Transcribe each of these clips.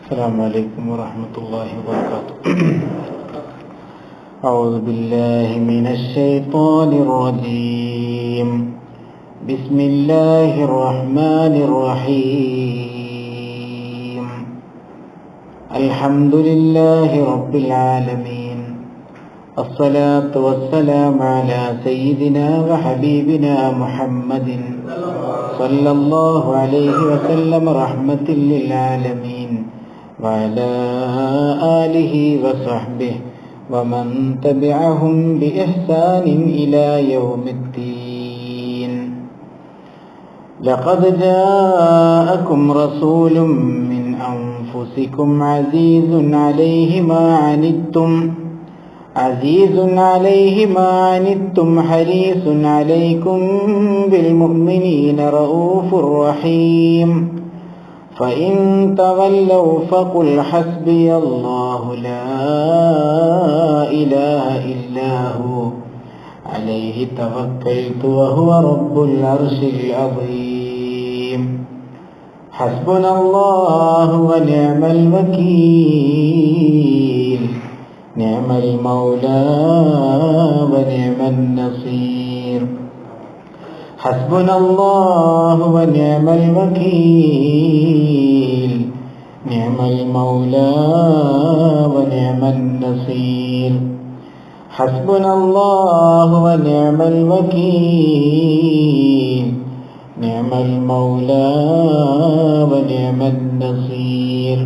السلام عليكم ورحمة الله وبركاته. أعوذ بالله من الشيطان الرجيم. بسم الله الرحمن الرحيم. الحمد لله رب العالمين. الصلاة والسلام على سيدنا وحبيبنا محمد صلى الله عليه وسلم رحمة للعالمين وعلى آله وصحبه ومن تبعهم بإحسان إلى يوم الدين. لقد جاءكم رسول من أنفسكم عزيز عليه ما عنتم حريص عليكم بالمؤمنين رؤوف رحيم. فإن تولوا فقل حسبي الله لا إله إلا هو عليه توكلت وهو رب العرش العظيم. حسبنا الله ونعم الوكيل. نعم المولى ونعم النصير. حسبنا الله ونعم الوكيل. نعم المولى ونعم النصير. حسبنا الله ونعم الوكيل. نعم المولى ونعم النصير.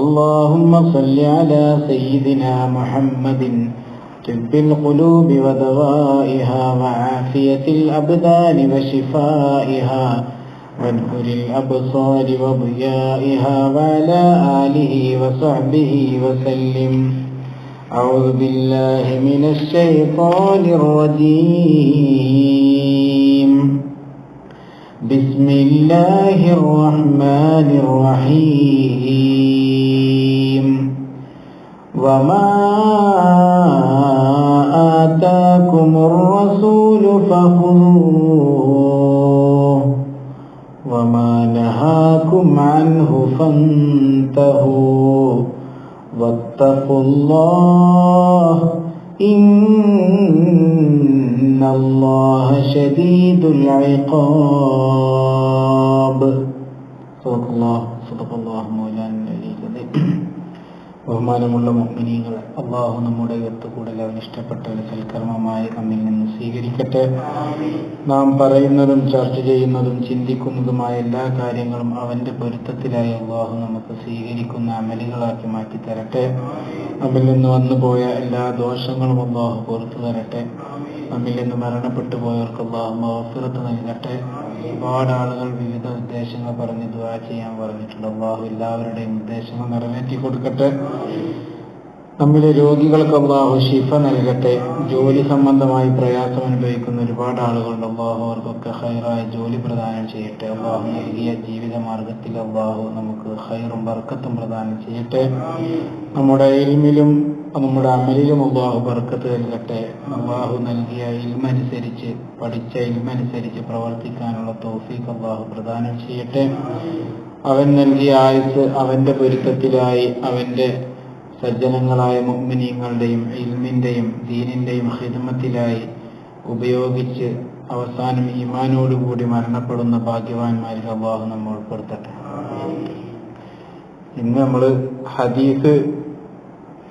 اللهم صل على سيدنا محمد طب القلوب ودوائها وعافية الأبدان وشفائها ونور الأبصار وضيائها وعلى آله وصحبه وسلم. أعوذ بالله من الشيطان الرجيم. بسم الله الرحمن الرحيم. وما آتاكم الرسول فخذوه وما نهاكم عنه فانتهوا واتقوا الله إن الله شديد العقاب. صدق الله مولانا العلي العظيم. ബഹുമാനമുള്ള മുഅ്മിനീങ്ങളെ, അള്ളാഹു നമ്മുടെ ഒത്തുകൂടൽ അവൻ ഇഷ്ടപ്പെട്ട ഒരു സൽക്കർമ്മമായി നമ്മിൽ നിന്ന് സ്വീകരിക്കട്ടെ. നാം പറയുന്നതും ചർച്ച ചെയ്യുന്നതും ചിന്തിക്കുന്നതുമായ എല്ലാ കാര്യങ്ങളും അവന്റെ പൊരുത്തത്തിലായി അള്ളാഹു നമുക്ക് സ്വീകരിക്കുന്ന അമലുകളാക്കി മാറ്റി തരട്ടെ. നമ്മിൽ നിന്ന് വന്നുപോയ എല്ലാ ദോഷങ്ങളും അള്ളാഹു പുറത്തു തരട്ടെ. നമ്മിൽ നിന്ന് മരണപ്പെട്ടു പോയവർക്ക് അള്ളാഹു മഗ്ഫിറത്ത് നൽകട്ടെ. ഒരുപാട് ആളുകൾ വിവിധ ഉദ്ദേശങ്ങൾ പറഞ്ഞ് ദുആ ചെയ്യാൻ പറഞ്ഞിട്ടുണ്ട്. അള്ളാഹു എല്ലാവരുടെയും ഉദ്ദേശങ്ങൾ നിറവേറ്റി കൊടുക്കട്ടെ. നമ്മിലെ രോഗികൾക്ക് അള്ളാഹു ശിഫ നൽകട്ടെ. ജോലി സംബന്ധമായി പ്രയാസം അനുഭവിക്കുന്ന ഒരുപാട് ആളുകളുണ്ട്. അള്ളാഹു അവർക്കൊക്കെ ഖൈറായ ജോലി പ്രദാനം ചെയ്യട്ടെ. അള്ളാഹു നൽകിയ ജീവിത മാർഗത്തിൽ അള്ളാഹു നമുക്ക് ഖൈറും ബർക്കത്തും പ്രദാനം ചെയ്യട്ടെ. നമ്മുടെ ഇൽമിലും നമ്മുടെ അമലിലും അള്ളാഹു ബർക്കത്ത് നൽകട്ടെ. അള്ളാഹു നൽകിയ ഇൽമനുസരിച്ച് പഠിച്ച ഇൽമനുസരിച്ച് പ്രവർത്തിക്കാനുള്ള തൗഫീഖ് അള്ളാഹു പ്രദാനം ചെയ്യട്ടെ. അവൻ നൽകിയ ആയുസ് അവന്റെ പൊരുത്തത്തിലായി അവന്റെ സജ്ജനങ്ങളായ മുഅ്മിനീങ്ങളുടെയും ഇൽമിന്റെയും ദീനിന്റെയും ഖിദ്മത്തിലായി ഉപയോഗിച്ച് അവസാനം ഈമാനോടുകൂടി മരണപ്പെടുന്ന ഭാഗ്യവാന്മാരിൽ അള്ളാഹു നമ്മൾ ഉൾപ്പെടുത്തട്ടെ. ഇന്ന് നമ്മൾ ഹദീസ്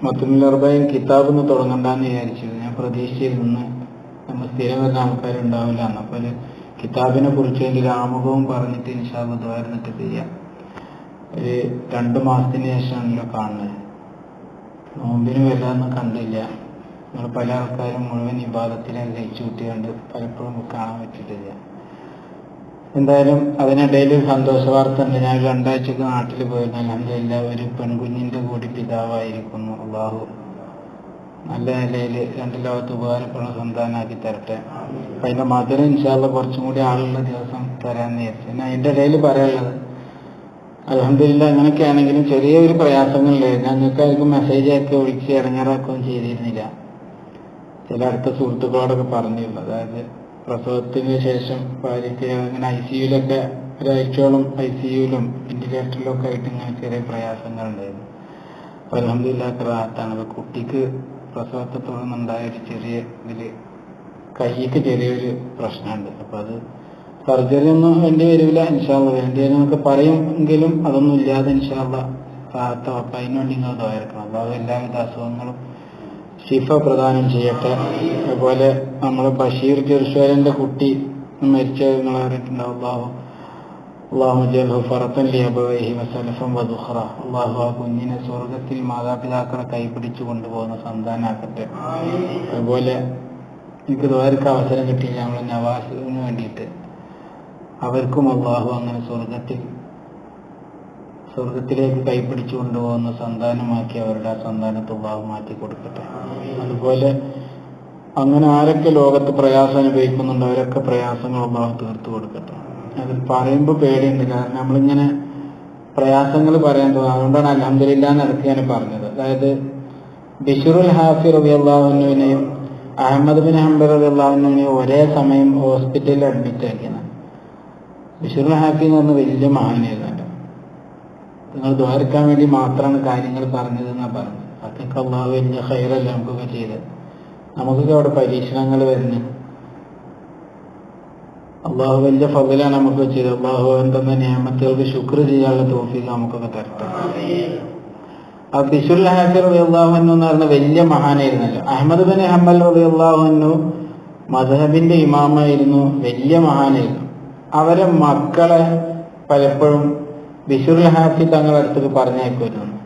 മത്നുൽ അർബഈൻ കിതാബ് എന്ന് തുടങ്ങണ്ടെന്ന് വിചാരിച്ചു. ഞാൻ പ്രതീക്ഷയിൽ നിന്ന് നമ്മൾ സ്ഥിരം വരുന്ന ആൾക്കാരുണ്ടാവില്ല എന്ന്. അപ്പോൾ കിതാബിനെ കുറിച്ച് ഒരു ആമുഖവും പറഞ്ഞിട്ട് ഇൻഷാ അല്ലാഹ് ദുആ ഇരുന്നിട്ട് ചെയ്യാം. ഒരു 2 മാസത്തിന് ശേഷമാണല്ലോ കാണുന്നത്. നോമ്പിന് വല്ലാതൊന്നും കണ്ടില്ല. നമ്മൾ പല ആൾക്കാരും മുഴുവൻ ഇബാദത്തിലാണ് കഴിച്ചു കൂട്ടിയുണ്ട്. പലപ്പോഴും കാണാൻ പറ്റിയിട്ടില്ല. എന്തായാലും അതിനിടയിൽ ഒരു സന്തോഷ വാർത്ത ഉണ്ട്. ഞാൻ 2 ആഴ്ചക്ക് നാട്ടിൽ പോയിരുന്നു. അൽഹംദുലില്ലാഹ് ഒരു പെൺകുഞ്ഞിന്റെ കൂടി പിതാവായിരിക്കുന്നു. അള്ളാഹു നല്ല നിലയിൽ 2 ലോകത്ത് ഉപകാരപ്പെടുന്ന സന്താനാക്കി തരട്ടെ. അപ്പം അതിന്റെ മധുരം ഇൻഷാ അല്ലാഹ് കുറച്ചും കൂടി ആളുള്ള ദിവസം തരാമെന്ന് വിചാരിച്ചു. പിന്നെ അതിന്റെ ഇടയിൽ പറയാനുള്ളത്, അൽഹംദുലില്ലാഹ് അങ്ങനെയൊക്കെ ആണെങ്കിലും ചെറിയൊരു പ്രയാസങ്ങളിലായിരുന്നു. ഞങ്ങൾക്കായിരിക്കും മെസ്സേജ് അയക്കുക വിളിച്ച് ഇടങ്ങേറാക്കുകയും ചെയ്തിരുന്നില്ല. ചില അടുത്ത സുഹൃത്തുക്കളോടൊക്കെ പറഞ്ഞിരുന്നു. അതായത് പ്രസവത്തിന് ശേഷം ഭാര്യയ്ക്ക് അങ്ങനെ ICUലൊക്കെ ഒരാഴ്ചയോളം ICUയിലും വെന്റിലേറ്ററിലും ഒക്കെ ആയിട്ട് ഇങ്ങനെ ചെറിയ പ്രയാസങ്ങളുണ്ടായിരുന്നു. അപ്പോൾ അൽഹംദുലില്ലാഹ് റാഹത്താണ്. അപ്പോൾ കുട്ടിക്ക് പ്രസവത്തെ തുടർന്നുണ്ടായ ഒരു ചെറിയ കൈക്ക് ചെറിയൊരു പ്രശ്നമുണ്ട്. അപ്പോൾ അത് സർജറി ഒന്നും വേണ്ടി വരില്ല ഇൻഷാ അല്ലാഹ്. വേണ്ടി വരുമെന്നൊക്കെ പറയുമെങ്കിലും അതൊന്നും ഇല്ലാതെ ഇൻഷാ അല്ലാഹ് റാഹത്താവും. അപ്പം അതിനുവേണ്ടി നിങ്ങൾ ദുആ ചെയ്യണം. അല്ലാഹു എല്ലാവിധ അസുഖങ്ങളും ശിഫ പ്രദാനം ചെയ്യട്ടെ. അതുപോലെ നമ്മുടെ ബഷീർ ചെറുശ്ശേരൻ്റെ കുട്ടി മരിച്ചത് നിങ്ങൾ അറിഞ്ഞിട്ടുണ്ടാവും. അല്ലാഹു ജൽഹു ഫറത്തൻ ലിഅബവൈഹി വസലഫൻ വദുഖറ. അല്ലാഹു ആ കുഞ്ഞിനെ സ്വർഗത്തിൽ മാതാപിതാക്കളെ കൈപിടിച്ചു കൊണ്ടുപോകുന്ന സന്താനാക്കട്ടെ. അതുപോലെ എനിക്ക് ദ്വാരക്ക് അവസരം കിട്ടിയില്ല നമ്മളെ നവാസിന് വേണ്ടിയിട്ട്. അവർക്കും അല്ലാഹു അങ്ങനെ സ്വർഗത്തിലേക്ക് കൈപിടിച്ചു കൊണ്ടുപോകുന്ന സന്താനമാക്കി അവരുടെ ആ സന്താനത്തെ അല്ലാഹു മാറ്റി കൊടുക്കട്ടെ. അതുപോലെ അങ്ങനെ ആരൊക്കെ ലോകത്ത് പ്രയാസം അനുഭവിക്കുന്നുണ്ടോ അവരൊക്കെ പ്രയാസങ്ങൾ അല്ലാഹു തീർത്തു കൊടുക്കട്ടെ. അത് പറയുമ്പോൾ പേടിയുണ്ട്. കാരണം നമ്മളിങ്ങനെ പ്രയാസങ്ങൾ പറയാൻ തോന്നുന്നു. അതുകൊണ്ടാണ് അൽഹംദുലില്ലാഹ് എന്നടക്ക് ഞാൻ പറഞ്ഞത്. അതായത് ബിശ്റുൽ ഹാഫി റളിയല്ലാഹു അൻഹുവിനെയും അഹ്മദ് ബിൻ ഹംബൽ റളിയല്ലാഹു അൻഹുവിനെയും ഒരേ സമയം ഹോസ്പിറ്റലിൽ അഡ്മിറ്റ് ആക്കിയതാണ്. ബിശ്റുൽ ഹാഫി എന്ന് പറഞ്ഞ വലിയ മഹാനായിരുന്നല്ലോ. നിങ്ങൾ ദ്വാരക്കാൻ വേണ്ടി മാത്രമാണ് കാര്യങ്ങൾ പറഞ്ഞതെന്നാണ് പറഞ്ഞത്. അതൊക്കെ അല്ലാഹു വലിയ ഖൈറല്ല നമുക്കൊക്കെ ചെയ്തത്. നമുക്കൊക്കെ അവിടെ പരീക്ഷണങ്ങൾ വരുന്നത് അല്ലാഹു വലിയ ഫضലാണ് നമുക്ക് ചെയ്തത്. അല്ലാഹു എന്തെന്ന നിഅമത്തുകൾക്ക് ശുക്ർ ചെയ്യാനുള്ള തൗഫീഖ് നമുക്കൊക്കെ തരട്ടെ. ആ ബിശ്റുൽ ഹാഫി റളിയല്ലാഹു അൻഹു എന്ന് പറഞ്ഞ വലിയ മഹാനായിരുന്നല്ലോ. അഹ്മദ് ബിൻ ഹംബൽ റളിയല്ലാഹു അൻഹു മദ്ഹബിന്റെ ഇമാമായിരുന്നു, വലിയ മഹാനായിരുന്നു. അവരെ മക്കളെ പലപ്പോഴും ബിശ്റുൽ ഹാഫി തങ്ങളുടെ അടുത്തേക്ക് പറഞ്ഞയക്കുമായിരുന്നു.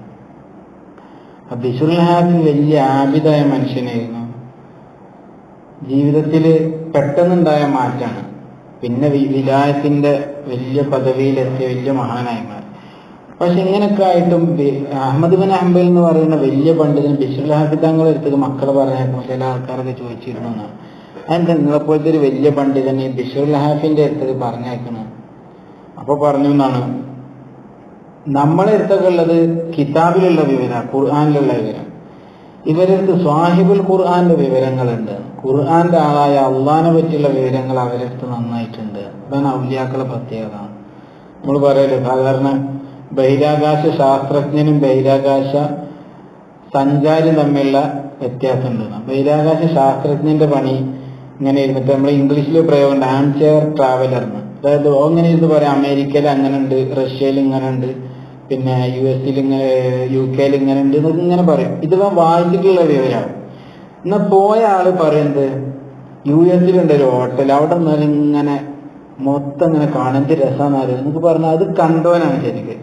ബിശ്റുൽ ഹാഫി വലിയ ആബിദായ മനുഷ്യനായിരുന്നു. ജീവിതത്തിൽ പെട്ടെന്നുണ്ടായ മാറ്റാണ്. പിന്നെ വിലായത്തിന്റെ വലിയ പദവിയിലെത്തിയ വലിയ മഹാനായിമാർ. പക്ഷെ ഇങ്ങനെയൊക്കെ ആയിട്ടും അഹ്മദ് ബിൻ ഹംബൽ എന്ന് പറയുന്ന വലിയ പണ്ഡിതൻ ബിശ്റുൽ ഹാഫി തങ്ങളുടെ അടുത്തേക്ക് മക്കളെ പറഞ്ഞേക്കുമ്പോൾ ചില ആൾക്കാരൊക്കെ ചോദിച്ചിരുന്നു എന്നാണ്. അതിന്റെ നിങ്ങളെപ്പോലത്തെ ഒരു വലിയ പണ്ഡിതൻ ഈ ബിശ്റുൽ ഹാഫിന്റെ അടുത്തേക്ക് പറഞ്ഞേക്കണം. അപ്പോൾ പറഞ്ഞു എന്നാണ്, നമ്മളെ അടുത്തൊക്കെ ഉള്ളത് കിതാബിലുള്ള വിവരം, ഖുർആനിലുള്ള വിവരം. ഇവരടുത്ത് സ്വാഹിബുൽ ഖുർആന്റെ വിവരങ്ങളുണ്ട്. ഖുർആന്റെ ആളായ അള്ളാഹിനെ പറ്റിയുള്ള വിവരങ്ങൾ അവരടുത്ത് നന്നായിട്ടുണ്ട്. അതാണ് ഔലിയാക്കളെ പ്രത്യേകത. നമ്മൾ പറയല്ലോ സാധാരണ ബഹിരാകാശ ശാസ്ത്രജ്ഞനും ബഹിരാകാശ സഞ്ചാരിയും തമ്മിലുള്ള വ്യത്യാസമുണ്ട്. ബഹിരാകാശ ശാസ്ത്രജ്ഞന്റെ പണി ഇങ്ങനെ ഇരുന്നിട്ട് നമ്മൾ ഇംഗ്ലീഷിൽ പ്രയോഗമുണ്ട് ആം ചെയർ ട്രാവലർ എന്ന്. അതായത് അങ്ങനെ ഇരുന്ന് പറയാം അമേരിക്കയിൽ അങ്ങനെ ഉണ്ട്, റഷ്യയിൽ ഇങ്ങനെ ഉണ്ട്, പിന്നെ US ഇങ്ങനെ, UK ഇങ്ങനെ ഉണ്ട് എന്നൊക്കെ ഇങ്ങനെ പറയും. ഇത് വായിച്ചിട്ടുള്ള വിവരമാണ്. എന്നാൽ പോയ ആള് പറയുന്നത് US ഒരു ഹോട്ടൽ, അവിടെ നിന്നാലും ഇങ്ങനെ മൊത്തം ഇങ്ങനെ കാണാൻ രസമാണെന്ന് എന്നൊക്കെ പറഞ്ഞാൽ അത് കണ്ടോനാണ് ശരിക്ക്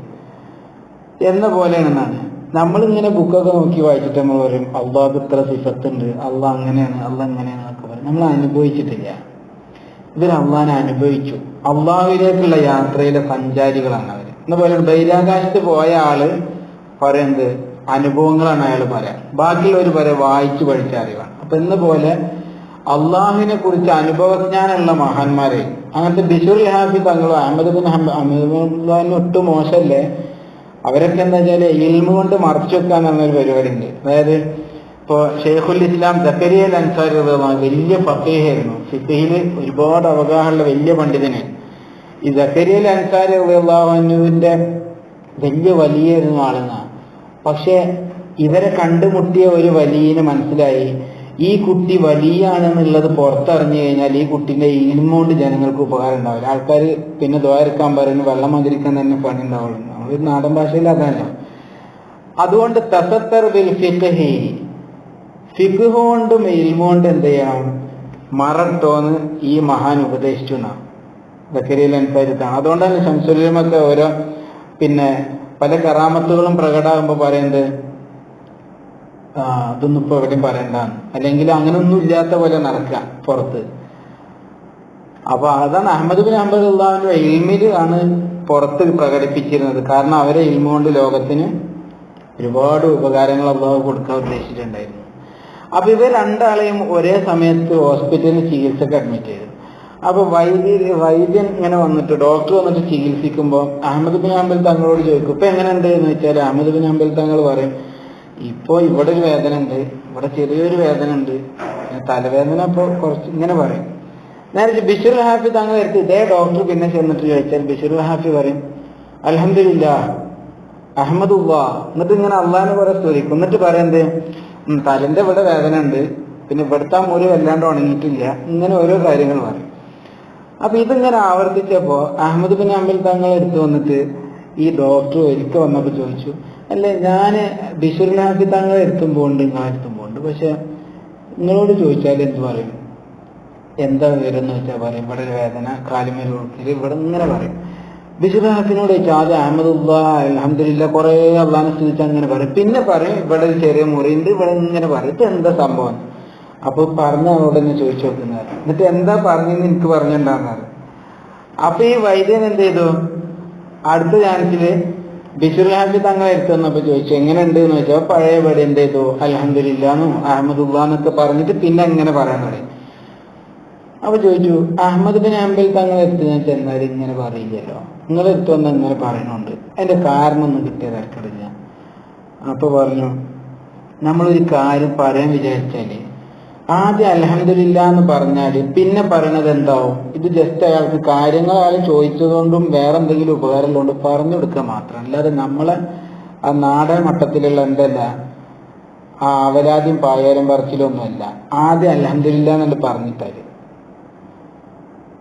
എന്ന പോലെയാണെന്നാണ്. നമ്മളിങ്ങനെ ബുക്കൊക്കെ നോക്കി വായിച്ചിട്ട് നമ്മൾ പറയും അള്ളാഹ് ഇത്ര സിഫത്തുണ്ട്, അള്ളാഹ് അങ്ങനെയാണ്, അള്ളാഹ് എങ്ങനെയാണ് എന്നൊക്കെ പറയും. നമ്മൾ അനുഭവിച്ചിട്ടില്ല. ഇവർ അള്ളാഹിനെ അനുഭവിച്ചു. അള്ളാഹുവിലേക്കുള്ള യാത്രയിലെ സഞ്ചാരികളാണ് അവർ. എന്നപോലെ ബഹിരാകാശത്ത് പോയ ആള് പറയുന്നത് അനുഭവങ്ങളാണ് അയാൾ പറയാം. ബാക്കിയുള്ളവർ പറയാം വായിച്ചു പഠിച്ച അറിവാണ്. അപ്പൊ എന്ന പോലെ അള്ളാഹുവിനെ കുറിച്ച് അനുഭവജ്ഞാനമുള്ള മഹാന്മാരെ അങ്ങനത്തെ ബിശ്റുൽ ഹാഫി തങ്ങളും അഹ്മദ് ബിൻ ഹംബൽ ഒട്ടും മോശമല്ലേ. അവരൊക്കെ എന്താ വെച്ചാല് ഇൽമു കൊണ്ട് മറച്ചു വെക്കാൻ എന്നൊരു പരിപാടി ഉണ്ട്. അതായത് ഇപ്പൊ ഷെയ്ഖുൽ ഇസ്ലാം സക്കരിയ അൽ അൻസാരി വലിയ ഫഖീഹായിരുന്നു. ഫിഖ്ഹിൽ ഒരുപാട് അവഗാഹമുള്ള വലിയ പണ്ഡിതന്. ഈ സക്കരിയ അൽ അൻസാരി റളിയല്ലാഹു അൻഹുവിന്റെ വലിയായിരുന്നു ആളെന്നാണ്. പക്ഷെ ഇവരെ കണ്ടുമുട്ടിയ ഒരു വലിയന് മനസ്സിലായി ഈ കുട്ടി വലിയാണെന്നുള്ളത് പുറത്തറിഞ്ഞു കഴിഞ്ഞാൽ ഈ കുട്ടിന്റെ ഇൽമു കൊണ്ട് ജനങ്ങൾക്ക് ഉപകാരം ഉണ്ടാവില്ല. ആൾക്കാർ പിന്നെ ദ്വാരക്കാൻ പറയുന്നു, വെള്ളം മന്ത്രിക്കാൻ തന്നെ പണി ഉണ്ടാവുള്ളൂ. നമ്മളൊരു നാടൻ ഭാഷയിൽ അതല്ല. അതുകൊണ്ട് തസത്തർ ബിൽ ഫിഖ്ഹി, ഫിഖ് കൊണ്ടും ഇൽമു കൊണ്ട് എന്ത് ചെയ്യണം, മറട്ടോന്ന് ഈ മഹാൻ ഉപദേശിച്ചു എന്നാണ് സക്കരിയ അൽ അൻസാരിത്താണ്. അതുകൊണ്ടാണ് ശംസുലുലമൊക്കെ ഓരോ പിന്നെ പല കറാമത്തുകളും പ്രകടമാകുമ്പോൾ പറയുന്നത് അതൊന്നും ഇപ്പൊ എവിടെയും പറയണ്ടാന്ന്, അല്ലെങ്കിൽ അങ്ങനൊന്നും ഇല്ലാത്ത പോലെ നടക്കുക പുറത്ത്. അപ്പൊ അതാണ് അഹ്മദ് ബിൻ ഹംബൽ റളിയല്ലാഹു ഇൽമിൽ ആണ് പുറത്ത് പ്രകടിപ്പിച്ചിരുന്നത്. കാരണം അവരെ ഇൽമു കൊണ്ട് ലോകത്തിന് ഒരുപാട് ഉപകാരങ്ങൾ അല്ലാഹു കൊടുക്കാൻ ഉദ്ദേശിച്ചിട്ടുണ്ടായിരുന്നു. അപ്പൊ ഇവർ രണ്ടാളെയും ഒരേ സമയത്ത് ഹോസ്പിറ്റലിൽ ചികിത്സക്ക് അഡ്മിറ്റ് ചെയ്തു. അപ്പൊ വൈദ്യൻ ഇങ്ങനെ വന്നിട്ട് ഡോക്ടർ വന്നിട്ട് ചികിത്സിക്കുമ്പോൾ അഹ്മദ് ബിൻ ഹംബൽ തങ്ങളോട് ചോദിക്കും ഇപ്പൊ എങ്ങനെയുണ്ട് എന്ന് വെച്ചാൽ അഹ്മദ് ബിൻ ഹംബൽ തങ്ങൾ പറയും ഇപ്പൊ ഇവിടെ ഒരു വേദന ഉണ്ട്, ഇവിടെ ചെറിയൊരു വേദന ഉണ്ട്, തലവേദന ഇപ്പൊ കുറച്ച് ഇങ്ങനെ പറയും. നേരെ ബിഷറുൽ ഹാഫി തങ്ങൾ എടുത്ത് ഇതേ ഡോക്ടർ പിന്നെ ചെന്നിട്ട് ചോദിച്ചാൽ ബിഷറുൽ ഹാഫി പറയും അൽഹംദുലില്ലാഹ് അഹ്മദുല്ലാ, എന്നിട്ട് ഇങ്ങനെ അള്ളാഹിനെ കുറെ സ്തുതിക്കും. എന്നിട്ട് പറയുന്നത് തലന്റെ ഇവിടെ വേദന ഉണ്ട്, പിന്നെ ഇവിടുത്തെ മുറി വല്ലാണ്ട് ഉണങ്ങിയിട്ടില്ല, ഇങ്ങനെ ഓരോ കാര്യങ്ങൾ പറയും. അപ്പൊ ഇതിങ്ങനെ ആവർത്തിച്ചപ്പോ അഹമ്മദ് ബിൻ ഹംബൽ തങ്ങൾ എടുത്തു വന്നിട്ട് ഈ ഡോക്ടർ ഒരിക്കൽ വന്നപ്പോ ചോദിച്ചു, അല്ലേ ഞാന് ബിഷറുൽ ഹാഫി തങ്ങൾ എത്തുമ്പോണ്ട് നിങ്ങളെത്തുമ്പോണ്ട്, പക്ഷെ നിങ്ങളോട് ചോദിച്ചാൽ എന്ത് പറയും, എന്താ വിവരം എന്ന് വെച്ചാൽ പറയും ഇവിടെ ഒരു വേദന കാലുമേൽ ഉൾക്കില് ഇവിടെ ഇങ്ങനെ പറയും. ബിഷറുൽ ഹാഫിനോട് ചോദിച്ചാൽ ആദ്യം അഹമ്മദുല്ലാ അൽഹംദുലില്ലാഹ് കുറെ അള്ളാഹിനെ സ്തുതിച്ച് അങ്ങനെ പറയും, പിന്നെ പറയും ഇവിടെ ഒരു ചെറിയ മുറിയുണ്ട് ഇവിടെ ഇങ്ങനെ പറയും, ഇത് എന്താ സംഭവം. അപ്പൊ പറഞ്ഞ അവരോട് തന്നെ ചോദിച്ചു നോക്കുന്നത്, എന്നിട്ട് എന്താ പറഞ്ഞെന്ന് എനിക്ക് പറഞ്ഞിട്ടുണ്ടാകുന്നത്. അപ്പൊ ഈ വൈദ്യൻ എന്ത് ചെയ്തു, അടുത്ത ചാൻസില് ബിഷറുൽ ഹാഫി തങ്ങളെ എടുത്തു വന്നപ്പോ ചോദിച്ചു എങ്ങനെയുണ്ട് എന്ന് വെച്ചാൽ പഴയപടി എന്ത് ചെയ്തു അൽഹംദുലില്ലാഹ്ന്നും അഹമ്മദുല്ലാന്നൊക്കെ പറഞ്ഞിട്ട് പിന്നെ എങ്ങനെ പറയാൻ തുടങ്ങി. അപ്പൊ ചോദിച്ചു അഹമ്മദ് ബിൻ ഹംബൽ തങ്ങൾ എടുത്ത് ഞാൻ ചെന്നാൽ ഇങ്ങനെ പറയില്ലല്ലോ, നിങ്ങൾ എടുത്തു വന്നാൽ ഇങ്ങനെ പറയുന്നുണ്ട്, അതിന്റെ കാരണം ഒന്നും കിട്ടിയ തിരക്കിടില്ല. അപ്പൊ പറഞ്ഞു നമ്മളൊരു കാര്യം പറയാൻ വിചാരിച്ചാല് ആദ്യം അൽഹംദുലില്ലാഹ് എന്ന് പറഞ്ഞാല് പിന്നെ പറയണത് എന്താവും, ഇത് ജസ്റ്റ് അയാൾക്ക് കാര്യങ്ങൾ അയാൾ ചോദിച്ചതുകൊണ്ടും വേറെ എന്തെങ്കിലും ഉപകാരം കൊണ്ട് പറഞ്ഞു കൊടുക്കുക മാത്രം, അല്ലാതെ നമ്മളെ ആ നാടൻ മട്ടത്തിലുള്ള എന്തല്ല ആ അവരാദ്യം പായാരം പറച്ചിലൊന്നുമല്ല. ആദ്യം അൽഹംദുലില്ലാഹ് എന്നു പറഞ്ഞിട്ടാല്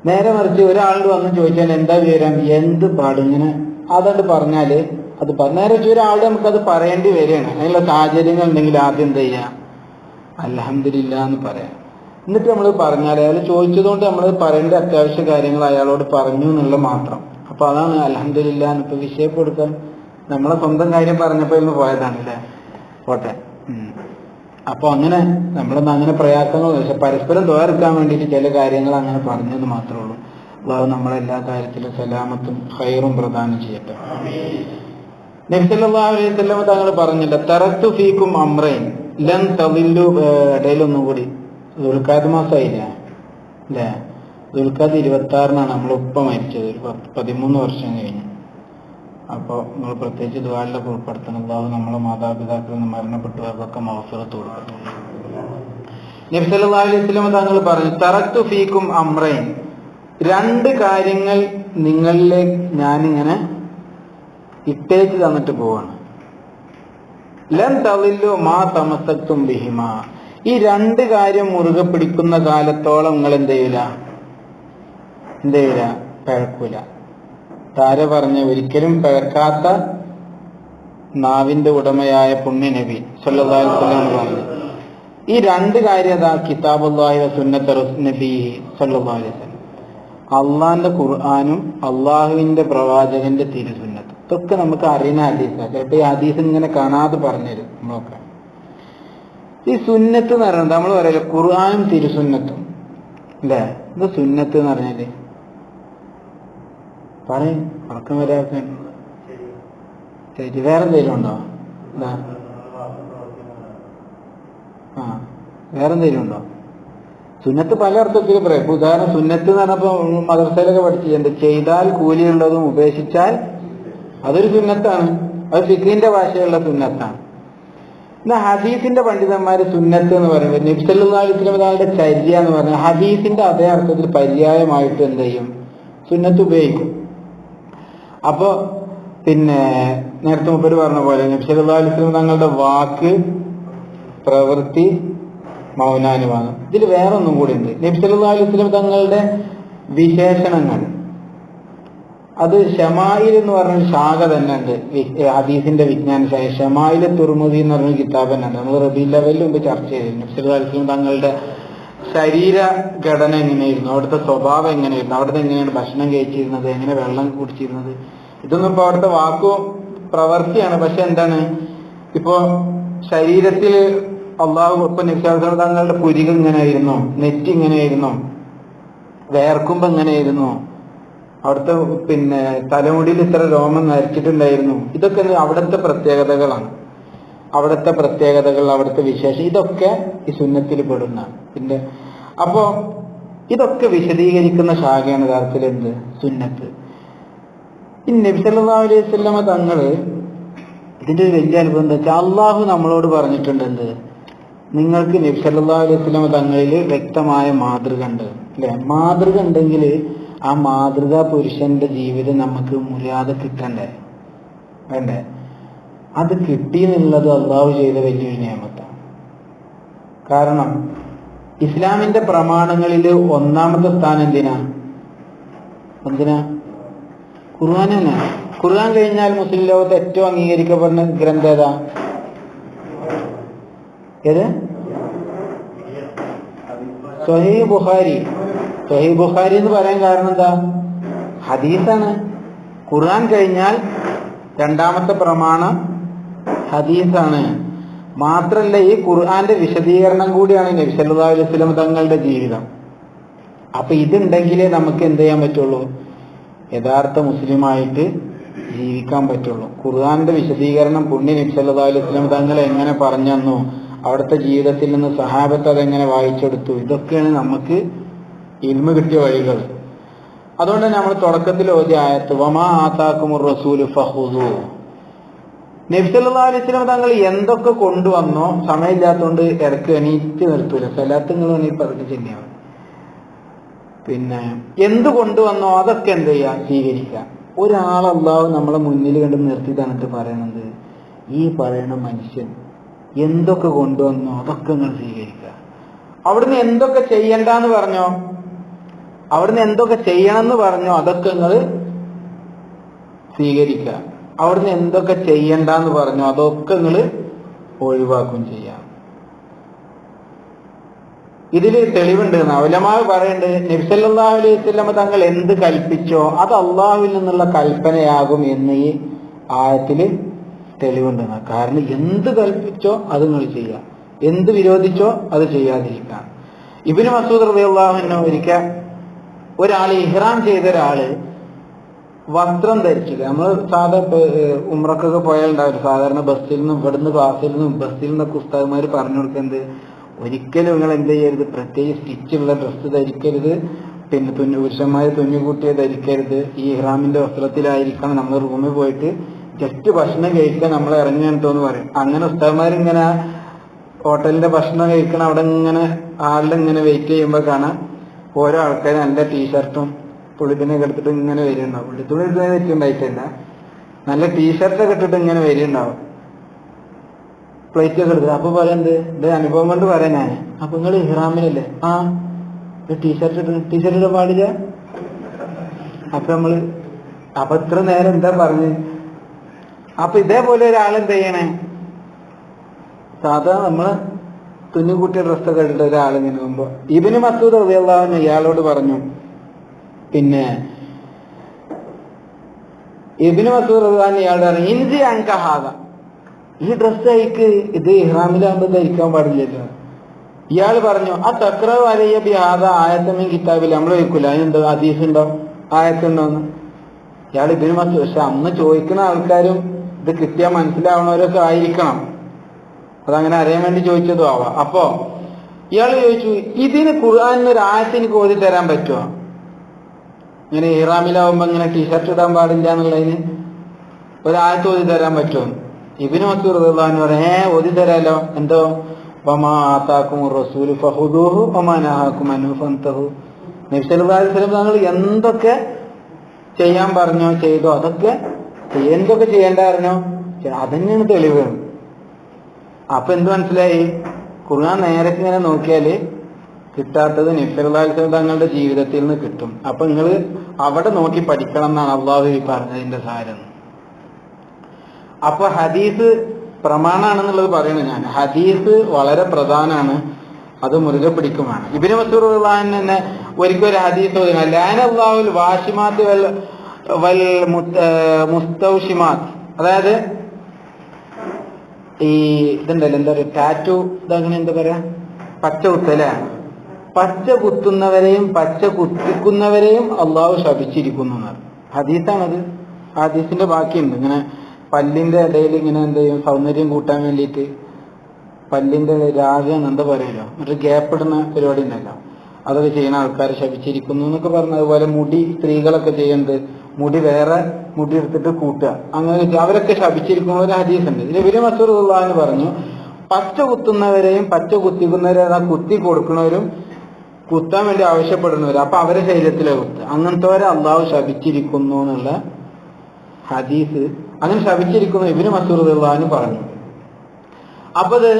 നേരെ മറിച്ച് ഒരാളോട് വന്ന് ചോദിച്ചാൽ എന്താ വിവരം എന്ത് പാടും ഇങ്ങനെ അതുകൊണ്ട് പറഞ്ഞാല് അത് നേരെ വെച്ച് ഒരാളോട് നമുക്കത് പറയേണ്ടി വരികയാണ്. അതിനുള്ള സാഹചര്യങ്ങൾ ഉണ്ടെങ്കിൽ ആദ്യം എന്താ ചെയ്യാം അൽഹംദുലില്ലാഹ് എന്ന് പറയാം. എന്നിട്ട് നമ്മൾ പറഞ്ഞാൽ അയാൾ ചോദിച്ചതുകൊണ്ട് നമ്മൾ പറയേണ്ട അത്യാവശ്യ കാര്യങ്ങൾ അയാളോട് പറഞ്ഞു എന്നുള്ള മാത്രം. അപ്പൊ അതാണ് അൽഹംദുലില്ലാഹ് ഇപ്പൊ വിഷയപ്പെടുത്താൻ നമ്മളെ സ്വന്തം കാര്യം പറഞ്ഞപ്പോ ഇന്ന് പോയതാണല്ലേ പോട്ടെ. അപ്പൊ അങ്ങനെ നമ്മളൊന്നും അങ്ങനെ പ്രയാസങ്ങൾ പക്ഷെ പരസ്പരം ദ്വാരക്കാൻ വേണ്ടിയിട്ട് ചില കാര്യങ്ങൾ അങ്ങനെ പറഞ്ഞത് മാത്രമേ ഉള്ളൂ. അല്ലാഹു നമ്മളെല്ലാ കാര്യത്തിലും സലാമത്തും ഖൈറും പ്രദാനം ചെയ്യട്ടെ. നബി സല്ലല്ലാഹു അലൈഹി വസല്ലം തങ്ങൾ പറഞ്ഞില്ല തറക്തു ഫീക്കും അംറൈൻ ലൻ തളില്ലു. ഇടയിലൊന്നും കൂടി ദുൽഖഅദ് മാസമായില്ല അല്ലേ, ദുൽഖഅദ് 26-നാണ് നമ്മളിപ്പം മരിച്ചത്, ഒരു 13 വർഷം കഴിഞ്ഞു. അപ്പോൾ നിങ്ങൾ പ്രത്യേകിച്ച് ദുആയിലൊക്കെ ഉൾപ്പെടുത്തണം. അല്ലാഹു നമ്മളെ മാതാപിതാക്കളിൽ നിന്ന് മരണപ്പെട്ടു അവർക്ക് മഗ്ഫിറത്ത് കൊടുക്കട്ടെ. നബി സല്ലല്ലാഹു അലൈഹി വസല്ലം തങ്ങൾ പറഞ്ഞു തറക്തു ഫീക്കും അംറൈൻ, രണ്ട് കാര്യങ്ങൾ നിങ്ങളിലേക്ക് ഞാനിങ്ങനെ ഇട്ടേച്ച് തന്നിട്ട് പോവാണ്. ലൻ തളില്ലു മാ തമസ്സക്തും ബിഹിമാ, ഈ രണ്ട് കാര്യം മുറുകെ പിടിക്കുന്ന കാലത്തോളം നിങ്ങൾ എന്ത് ചെയ്യൂല പിഴക്കൂല. താര പറഞ്ഞ ഒരിക്കലും പിഴക്കാത്ത നാവിന്റെ ഉടമയായ പുണ്യ നബി സല്ലല്ലാഹു അലൈഹി വസല്ലം പറഞ്ഞു ഈ രണ്ട് കാര്യം അതാ കിതാബുല്ലാഹി വ സുന്നത്ത് നബിഹി സല്ലല്ലാഹു അലൈഹി വസല്ലം, അള്ളാന്റെ ഖുർആനും അള്ളാഹുവിന്റെ പ്രവാചകന്റെ തിരുസുന്നത്ത്. ഇതൊക്കെ നമുക്ക് അറിയുന്ന ഹദീസാണ്. ചിലപ്പോൾ ഈ ഹദീസ് ഇങ്ങനെ കാണാതെ പറഞ്ഞുതരും നമ്മളൊക്കെ. ഈ സുന്നത്ത് എന്ന് പറയുന്നത് നമ്മൾ പറയല്ലോ ഖുർആനും തിരുസുന്നത്തും അല്ലേ, ഇത് സുന്നത്ത് എന്ന് പറഞ്ഞാല് പറയും ഉറക്കം വരാത്ത ശരി. വേറെ എന്തെങ്കിലും ഉണ്ടോ? എന്താ വേറെ എന്തെങ്കിലും ഉണ്ടോ? സുന്നത്ത് പല അർത്ഥത്തിൽ പറയും. ഇപ്പൊ ഉദാഹരണം സുന്നത്ത് എന്ന് പറഞ്ഞപ്പോ മദ്രസയിലൊക്കെ പഠിച്ചിട്ടുണ്ട്, ചെയ്താൽ കൂലിയുള്ളതും ഉപേക്ഷിച്ചാൽ അതൊരു സുന്നത്താണ്. അത് ഫിഖിന്റെ ഭാഷയുള്ള സുന്നത്താണ്. എന്നാ ഹദീസിന്റെ പണ്ഡിതന്മാര് സുന്നത്ത് എന്ന് പറയുമ്പോൾ നബി സല്ലല്ലാഹു അലൈഹി വസല്ലം തങ്ങളുടെ ചര്യ എന്ന് പറഞ്ഞാൽ ഹദീസിന്റെ അതേ അർത്ഥത്തിൽ പര്യായമായിട്ട് എന്ത് ചെയ്യും സുന്നത്ത് ഉപയോഗിക്കും. അപ്പൊ പിന്നെ നേരത്തെ മുമ്പ് പറഞ്ഞ പോലെ നബി സല്ലല്ലാഹു അലൈഹി വസല്ലം തങ്ങളുടെ വാക്ക് പ്രവൃത്തി മൗനാനുവാദം. ഇതിൽ വേറെ ഒന്നും കൂടി ഉണ്ട്. നബി സല്ലല്ലാഹു അലൈഹി വസല്ലം തങ്ങളുടെ വിശേഷണങ്ങൾ, അത് ഷമായിൽ എന്ന് പറഞ്ഞ ശാഖ തന്നെ ഉണ്ട് ഹദീസിന്റെ വിജ്ഞാന ശാഖ. ഷമായിൽ തുർമുദി എന്ന് പറഞ്ഞ കിതാബ് തന്നെ ഉണ്ട്. നമ്മൾ റബീഉൽ അവ്വലിൽ മുമ്പ് ചർച്ച ചെയ്തിരുന്നു. നബി സല്ലല്ലാഹു അലൈഹി വസല്ലം തങ്ങളുടെ ശരീരഘടന എങ്ങനെയായിരുന്നു, അവിടുത്തെ സ്വഭാവം എങ്ങനെയായിരുന്നു, അവിടുത്തെ എങ്ങനെയാണ് ഭക്ഷണം കഴിച്ചിരുന്നത്, എങ്ങനെ വെള്ളം കുടിച്ചിരുന്നത്, ഇതൊന്നും ഇപ്പൊ അവിടുത്തെ വാക്കും പ്രവൃത്തിയാണ്. പക്ഷെ എന്താണ് ഇപ്പോ ശരീരത്തിൽ അള്ളാഹു ഇപ്പൊ നബി സല്ലല്ലാഹു അലൈഹി വസല്ലം തങ്ങളുടെ പുരികം ഇങ്ങനെയായിരുന്നു, നെറ്റി ഇങ്ങനെയായിരുന്നു, വേർക്കുമ്പോ എങ്ങനെയായിരുന്നു, അവിടുത്തെ പിന്നെ തലമുടിയിൽ ഇത്ര രോമം നരച്ചിട്ടുണ്ടായിരുന്നു, ഇതൊക്കെ അവിടുത്തെ പ്രത്യേകതകളാണ്. അവിടുത്തെ വിശേഷം ഇതൊക്കെ ഈ സുന്നത്തിൽ പെടുന്നതാണ്. പിന്നെ അപ്പോ ഇതൊക്കെ വിശദീകരിക്കുന്ന ശാഖയാണ് യഥാർത്ഥത്തിൽ എന്ത് സുന്നത്ത്. ഈ നബി സല്ലല്ലാഹു അലൈഹി വസല്ലം തങ്ങള് ഇതിന്റെ ഒരു വലിയ അനുഭവം എന്താ വെച്ചാൽ അള്ളാഹു നമ്മളോട് പറഞ്ഞിട്ടുണ്ട് എന്ത് നിങ്ങൾക്ക് നബി സല്ലല്ലാഹു അലൈഹി വസല്ലം തങ്ങളിൽ വ്യക്തമായ മാതൃക ഉണ്ട് അല്ലെ? മാതൃക ഉണ്ടെങ്കിൽ ആ മാതൃകാ പുരുഷന്റെ ജീവിതം നമുക്ക് മുറിയാതെ കിട്ടണ്ടേ? വേണ്ടേ? അത് കിട്ടി എന്നുള്ളത് അള്ളാഹു ചെയ്ത വലിയൊരു നിയമത്താണ്. കാരണം ഇസ്ലാമിന്റെ പ്രമാണങ്ങളിൽ ഒന്നാമത്തെ സ്ഥാനം എന്തിനാ? ഖുർആൻ തന്നെ. ഖുർആൻ കഴിഞ്ഞാൽ മുസ്ലിം ലോകത്ത് ഏറ്റവും അംഗീകരിക്കപ്പെടുന്ന ഗ്രന്ഥം ഏതാ? ഏത്? സ്വഹീഹ് ബുഖാരി. സ്വഹീഹ് ബുഖാരി എന്ന് പറയാൻ കാരണം എന്താ? ഹദീസാണ്. ഖുർആൻ കഴിഞ്ഞാൽ രണ്ടാമത്തെ പ്രമാണം ഹദീസാണ്. മാത്രല്ല ഈ ഖുർആന്റെ വിശദീകരണം കൂടിയാണ് നബി സല്ലല്ലാഹു അലൈഹി വസല്ലം തങ്ങളുടെ ജീവിതം. അപ്പൊ ഇതുണ്ടെങ്കിലേ നമുക്ക് എന്ത് ചെയ്യാൻ പറ്റുള്ളൂ? യഥാർത്ഥ മുസ്ലിമായിട്ട് ജീവിക്കാൻ പറ്റുള്ളൂ. ഖുർആന്റെ വിശദീകരണം പുണ്യ നബി സല്ലല്ലാഹു അലൈഹി വസല്ലം തങ്ങൾ എങ്ങനെ പറഞ്ഞു തന്നു, അവിടുത്തെ ജീവിതത്തിൽ നിന്ന് സഹാബത്ത് അതെങ്ങനെ വായിച്ചെടുത്തു, ഇതൊക്കെയാണ് നമുക്ക് ഇൽമു കിട്ടിയ വഴികൾ. അതുകൊണ്ട് നമ്മൾ തുടക്കത്തിൽ ഓതിയ ആയത്ത് വമാ ആതാകുമുർ റസൂലു ഫഖുദൂ. നബി സല്ലല്ലാഹു അലൈഹി വസല്ലം തങ്ങൾ എന്തൊക്കെ കൊണ്ടുവന്നോ, സമയമില്ലാത്തതുകൊണ്ട് ഇടയ്ക്ക് എണീറ്റ് നിർത്തൂല, സലാത്തുകൾ എണീറ്റ് പതുക്കെ ചെല്ലിയാൽ. പിന്നെ എന്ത് കൊണ്ടുവന്നോ അതൊക്കെ എന്ത് ചെയ്യുക? സ്വീകരിക്കുക. ഒരാളല്ലാഹു നമ്മളെ മുന്നിൽ കണ്ട് നിർത്തി തന്നിട്ട് പറയണത്, ഈ പറയുന്ന മനുഷ്യൻ എന്തൊക്കെ കൊണ്ടുവന്നോ അതൊക്കെ നിങ്ങൾ സ്വീകരിക്കുക. അവിടുന്ന് എന്തൊക്കെ ചെയ്യണ്ടെന്ന് പറഞ്ഞോ, അവിടുന്ന് എന്തൊക്കെ ചെയ്യണമെന്ന് പറഞ്ഞോ അതൊക്കെ നിങ്ങൾ സ്വീകരിക്കുക. അവിടുന്ന് എന്തൊക്കെ ചെയ്യണ്ടെന്ന് പറഞ്ഞോ അതൊക്കെ നിങ്ങൾ ഒഴിവാക്കും ചെയ്യാം. ഇതില് തെളിവുണ്ട്. ഉലമാ പറയുന്നുണ്ട്, നബി സല്ലല്ലാഹു അലൈഹി വസല്ലം തങ്ങൾ എന്ത് കൽപ്പിച്ചോ അത് അള്ളാഹുവിൽ നിന്നുള്ള കൽപ്പനയാകും എന്ന് ഈ ആയത്തില് തെളിവുണ്ട്. കാരണം എന്ത് കൽപ്പിച്ചോ അത് നിങ്ങൾ ചെയ്യാം, എന്ത് വിരോധിച്ചോ അത് ചെയ്യാതിരിക്കാം. ഇബ്നു മസ്ഊദ് റളിയല്ലാഹു അൻഹു ഒരിക്കൽ ഒരാൾ ഇഹ്റാം ചെയ്ത ഒരാള് വസ്ത്രം ധരിച്ചില്ല. നമ്മൾ സാധാ ഉംറക്കൊക്കെ പോയാലുണ്ടാവില്ല, സാധാരണ ബസ്സിൽ നിന്നും ഇവിടുന്ന് ക്ലാസ്സിൽ നിന്നും ബസ്സിൽ നിന്നൊക്കെ ഉസ്താദുമാർ പറഞ്ഞു കൊടുക്കുന്നത്, ഒരിക്കലും നിങ്ങൾ എന്ത് ചെയ്യരുത്, പ്രത്യേകിച്ച് സ്റ്റിച്ചുള്ള ഡ്രസ്സ് ധരിക്കരുത്, പിന്നെ പുരുഷന്മാര് തുന്നിക്കൂട്ടിയെ ധരിക്കരുത്, ഈ ഇഹ്റാമിന്റെ വസ്ത്രത്തിലായിരിക്കണം നമ്മൾ റൂമിൽ പോയിട്ട് ജസ്റ്റ് ഭക്ഷണം കഴിക്കാൻ നമ്മൾ ഇറങ്ങിയെന്ന് പറയും. അങ്ങനെ ഉസ്താദുമാരിങ്ങനെ ഹോട്ടലിന്റെ ഭക്ഷണം കഴിക്കണം അവിടെ ഇങ്ങനെ ആളിൽ ഇങ്ങനെ വെയിറ്റ് ചെയ്യുമ്പോൾ കാണാം ഓരോ ആൾക്കാർ നല്ല ടീഷർട്ടും പുള്ളിത്തിനൊക്കെ എടുത്തിട്ട് ഇങ്ങനെ വരികയുണ്ടാവും. പുള്ളിത്തുണി എടുത്തതിന് തെറ്റുണ്ടായിട്ടില്ല, നല്ല ടീഷർട്ടൊക്കെ ഇട്ടിട്ട് ഇങ്ങനെ വരികയുണ്ടാവും, പ്ലേറ്റ് ഒക്കെ എടുത്തത്. അപ്പൊ പറയുന്നത് ഇത് അനുഭവം കൊണ്ട് പറയാൻ ഞാൻ. അപ്പൊ നിങ്ങൾ ഇഹ്റാമിലല്ലേ? ആ ടീഷർട്ട് ഇടാൻ പാടില്ല. അപ്പൊ അപ്പൊ ഇത്ര നേരം എന്താ പറഞ്ഞ്? അപ്പൊ ഇതേപോലെ ഒരാളെന്ത് ചെയ്യണേ, സാധാ നമ്മള് തുന്നിക്കൂട്ടിയ ഡ്രസ്സൊക്കെ ഇട്ടിട്ട് ഒരാളിങ്ങനെ പോകുമ്പോ ഇബ്നു മസ്ഊദ് റളിയല്ലാഹു അൻഹു ഇയാളോട് പറഞ്ഞു, പിന്നെ ഇബ്നു മസ്ഊദ് റളിയല്ലാഹു അൻഹു ഇയാളോട് പറഞ്ഞു, ഇൻസി അൻക ഹാദ, ഈ ഡ്രസ്സ് അയക്ക്, ഇത് ഇഹ്റാമിലാകുമ്പോൾ ധരിക്കാൻ പാടില്ലല്ലോ. ഇയാൾ പറഞ്ഞു, ആ തഖ്റഉ അലയ്യ ബിഹാദ ആയത്തുൻ മിൻ കിതാബിൽ. നമ്മൾ ചോദിക്കൂല അതിനെന്തോ ഹദീസ് ഉണ്ടോ ആയത്തുണ്ടോന്ന്. ഇയാൾ ഇബ്നു മസ്ഊദ്, പക്ഷെ അന്ന് ചോദിക്കുന്ന ആൾക്കാരും ഇത് കിട്ടിയാൽ മനസ്സിലാവണവരൊക്കെ ആയിരിക്കണം, അതങ്ങനെ അറിയാൻ വേണ്ടി ചോദിച്ചതും ആവാം. അപ്പോ ഇയാൾ ചോദിച്ചു, ഇതിന് ഖുർആനിന് ഒരു ആയത്ത് എനിക്ക് ഓതി തരാൻ പറ്റുമോ? ഇങ്ങനെ ഇഹ്റാമിലാവുമ്പോ ഇങ്ങനെ ടീഷർട്ട് ഇടാൻ പാടില്ല എന്നുള്ളതിന് ഒരായത്ത് ഓതി തരാൻ പറ്റുമോ? ഇബ്നു മസ്ഊദ് റളിയല്ലാഹു അൻഹു പറഞ്ഞു, ഓതി തരാലോ. എന്തോ വമാ ആതാകുമുർ റസൂലു ഫഖുദൂഹു വമാ നഹാകും അൻഹു ഫൻതഹു. നബി സല്ലല്ലാഹു അലൈഹി വസല്ലം തങ്ങൾ എന്തൊക്കെ ചെയ്യാൻ പറഞ്ഞോ ചെയ്തോ അതൊക്കെ, എന്തൊക്കെ ചെയ്യേണ്ടായിരുന്നോ അതന്നെയാണ് തെളിവ്. അപ്പൊ എന്ത് മനസ്സിലായി? ഖുർആൻ നേരെ ഇങ്ങനെ നോക്കിയാല് കിട്ടാത്തത് നബി സല്ലല്ലാഹു അലൈഹി വസല്ലം തങ്ങളുടെ ജീവിതത്തിൽ നിന്ന് കിട്ടും. അപ്പൊ നിങ്ങൾ അവിടെ നോക്കി പഠിക്കണം എന്നാണ് അള്ളാഹു പറഞ്ഞതിന്റെ സാരം. അപ്പൊ ഹദീസ് പ്രമാണാണെന്നുള്ളത് പറയുന്നത് ഞാൻ. ഹദീസ് വളരെ പ്രധാനമാണ്, അത് മുറുകെ പിടിക്കുമാണ്. ഇബ്നു മസ്ഊദ് റളിയല്ലാഹു അൻഹു തന്നെ ഒരിക്കൽ ഒരു ഹദീസ് ഓതുക, ലഅനല്ലാഹുൽ വാശിമാത്ത് വൽ മുസ്തൗഷിമാത്ത്. അതായത് ഈ ഇതുണ്ടല്ലോ, എന്താ പറയുക, ടാറ്റു ഇതങ്ങനെ എന്താ പറയാ, പച്ച കുത്തല്ലേ, പച്ച കുത്തുന്നവരെയും പച്ച കുത്തിക്കുന്നവരെയും അള്ളാഹു ശപിച്ചിരിക്കുന്നു എന്നാണ് ഹദീസാണത്. ഹദീസിന്റെ ബാക്കിയുണ്ട്. ഇങ്ങനെ പല്ലിന്റെ ഇടയിൽ ഇങ്ങനെ എന്ത് ചെയ്യും, സൗന്ദര്യം കൂട്ടാൻ വേണ്ടിയിട്ട് പല്ലിന്റെ രാഗം എന്താ പറയുമല്ലോ, ഒരു ഗ്യാപ്പ് ഇടുന്ന പരിപാടി ഉണ്ടല്ലോ, അതൊക്കെ ചെയ്യുന്ന ആൾക്കാരെ ശപിച്ചിരിക്കുന്നു എന്നൊക്കെ പറഞ്ഞു. അതുപോലെ മുടി സ്ത്രീകളൊക്കെ ചെയ്യുന്നത്, മുടി വേറെ മുടി എടുത്തിട്ട് കൂട്ടുക, അങ്ങനെ അവരൊക്കെ ശപിച്ചിരിക്കുന്ന ഒരു ഹദീസുണ്ട്. ഇതിൽ ഇബ്നു മസ്ഊദ് റളിയല്ലാഹു അൻഹു പറഞ്ഞു, പച്ച കുത്തുന്നവരെയും പച്ച കുത്തിക്കുന്നവരെ കുത്തി കൊടുക്കുന്നവരും കുത്താൻ വേണ്ടി ആവശ്യപ്പെടുന്നവരും, അപ്പൊ അവരെ ശരീരത്തിലെ കുത്ത്, അങ്ങനത്തെവരെ അള്ളാഹു ശപിച്ചിരിക്കുന്നു എന്നുള്ള ഹദീസ്, അങ്ങനെ ശപിച്ചിരിക്കുന്നു ഇബ്നു മസ്ഊദ് റളിയല്ലാഹു അൻഹു പറഞ്ഞു. അപ്പൊ അത്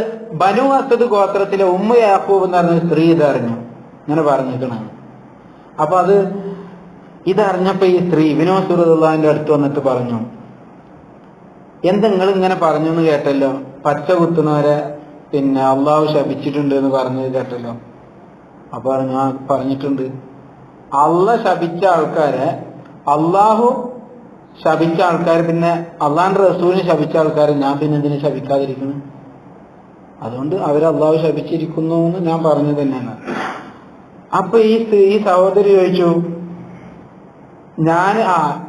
ബനു അസദ് ഗോത്രത്തിലെ ഉമ്മ യാക്കൂബ് എന്ന് പറഞ്ഞ സ്ത്രീ ഇതറിഞ്ഞു, ഇങ്ങനെ പറഞ്ഞിരിക്കണം. അപ്പൊ ഇതറിഞ്ഞപ്പോ ഈ സ്ത്രീ ഇബ്നു മസ്ഊദ് റളിയല്ലാഹു അൻഹുവിന്റെ അടുത്ത് വന്നിട്ട് പറഞ്ഞു, എന്താ നിങ്ങൾ ഇങ്ങനെ പറഞ്ഞു എന്ന് കേട്ടല്ലോ, പച്ച കുത്തുന്നവരെ അള്ളാഹു ശപിച്ചിട്ടുണ്ട് എന്ന് പറഞ്ഞത് കേട്ടല്ലോ. അപ്പൊ ഞാൻ പറഞ്ഞിട്ടുണ്ട്, ശപിച്ച ആൾക്കാരെ അള്ളാഹു ശപിച്ച ആൾക്കാർ, പിന്നെ അള്ളാഹിന്റെ റസൂലിനെ ശപിച്ച ആൾക്കാരെ ഞാൻ പിന്നെ എന്തിനു ശപിക്കാതിരിക്കുന്നു? അതുകൊണ്ട് അള്ളാഹു ശപിച്ചിരിക്കുന്നു എന്ന് ഞാൻ പറഞ്ഞു തന്നെയാണ്. അപ്പൊ ഈ സഹോദരി ചോദിച്ചു,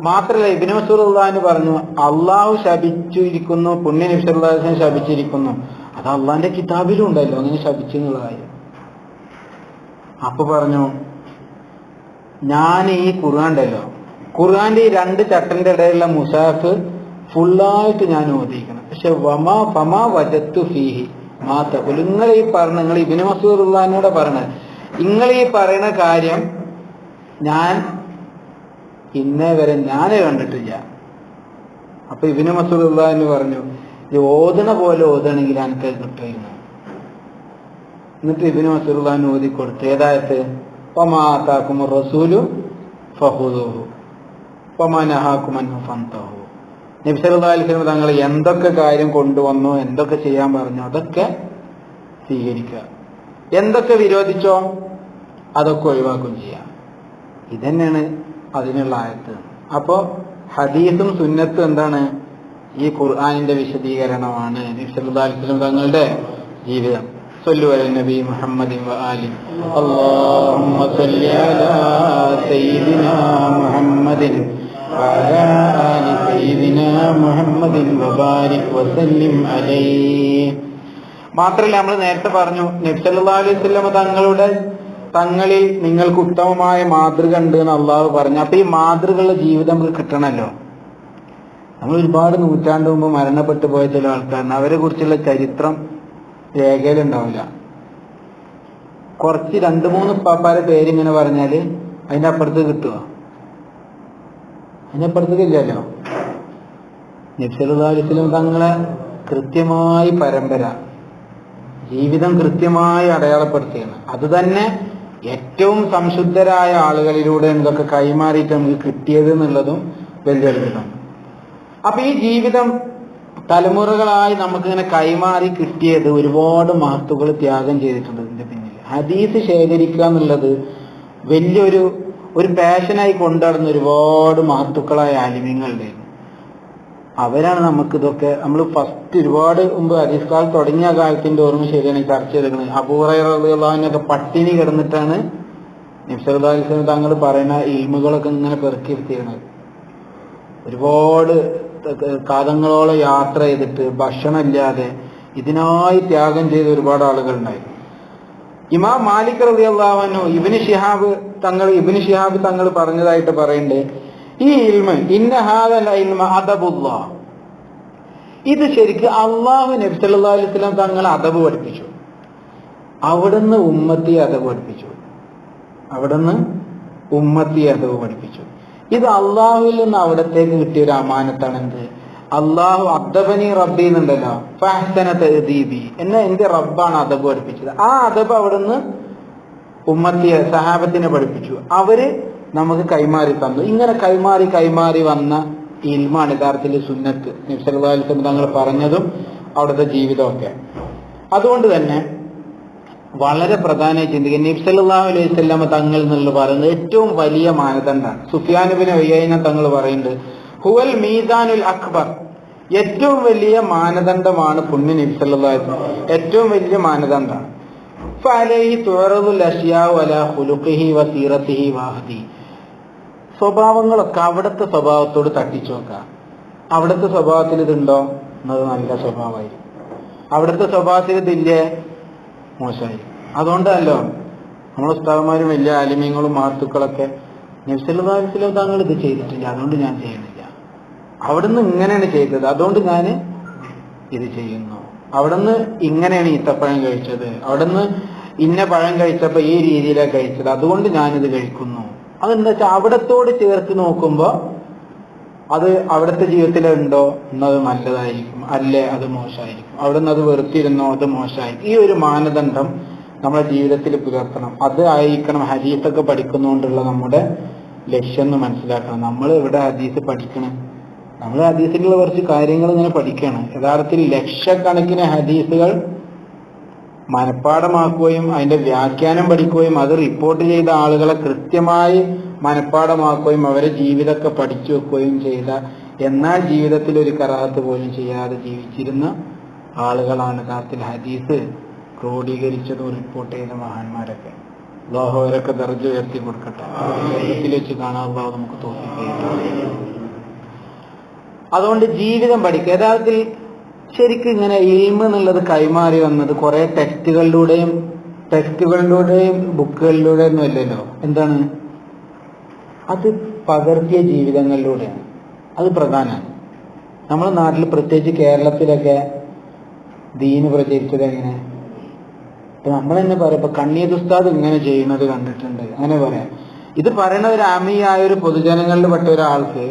മാത്രല്ല ഇബ്നു മസ്ഊദ് റളിയല്ലാഹു അൻഹു പറഞ്ഞു, അള്ളാഹു ശപിച്ചിരിക്കുന്നു, പുണ്യ നബി സല്ലല്ലാഹു അലൈഹി വസല്ലം ശപിച്ചിരിക്കുന്നു, അത് അള്ളാഹിന്റെ കിതാബിലും ഉണ്ടല്ലോ അങ്ങനെ ശപിച്ചു എന്നുള്ള കാര്യം. അപ്പൊ പറഞ്ഞു, ഞാൻ ഈ ഖുർആനുണ്ടല്ലോ, ഖുർആന്റെ ഈ 2 ചട്ടന്റെ ഇടയിലുള്ള മുസാഫ് ഫുള്ളായിട്ട് ഞാൻ ഓതിക്കണം. പക്ഷെ ഫമാ വജത്തു ഫീഹി മാ തഖുൽ, നിങ്ങൾ ഇബ്നു മസ്ഊദ് റളിയല്ലാഹു അൻഹുവോട് പറഞ്ഞത്, നിങ്ങൾ ഈ പറയുന്ന കാര്യം ഞാൻ ഇന്നേ വരെ ഞാനേ കണ്ടിട്ടില്ല. അപ്പൊ ഇബ്നു മസ്ഊദ് റളിയല്ലാഹു അൻഹു പറഞ്ഞു, ഓതണ പോലെ ഓതണമെങ്കിൽ എനിക്ക് കിട്ടുമായിരുന്നു. എന്നിട്ട് ഇബ്നു മസ്ഊദ് റളിയല്ലാഹു അൻഹു ഓതി കൊടുത്തു, ഏതായത് വമാ ആതാകുമുർ റസൂലു ഫഖുദൂഹു വമാ നഹാകും അൻഹു ഫന്തഹു. നബി സല്ലല്ലാഹു അലൈഹി വസല്ലം തങ്ങൾ എന്തൊക്കെ കാര്യം കൊണ്ടുവന്നോ, എന്തൊക്കെ ചെയ്യാൻ പറഞ്ഞോ അതൊക്കെ സ്വീകരിക്കുക, എന്തൊക്കെ വിരോധിച്ചോ അതൊക്കെ ഒഴിവാക്കുകയും ചെയ്യാം. ഇതന്നെയാണ് അതിനുള്ള ആയത്ത്. അപ്പോ ഹദീസും സുന്നത്തും എന്താണ്? ഈ ഖുർആനിന്റെ വിശദീകരണമാണ്. നബി സല്ലല്ലാഹു അലൈഹി വസല്ലം തങ്ങളുടെ ജീവിതം. സല്ലു അലാ നബി മുഹമ്മദിൻ വ ആലി അല്ലാഹുമ്മ സല്ലി അലാ സയ്യിദിനാ മുഹമ്മദിൻ വ അലാ ആലി സയ്യിദിനാ മുഹമ്മദിൻ വ ബാരിക് വസല്ലിം അലൈഹി. മാത്രമല്ല, നമ്മൾ നേരത്തെ പറഞ്ഞു നബി സല്ലല്ലാഹു അലൈഹി വസല്ലം തങ്ങളിൽ നിങ്ങൾക്ക് ഉത്തമമായ മാതൃക ഉണ്ട് എന്ന് അള്ളാഹു പറഞ്ഞു. അപ്പൊ ഈ മാതൃകയുള്ള ജീവിതം നമുക്ക് കിട്ടണമല്ലോ. നമ്മൾ ഒരുപാട് നൂറ്റാണ്ട് മുമ്പ് മരണപ്പെട്ടു പോയ ചില ആൾക്കാരാണ്, അവരെ കുറിച്ചുള്ള ചരിത്രം രേഖയിലുണ്ടാവില്ല. കുറച്ച് 2-3 ഉപ്പാപ്പാരെ പേരിങ്ങനെ പറഞ്ഞാല് അതിന്റെ അപ്പുറത്ത് കിട്ടുക, അതിനപ്പുറത്തേക്ക് ഇല്ലല്ലോ. നബി സല്ലല്ലാഹു അലൈഹി വസല്ലം തങ്ങളെ കൃത്യമായി പരമ്പര ജീവിതം കൃത്യമായി അടയാളപ്പെടുത്തുകയാണ്. അത് തന്നെ ഏറ്റവും സംശുദ്ധരായ ആളുകളിലൂടെ എന്തൊക്കെ കൈമാറിയിട്ട് നമുക്ക് കിട്ടിയത് എന്നുള്ളതും വലിയ അത്ഭുതമാണ്. അപ്പൊ ഈ ജീവിതം തലമുറകളായി നമുക്കിങ്ങനെ കൈമാറി കിട്ടിയത് ഒരുപാട് മഹത്തുക്കൾ ത്യാഗം ചെയ്തിട്ടുണ്ട് ഇതിന്റെ പിന്നിൽ. ഹദീസ് ശേഖരിക്കുക എന്നുള്ളത് വലിയൊരു പാഷനായി കൊണ്ടുനടന്ന ഒരുപാട് മഹത്തുക്കളായ ആലിമീങ്ങളുണ്ടായിരുന്നു. അവരാണ് നമുക്കിതൊക്കെ, നമ്മൾ ഫസ്റ്റ് ഒരുപാട് മുമ്പ് ഹദീസ് കാലത്ത് തുടങ്ങിയ കാലത്തിന്റെ ഓർമ്മ ശരിയാണ് ചർച്ച ചെയ്തിരിക്കുന്നത്. അബൂ ഹുറൈറ റളിയല്ലാഹു അൻഹു പട്ടിണി കിടന്നിട്ടാണ് നബി സല്ലല്ലാഹു അലൈഹി വസല്ലം തങ്ങൾ പറയുന്ന ഇൽമുകളൊക്കെ ഇങ്ങനെ പെറുക്കിയിരുത്തിയിരുന്നത്. ഒരുപാട് കാലങ്ങളോളം യാത്ര ചെയ്തിട്ട് ഭക്ഷണമില്ലാതെ ഇതിനായി ത്യാഗം ചെയ്ത ഒരുപാട് ആളുകളുണ്ടായി. ഇമാം മാലിക് റളിയല്ലാഹു അൻഹു ഇബ്നു ശിഹാബ് തങ്ങൾ പറഞ്ഞതായിട്ട് പറയുന്നുണ്ട്, ഈ ഇൽമ ഇന്ന ഹാദൽ ഇൽമ അദബുല്ലാഹ്, ഇത് ശരിക്കും അള്ളാഹു നബി സല്ലല്ലാഹു അലൈഹി വസല്ലം തങ്ങൾ അദബ് പഠിപ്പിച്ചു. അവിടുന്ന് ഉമ്മത്തി അദബ് പഠിപ്പിച്ചു. ഇത് അള്ളാഹുവിൽ നിന്ന് അവിടത്തേക്ക് കിട്ടിയ ഒരു അമാനത്താണ്. എന്ത്? അള്ളാഹു അദ്ദബനി റബ്ബി എന്നുണ്ടല്ലോ, ഫഅഹ്സന തഅദീബി, എന്നെ എന്റെ റബ്ബാണ് അദബ് പഠിപ്പിച്ചത്. ആ അദബ് അവിടുന്ന് ഉമ്മത്തിയെ സഹാബത്തിനെ പഠിപ്പിച്ചു, അവര് നമുക്ക് കൈമാറി തന്നു. ഇങ്ങനെ കൈമാറി വന്ന ഇൽമാണ് യഥാർത്ഥത്തിൽ സുന്നത്ത്. നബി സല്ലല്ലാഹു അലൈഹി വസല്ലം തങ്ങൾ പറഞ്ഞതും അവിടുത്തെ ജീവിതമൊക്കെ. അതുകൊണ്ട് തന്നെ വളരെ പ്രധാനമായി ചിന്തിക്കുക, നബി സല്ലല്ലാഹു അലൈഹി വസല്ലം തങ്ങൾ എന്നുള്ള പറയുന്നത് ഏറ്റവും വലിയ മാനദണ്ഡമാണ്. സുഫിയാൻ ഇബ്നു ഉയൈന തങ്ങൾ പറയുന്നുണ്ട്, ഹുവൽ മീസാനുൽ അക്ബർ, ഏറ്റവും വലിയ മാനദണ്ഡമാണ് പുണ്യ നബി സല്ലല്ലാഹു അലൈഹി വസല്ലം, ഏറ്റവും വലിയ മാനദണ്ഡമാണ്. ഫഅലൈഹി തുറദുൽ അശ്യാഉ അലാ ഖുലുഖിഹി വസീറതിഹി വഹദി, സ്വഭാവങ്ങളൊക്കെ അവിടുത്തെ സ്വഭാവത്തോട് തട്ടിച്ചു നോക്കുക. അവിടുത്തെ സ്വഭാവത്തിൽ ഇതുണ്ടോ എന്നത് നല്ല സ്വഭാവമായിരിക്കും, അവിടുത്തെ സ്വഭാവത്തിൽ ഇതില്ലേ മോശമായിരിക്കും. അതുകൊണ്ടല്ലോ നമ്മളെ ഉസ്താദന്മാരും വലിയ ആലിമീങ്ങളും മഹത്തുക്കളൊക്കെ നബി സല്ലല്ലാഹു അലൈഹി വസല്ലം തങ്ങൾ ഇത് ചെയ്തിട്ടില്ല, അതുകൊണ്ട് ഞാൻ ചെയ്യുന്നില്ല, അവിടുന്ന് ഇങ്ങനെയാണ് ചെയ്തത്, അതുകൊണ്ട് ഞാൻ ഇത് ചെയ്യുന്നു. അവിടുന്ന് ഇങ്ങനെയാണ് ഈത്തപ്പഴം കഴിച്ചത്, അവിടുന്ന് ഇന്ന പഴം കഴിച്ചപ്പോ ഈ രീതിയിലാണ് കഴിച്ചത്, അതുകൊണ്ട് ഞാനിത് കഴിക്കുന്നു. അതെന്താ വെച്ചാൽ അവിടത്തോട് ചേർത്ത് നോക്കുമ്പോൾ അത് അവിടുത്തെ ജീവിതത്തിലുണ്ടോ എന്നത് നല്ലതായിരിക്കും, അല്ലേ അത് മോശമായിരിക്കും. അവിടുന്ന് അത് വെറുത്തിരുന്നോ അത് മോശമായിരിക്കും. ഈ ഒരു മാനദണ്ഡം നമ്മുടെ ജീവിതത്തിൽ പുലർത്തണം. അത് ആയിരിക്കണം ഹദീസൊക്കെ പഠിക്കുന്നതുകൊണ്ടുള്ള നമ്മുടെ ലക്ഷ്യം എന്ന് മനസ്സിലാക്കണം. നമ്മൾ ഇവിടെ ഹദീസ് പഠിക്കണം, നമ്മൾ ഹദീസിലുള്ള കുറച്ച് കാര്യങ്ങൾ ഇങ്ങനെ പഠിക്കണം. യഥാർത്ഥത്തിൽ ലക്ഷക്കണക്കിന് ഹദീസുകൾ മനഃപ്പാഠമാക്കുകയും അതിന്റെ വ്യാഖ്യാനം പഠിക്കുകയും അത് റിപ്പോർട്ട് ചെയ്ത ആളുകളെ കൃത്യമായി മനഃപ്പാഠമാക്കുകയും അവരെ ജീവിതമൊക്കെ പഠിച്ചു വെക്കുകയും ചെയ്ത, എന്നാൽ ജീവിതത്തിൽ ഒരു കറാഹത്ത് പോലും ചെയ്യാതെ ജീവിച്ചിരുന്ന ആളുകളാണ് യഥാർത്ഥത്തിൽ ഹദീസ് ക്രോഡീകരിച്ചതും റിപ്പോർട്ട് ചെയ്ത മഹാന്മാരൊക്കെ. അല്ലാഹു അവരൊക്കെ ദർജ ഉയർത്തി കൊടുക്കട്ടെ. ജീവിതത്തിൽ വെച്ച് കാണാൻ അല്ലാഹു നമുക്ക് തൗഫീഖ് ചെയ്യട്ടെ. അതുകൊണ്ട് ജീവിതം പഠിക്കുക. യഥാർത്ഥത്തിൽ ശരിക്കും ഇങ്ങനെ ഇൽമ് എന്നുള്ളത് കൈമാറി വന്നത് കുറെ ടെക്സ്റ്റുകളിലൂടെയും ബുക്കുകളിലൂടെയും ഒന്നും അല്ലല്ലോ. എന്താണ് അത്? പകർത്തിയ ജീവിതങ്ങളിലൂടെയാണ്. അത് പ്രധാനമാണ്. നമ്മുടെ നാട്ടിൽ പ്രത്യേകിച്ച് കേരളത്തിലൊക്കെ ദീന് പ്രചരിച്ചത് എങ്ങനെ? നമ്മൾ തന്നെ പറയാം, ഇപ്പൊ കണ്ണീർ ഉസ്താദ് ഇങ്ങനെ ചെയ്യുന്നത് കണ്ടിട്ടുണ്ട്, അങ്ങനെ പറയാം. ഇത് പറയുന്ന ഒരു ആമിയായ ഒരു പൊതുജനങ്ങളിൽ പെട്ട ഒരാൾക്ക്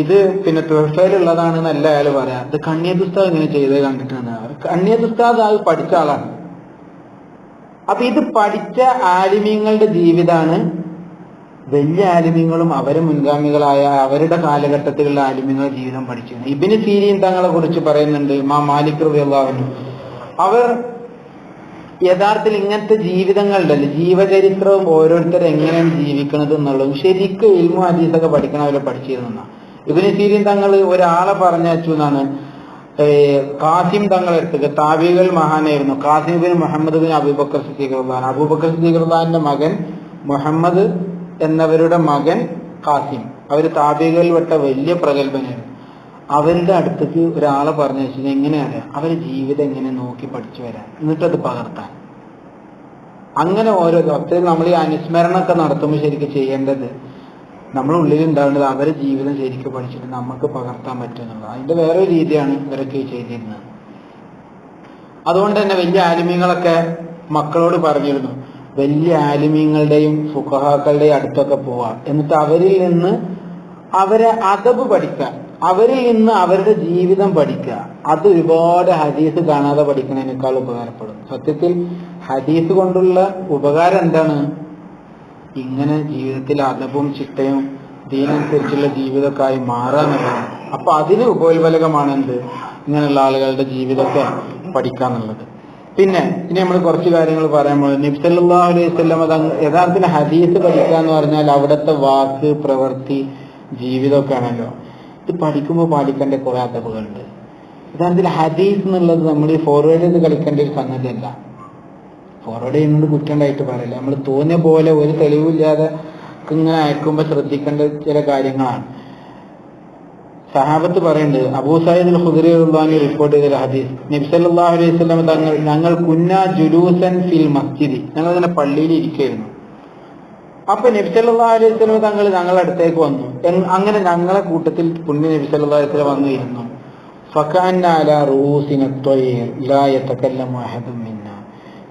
ഇത് പിന്നെ തുഴഫയിലുള്ളതാണെന്നല്ല അയാൾ പറയാം. ഇത് കണ്ണീർ ഉസ്താദ് ഇങ്ങനെ ചെയ്തത് കണ്ടിട്ടുണ്ട്. കണ്ണീർ ഉസ്താദ് അത് പഠിച്ച ആളാണ്. അപ്പൊ ഇത് പഠിച്ച ആലിമീങ്ങളുടെ ജീവിതമാണ് വലിയ ആലിമീങ്ങളും അവരെ മുൻഗാമികളായ അവരുടെ കാലഘട്ടത്തിലുള്ള ആലിമീങ്ങളുടെ ജീവിതം പഠിച്ചിരുന്നത്. ഇബ്നു സീരീൻ തങ്ങളെ കുറിച്ച് പറയുന്നുണ്ട്, ഇമാം മാലിക് റളിയല്ലാഹു അൻഹു. അവർ യഥാർത്ഥത്തിൽ ഇങ്ങനത്തെ ജീവിതങ്ങളുണ്ടല്ലോ, ജീവചരിത്രവും ഓരോരുത്തരും എങ്ങനെയാണ് ജീവിക്കുന്നത് എന്നുള്ളതും ശരിക്കും ഇൽമു ഹദീസൊക്കെ പഠിക്കണം അവരെ പഠിച്ചിരുന്ന. ഇബ്നു സീരീൻ തങ്ങൾ ഒരാളെ പറഞ്ഞയച്ചു എന്നാണ്, ഖാസിം തങ്ങളെ അടുത്തേക്ക്. താബികൾ മഹാനായിരുന്നു. Qasim bin Muhammad bin Abu Bakr Siddiq റളിയല്ലാഹു അൻഹു. അബൂബക്കർ സിദ്ദീഖ് റളിയല്ലാഹു അൻഹുവിന്റെ മകൻ മുഹമ്മദ് എന്നവരുടെ മകൻ ഖാസിം. അവര് താബികളിൽ പെട്ട വലിയ പ്രഗത്ഭനായിരുന്നു. അവരുടെ അടുത്തേക്ക് ഒരാളെ പറഞ്ഞു വെച്ചാൽ എങ്ങനെയാണ് അവരുടെ ജീവിതം എങ്ങനെ നോക്കി പഠിച്ചു വരാൻ, എന്നിട്ടത് പകർത്താൻ. അങ്ങനെ ഓരോ അത്രയും നമ്മൾ ഈ അനുസ്മരണമൊക്കെ നടത്തുമ്പോൾ ശരിക്കും ചെയ്യേണ്ടത്, നമ്മുടെ ഉള്ളിൽ ഉണ്ടാവേണ്ടത് അവരുടെ ജീവിതം ശരിക്കും പഠിച്ചിട്ട് നമുക്ക് പകർത്താൻ പറ്റുമെന്നുള്ളത്. അതിന്റെ വേറെ രീതിയാണ് ഇവരൊക്കെ ചെയ്തിരുന്നത്. അതുകൊണ്ട് തന്നെ വലിയ ആലിമീങ്ങളൊക്കെ മക്കളോട് പറഞ്ഞിരുന്നു, വലിയ ആലിമീങ്ങളുടെയും ഫുഖഹാക്കളുടെയും അടുത്തൊക്കെ പോവാ, എന്നിട്ട് അവരിൽ നിന്ന് അവരെ അദബ് പഠിക്കാൻ, അവരിൽ നിന്ന് അവരുടെ ജീവിതം പഠിക്കുക. അത് ഒരുപാട് ഹദീസ് കാണാതെ പഠിക്കുന്നതിനേക്കാൾ ഉപകാരപ്പെടും. സത്യത്തിൽ ഹദീസ് കൊണ്ടുള്ള ഉപകാരം എന്താണ്? ഇങ്ങനെ ജീവിതത്തിൽ അദബും ചിട്ടയും ദീനനുസരിച്ചുള്ള ജീവിതമൊക്കെ ആയി മാറാന്നുള്ളതാണ്. അപ്പൊ അതിന് ഉപോത്ബലകമാണ് എന്ത്? ഇങ്ങനെയുള്ള ആളുകളുടെ ജീവിതമൊക്കെ പഠിക്കാന്നുള്ളത്. പിന്നെ ഇനി നമ്മൾ കുറച്ച് കാര്യങ്ങൾ പറയുമ്പോൾ നബി സല്ലല്ലാഹു അലൈഹി വസല്ലം യഥാർത്ഥത്തിൽ ഹദീസ് പഠിക്കുക എന്ന് പറഞ്ഞാൽ അവിടുത്തെ വാക്ക്, പ്രവൃത്തി, ജീവിതമൊക്കെ ആണല്ലോ. ഇത് പഠിക്കുമ്പോൾ പാലിക്കേണ്ട കുറെ അദബുകളുണ്ട്. യഥാർത്ഥത്തിൽ ഹദീസ് എന്നുള്ളത് നമ്മൾ ഈ ഫോർവേഡ് ചെയ്ത് കളിക്കേണ്ട ഒരു സംഗതിയല്ല. ഫോർവേഡ് ചെയ്യുന്നത് കുറ്റണ്ടായിട്ട് പറയില്ല. നമ്മൾ തോന്നിയ പോലെ ഒരു തെളിവില്ലാതെ ഇങ്ങനെ അയക്കുമ്പോൾ ശ്രദ്ധിക്കേണ്ട ചില കാര്യങ്ങളാണ്. സഹാബത്ത് പറയുന്നുണ്ട്, അബൂ സഈദ് അൽ ഖുദരി റളിയല്ലാഹു അൻഹു റിപ്പോർട്ട് ചെയ്ത ഹദീസ്, നബി സല്ലല്ലാഹു അലൈഹി വസല്ലം തങ്ങൾ, ഞങ്ങൾ കുന്നാ ജുലൂസൻ ഫിൽ മസ്ജിദ്, ഞങ്ങൾ ഇങ്ങനെ പള്ളിയിൽ ഇരിക്കുകയായിരുന്നു. അപ്പൊ നബി സല്ലല്ലാഹു അലൈഹി വസല്ലം തങ്ങൾ ഞങ്ങളുടെ അടുത്തേക്ക് വന്നു. അങ്ങനെ ഞങ്ങളെ കൂട്ടത്തിൽ പുണ്യ നബി സല്ലല്ലാഹു അലൈഹി വസല്ലം വന്നു ഇരുന്നു. ഫകഅന്ന അലാ റൂസിന ത്വയ്ർ ലാ യതകല്ലമു അഹദും മിന്നാ,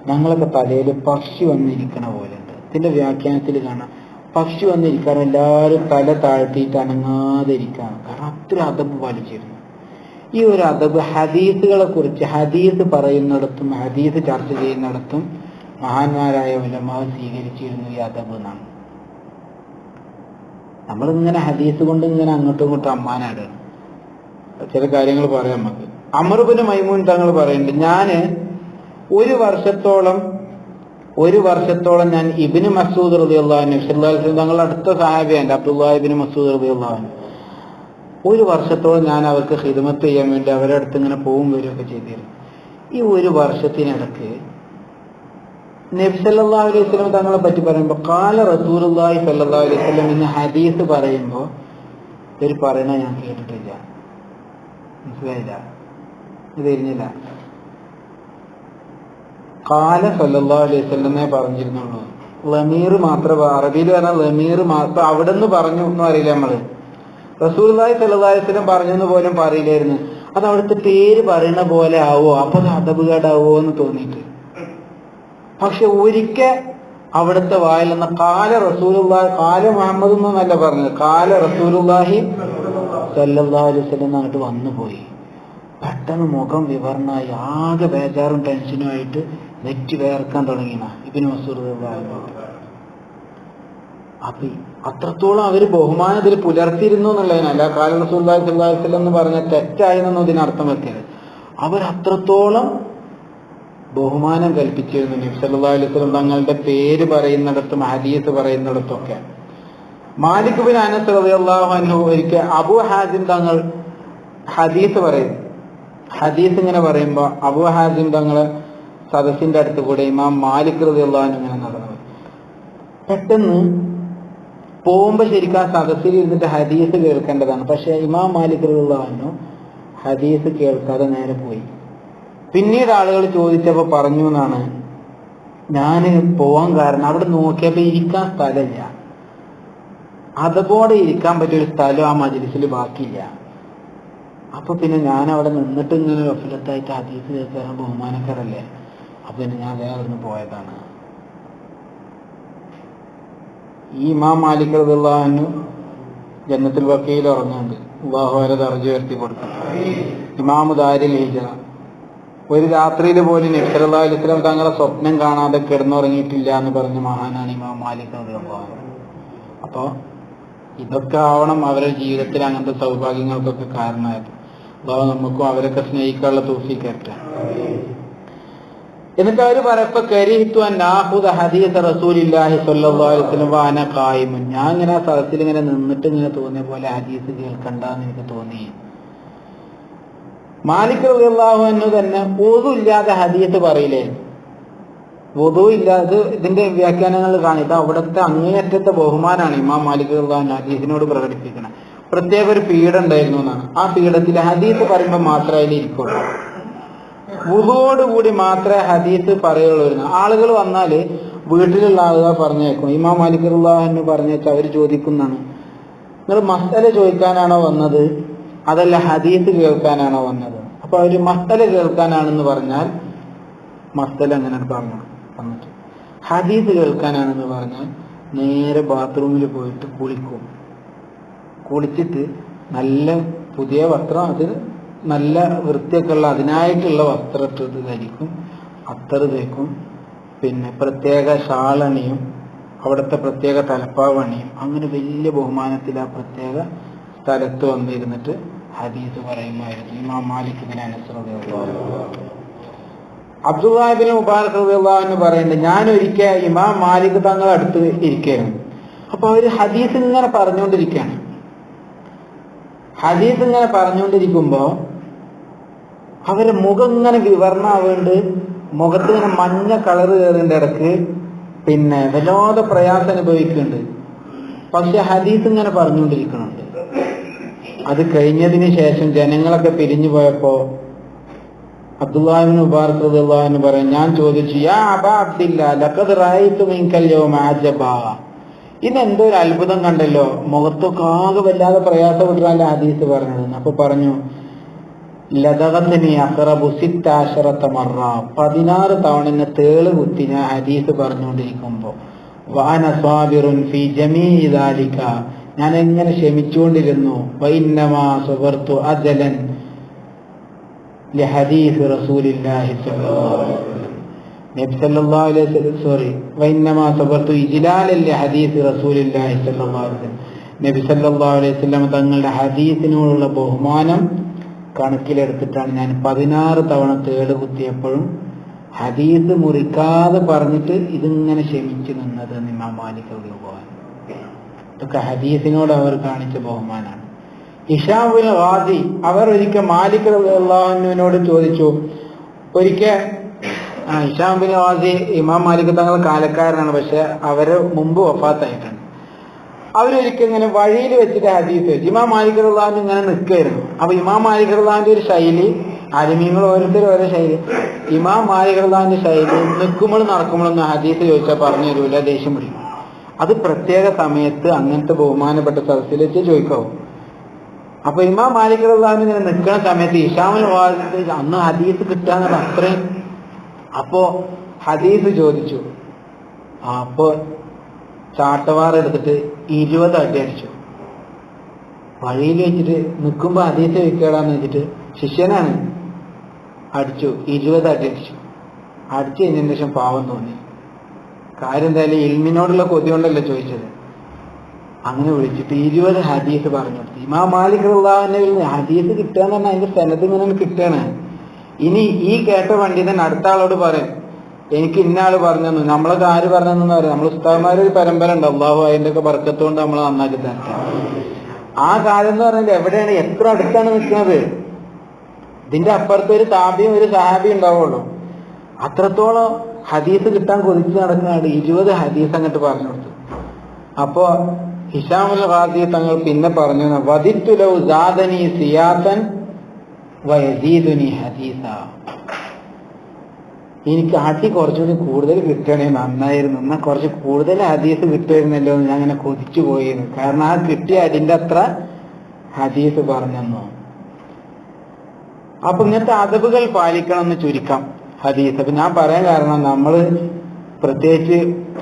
ഞങ്ങളൊക്കെ തലയിൽ പക്ഷി വന്നിരിക്കണ പോലെ ഉണ്ട്. ഇതിന്റെ വ്യാഖ്യാനത്തിൽ കാണാം, പക്ഷി വന്നിരിക്കാൻ എല്ലാവരും തല താഴ്ത്തിയിട്ട് അനങ്ങാതെ ഇരിക്കുകയാണ്. കാരണം അത്ര അദബ് പാലിച്ചിരുന്നു. ഈ ഒരു അദബ് ഹദീസുകളെ കുറിച്ച് ഹദീസ് പറയുന്നിടത്തും ഹദീസ് ചർച്ച ചെയ്യുന്നിടത്തും മഹാന്മാരായ ഉലമാ സ്വീകരിച്ചിരുന്നു ഈ അദബ് എന്നാണ്. നമ്മളിങ്ങനെ ഹദീസ് കൊണ്ട് ഇങ്ങനെ അങ്ങോട്ടും ഇങ്ങോട്ടും അമ്മാനാടാണ്. ചില കാര്യങ്ങൾ പറയാം നമുക്ക്. അമർ ഇബ്നു മൈമൂൻ തങ്ങൾ പറയുന്നുണ്ട്, ഞാന് ഒരു വർഷത്തോളം ഞാൻ ഇബ്നു മസ്ഊദ് റളിയല്ലാഹു അൻഹു, സല്ലല്ലാഹു അലൈഹി വസല്ലം തങ്ങളുടെ അടുത്ത സഹാബിയാണ് അബ്ദുല്ലാഹ് ഇബ്നു മസ്ഊദ് റളിയല്ലാഹു അൻഹു. ഒരു വർഷത്തോളം ഞാൻ അവർക്ക് ഖിദ്മത്ത് ചെയ്യാൻ വേണ്ടി അവരുടെ അടുത്ത് ഇങ്ങനെ പോവും വരികയൊക്കെ ചെയ്തിരുന്നു. ഈ ഒരു വർഷത്തിനിടക്ക് നബി സല്ലല്ലാഹു അലൈഹി വസല്ലം തങ്ങളെ പറ്റി പറയുമ്പോൾ ഖാല റസൂലുള്ളാഹി സല്ലല്ലാഹു അലൈഹി വസല്ലം എന്ന ഹദീസ് പറയുമ്പോൾ ഇവർ പറയണ ഞാൻ കേട്ടിട്ടില്ല. മനസ്സിലായില്ല? ഇത് കഴിഞ്ഞില്ല. ഖാല സല്ലല്ലാഹു അലൈഹി വസല്ലമേ പറഞ്ഞിരുന്നുള്ളൂ. ലമീർ മാത്രം, അറബിയിൽ പറഞ്ഞാൽ ലമീർ മാത്രം. അവിടെ നിന്ന് പറഞ്ഞു ഒന്നും അറിയില്ല നമ്മള്. റസൂലുള്ളാഹി സ്വല്ലല്ലാഹു അലൈഹി വസല്ലം പറഞ്ഞെന്ന് പോലും പറയില്ലായിരുന്നു. അത് അവിടുത്തെ പേര് പറയുന്ന പോലെ ആവോ, അപ്പൊ അത് അദബുകേടാവോ എന്ന് തോന്നിയിട്ട്. പക്ഷെ ഒരിക്കൽ അവിടുത്തെ വായിൽ നിന്ന് കാല റസൂലുള്ളാഹി, കാല മുഹമ്മദ് എന്നല്ല പറഞ്ഞത്, കാല റസൂലുള്ളാഹി സല്ലല്ലാഹു അലൈഹി വസല്ലം അങ്ങോട്ട് വന്നുപോയി. പെട്ടെന്ന് മുഖം വിവരണമായി, ആകെ ബേജാറും ടെൻഷനുമായിട്ട് നെറ്റി വേർക്കാൻ തുടങ്ങിയ ഇബ്നു മസ്ഊദ് റളിയല്ലാഹു അൻഹു. അപ്പൊ അത്രത്തോളം അവര് ബഹുമാനത്തിൽ പുലർത്തിയിരുന്നു എന്നുള്ളതിനല്ല കാല റസൂലുള്ളാഹി സ്വല്ലല്ലാഹു അലൈഹി വസല്ലം എന്ന് പറഞ്ഞ തെറ്റായെന്നൊന്നും ഇതിനർത്ഥം വെക്കരുത്. അവരത്രത്തോളം ബഹുമാനം കൽപ്പിച്ചിരുന്നു നബി സല്ലല്ലാഹു അലൈഹി വസല്ലം തങ്ങളുടെ പേര് പറയുന്നിടത്തും ഹദീസ് പറയുന്നിടത്തൊക്കെ. മാലിക് ബിൻ അനസ് റളിയല്ലാഹു അൻഹു ഒരിക്കൽ അബൂ ഹാസിം തങ്ങൾ ഹദീസ് പറയും. ഹദീസ് ഇങ്ങനെ പറയുമ്പോ അബൂ ഹാസിം തങ്ങളെ സദസ്സിന്റെ അടുത്ത് കൂടെ ഇമാം മാലിക് റളിയല്ലാഹു അൻഹു ഇങ്ങനെ നടന്നു. പെട്ടെന്ന് പോകുമ്പോ ശരിക്കും ആ സദസ്സിൽ ഇരുന്നിട്ട് ഹദീസ് കേൾക്കേണ്ടതാണ്. പക്ഷെ ഇമാം മാലിക് റളിയല്ലാഹു അൻഹു ഹദീസ് കേൾക്കാതെ നേരെ പോയി. പിന്നീട് ആളുകൾ ചോദിച്ചപ്പോ പറഞ്ഞു എന്നാണ്, ഞാൻ പോവാൻ കാരണം അവിടെ നോക്കിയപ്പോ ഇരിക്കാൻ സ്ഥലമില്ല, അതുപോലെ ഇരിക്കാൻ പറ്റിയൊരു സ്ഥലം ആ മജ്‌ലിസിൽ ബാക്കിയില്ല. അപ്പൊ പിന്നെ ഞാൻ അവിടെ നിന്നിട്ട് ഇങ്ങനെ ഗഫലത്തായിട്ട് ഹദീസ് കേൾക്കാൻ ബഹുമാനക്കാരല്ലേ, അപ്പൊ പിന്നെ ഞാൻ വേറെ ഒന്ന് പോയതാണ്. ഈ ഇമാം മാലിക് റളിയല്ലാഹു അൻഹു ജന്നത്തുൽ ബഖീയിൽ ഉറങ്ങുന്നുണ്ട്. അല്ലാഹു അവരെ ദർജ ഉയർത്തി കൊടുക്കണം. ഇമാമു ദാരിൽ ഹിജ്റ. ഒരു രാത്രിയിൽ പോലും നബി സല്ലല്ലാഹു അലൈഹി വസല്ലം തങ്ങളെ സ്വപ്നം കാണാതെ കിടന്നുറങ്ങിയിട്ടില്ല എന്ന് പറഞ്ഞ മഹാനാണ് ഇമാം മാലിക് റളിയല്ലാഹു അൻഹു. അപ്പൊ ഇതൊക്കെ ആവണം അവരുടെ ജീവിതത്തിൽ അങ്ങനത്തെ സൗഭാഗ്യങ്ങൾക്കൊക്കെ കാരണമായത്. അല്ലാഹു നമുക്കും അവരൊക്കെ സ്നേഹിക്കാനുള്ള തൗഫീഖ് തരട്ടെ. എന്നിട്ട് അവര് പറയപ്പോ കരിഹ്തു അൻ ആഖുദ ഹദീസ് റസൂലില്ലാഹി സ്വല്ലല്ലാഹു അലൈഹി വസല്ലം വഅന ഖായിമുൻ. ഞാൻ ഇങ്ങനെ ആ സദസ്സിൽ ഇങ്ങനെ നിന്നിട്ട് ഇങ്ങനെ തോന്നിയ പോലെ ഹദീസ് കേൾക്കണ്ടെന്ന് എനിക്ക് തോന്നി. മാലിക് റളിയല്ലാഹു അൻഹു തന്നെ വുദു ഇല്ലാതെ ഹദീസ് പറയില്ലേ, വുദു ഇല്ലാതെ. ഇതിന്റെ വ്യാഖ്യാനങ്ങൾ കാണിട്ട് അവിടുത്തെ അങ്ങേയറ്റത്തെ ബഹുമാനാണ് ഇമാം മാലിക് റളിയല്ലാഹു അൻഹു ഹദീസിനോട് പ്രകടിപ്പിക്കണം. പ്രത്യേക ഒരു പീഠം ഉണ്ടായിരുന്നു എന്നാണ്. ആ പീഠത്തിൽ ഹദീസ് പറയുമ്പോൾ മാത്രമേ അതിൽ ഇരിക്കുള്ളൂ. വുദുവോടുകൂടി മാത്രമേ ഹദീസ് പറയുള്ളൂ. ആളുകൾ വന്നാല് വീട്ടിലുള്ള ആളുകൾ പറഞ്ഞേക്കും. ഇമാം മാലിക് റളിയല്ലാഹു അൻഹു പറഞ്ഞേച്ചാൽ അവർ ചോദിക്കുന്നതാണ്, നിങ്ങൾ മസ്അല ചോദിക്കാനാണോ വന്നത് അതല്ല ഹദീസ് കേൾക്കാനാണോ വന്നത്? അപ്പൊ അവര് മസ്അല കേൾക്കാനാണെന്ന് പറഞ്ഞാൽ മസ്അല അങ്ങനെ പറഞ്ഞു. വന്നിട്ട് ഹദീസ് കേൾക്കാനാണെന്ന് പറഞ്ഞാൽ നേരെ ബാത്റൂമിൽ പോയിട്ട് കുളിക്കും. കുളിച്ചിട്ട് നല്ല പുതിയ വസ്ത്രം, അത് നല്ല വൃത്തിയൊക്കെ ഉള്ള അതിനായിട്ടുള്ള വസ്ത്രത്തിൽ ധരിക്കും, അത്തറ് തേക്കും, പിന്നെ പ്രത്യേക ഷാളണിയും അവിടുത്തെ പ്രത്യേക തലപ്പാവണിയും. അങ്ങനെ വലിയ ബഹുമാനത്തിൽ ആ പ്രത്യേക സ്ഥലത്ത് വന്നിരുന്നിട്ട് ഹദീസ് പറയുമായിരുന്നു ഇമാം മാലിക് ബിൻ അനസ് റളിയല്ലാഹു അൻഹു. അബ്ദുല്ലാഹി ഇബ്നു മുബാറക് റളിയല്ലാഹു അൻഹു പറയുന്നുണ്ട്, ഞാൻ ഒരിക്കൽ ഇമാം മാലിക് തങ്ങളുടെ അടുത്ത് ഇരിക്കുകയാണ്. അപ്പൊ അവര് ഹദീസ് ഇങ്ങനെ പറഞ്ഞുകൊണ്ടിരിക്കുകയാണ്. ഹദീസ് ഇങ്ങനെ പറഞ്ഞുകൊണ്ടിരിക്കുമ്പോ അവരെ മുഖം ഇങ്ങനെ വിവരണാവുന്നുണ്ട്, മുഖത്ത് ഇങ്ങനെ മഞ്ഞ കളറ് കയറിന്റെ ഇടക്ക്, പിന്നെ വല്ലാതെ പ്രയാസം അനുഭവിക്കുന്നുണ്ട്. പക്ഷെ ഹദീസ് ഇങ്ങനെ പറഞ്ഞുകൊണ്ടിരിക്കുന്നുണ്ട്. അത് കഴിഞ്ഞതിന് ശേഷം ജനങ്ങളൊക്കെ പിരിഞ്ഞു പോയപ്പോ അബ്ദുല്ലാഹി ഇബ്നു മുബാറക് റളിയല്ലാഹു അൻഹു പറയും, ഞാൻ ചോദിച്ചു, യാ അബാ അബ്ദില്ലാ ലഖദ് റഅയ്തു മിൻകൽ യൗമ അജബാ, ഇന്ന് എന്തോ ഒരു അത്ഭുതം കണ്ടല്ലോ, മുഖത്തൊക്കെ ആകെ വല്ലാതെ പ്രയാസപ്പെട്ടാണ് ഹദീസ് പറഞ്ഞത്. അപ്പൊ പറഞ്ഞു, ലദഗത്നി അഖറബു 16 മറ, 16 തവണ എന്നെ തേള് കുത്തി ഞാൻ ഹദീസ് പറഞ്ഞുകൊണ്ടിരിക്കുമ്പോ. വഅന സാബിറുൻ ഫീ ജമീഇ ദാലിക, ഞാൻ എങ്ങനെ ക്ഷമിച്ചുകൊണ്ടിരുന്നു. വഇന്നമാ സബർതു അജലൻ ലഹദീസ് റസൂലില്ലാഹി സ്വല്ലല്ലാഹു അലൈഹി വസല്ലം, നബി സല്ലല്ലാഹു അലൈഹി വസല്ലം വഇന്നമാ സബർതു ഇജ്ലാലൻ ലഹദീസ് റസൂലില്ലാഹി സ്വല്ലല്ലാഹു അലൈഹി വസല്ലം, നബി സല്ലല്ലാഹു അലൈഹി വസല്ലം തങ്ങളുടെ ഹദീസിനോടുള്ള ബഹുമാനം കണക്കിലെടുത്തിട്ടാണ് ഞാൻ 16 തവണ തേട് കുത്തിയപ്പോഴും ഹദീസ് മുറിക്കാതെ പറഞ്ഞിട്ട് ഇതിങ്ങനെ ക്ഷമിച്ചു നിന്നത് ഇമാം മാലിക് റളിയല്ലാഹു അൻഹു. ഇതൊക്കെ ഹദീസിനോട് അവർ കാണിച്ച ബഹുമാനാണ്. ഹിശാം ബിൻ ഗാസി അവർ ഒരിക്കൽ മാലിക് റളിയല്ലാഹു അൻഹുവിനോട് ചോദിച്ചു. ഒരിക്കൽ ഹിശാം ബിൻ ഗാസി ഇമാം മാലിക് തങ്ങളുടെ കാലക്കാരനാണ്, പക്ഷെ അവര് മുമ്പ് വഫാത്തായിട്ടുണ്ട്. അവരൊരിക്കൽ ഇങ്ങനെ വഴിയിൽ വെച്ചിട്ട് ഹദീസ് വെച്ച് ഇമാം മാലിക് റളിയല്ലാഹു അൻഹു ഇങ്ങനെ നിൽക്കുകയായിരുന്നു. അപ്പൊ ഇമാം മാലിക് റളിയല്ലാഹു അൻഹുവിന്റെ ഒരു ശൈലി, ആലിമീങ്ങൾ ഓരോരുത്തരും ഓരോ ശൈലി. ഇമാം മാലിക് റളിയല്ലാഹു അൻഹുവിന്റെ ശൈലി നിൽക്കുമ്പോഴും നടക്കുമ്പോഴൊന്നും ഹദീസ് ചോദിച്ചാൽ പറഞ്ഞു തരൂല, ദേഷ്യം പിടിക്കും. അത് പ്രത്യേക സമയത്ത് അങ്ങനത്തെ ബഹുമാനപ്പെട്ട സദസ്സിൽ വെച്ച് ചോദിക്കാവും. അപ്പൊ ഇമാം മാലിക് റളിയല്ലാഹു ഇങ്ങനെ നിൽക്കുന്ന സമയത്ത് ഹിഷാമുൽ ഖാസിദ് അന്ന് ഹദീസ് കിട്ടാന്ന് അത്രയും. അപ്പോ ഹദീസ് ചോദിച്ചു. അപ്പൊ ചാട്ടവാർ എടുത്തിട്ട് 20 അടി അടിച്ചു. വഴിയിൽ വെച്ചിട്ട് നിൽക്കുമ്പോ ഹദീസ് വെക്കടാന്ന് വെച്ചിട്ട് ശിഷ്യനാണ് അടിച്ചു. 20 അടി അടിച്ചു. അടിച്ചു കഴിഞ്ഞതിന് ശേഷം പാവം തോന്നി. കാര്യം എന്തായാലും ഇൽമിനോടുള്ള കൊതി കൊണ്ടല്ലേ ചോദിച്ചത്. അങ്ങനെ വിളിച്ചിട്ട് 20 ഹദീസ് പറഞ്ഞു കൊടുത്തു. ഇമാം മാലിക് റളിയല്ലാഹു അൻഹു ഹദീസ് കിട്ടുക എന്ന് പറഞ്ഞാൽ അതിന്റെ സനത് ഇങ്ങനെ കിട്ടുകയാണ്. ഇനി ഈ കേട്ട പണ്ഡിതൻ അടുത്ത ആളോട് പറയും, എനിക്ക് ഇന്ന ആള് പറഞ്ഞു തന്നു. നമ്മളൊക്കെ ആര് പറഞ്ഞെന്ന് പറയാം. നമ്മൾ ഉസ്താദ്മാര് ഒരു പരമ്പര ഉണ്ട്. അള്ളാഹു അതിന്റെ ഒക്കെ ബർക്കത്ത് കൊണ്ട് നമ്മൾ നന്നാക്കി തരട്ടെ. ആ കാലം എന്ന് പറഞ്ഞാൽ എവിടെയാണ്, എത്ര അടുത്താണ് നിൽക്കുന്നത്. ഇതിന്റെ അപ്പുറത്ത് ഒരു താബിയും ഒരു സഹാബിയും ഉണ്ടാവുള്ളൂ. അത്രത്തോളം ഹദീസ് കിട്ടാൻ കൊതിച്ച് നടക്കുന്നതാണ്. 20 ഹദീസ് അങ്ങോട്ട് പറഞ്ഞു കൊടുത്തു. അപ്പോ ഹിഷാമുൽ ഖാസിദ് തങ്ങൾ പിന്നെ പറഞ്ഞു, വദിത്തു ലൗ സാദനി സിയാസൻ വയസീദുനി ഹദീസ. എനിക്ക് അടി കുറച്ചുകൂടി കൂടുതൽ കിട്ടണേ നന്നായിരുന്നു, എന്നാൽ കുറച്ച് കൂടുതൽ ഹദീസ് കിട്ടുമായിരുന്നല്ലോ എന്ന് ഞാൻ അങ്ങനെ കൊതിച്ചു പോയിരുന്നു. കാരണം ആ കിട്ടിയ അടിന്റെ അത്ര ഹദീസ് പറഞ്ഞു. അപ്പൊ ഇങ്ങനത്തെ അദബുകൾ പാലിക്കണം എന്ന് ചുരുക്കം ഹദീസ്. അപ്പൊ ഞാൻ പറയാൻ കാരണം, നമ്മള് പ്രത്യേകിച്ച്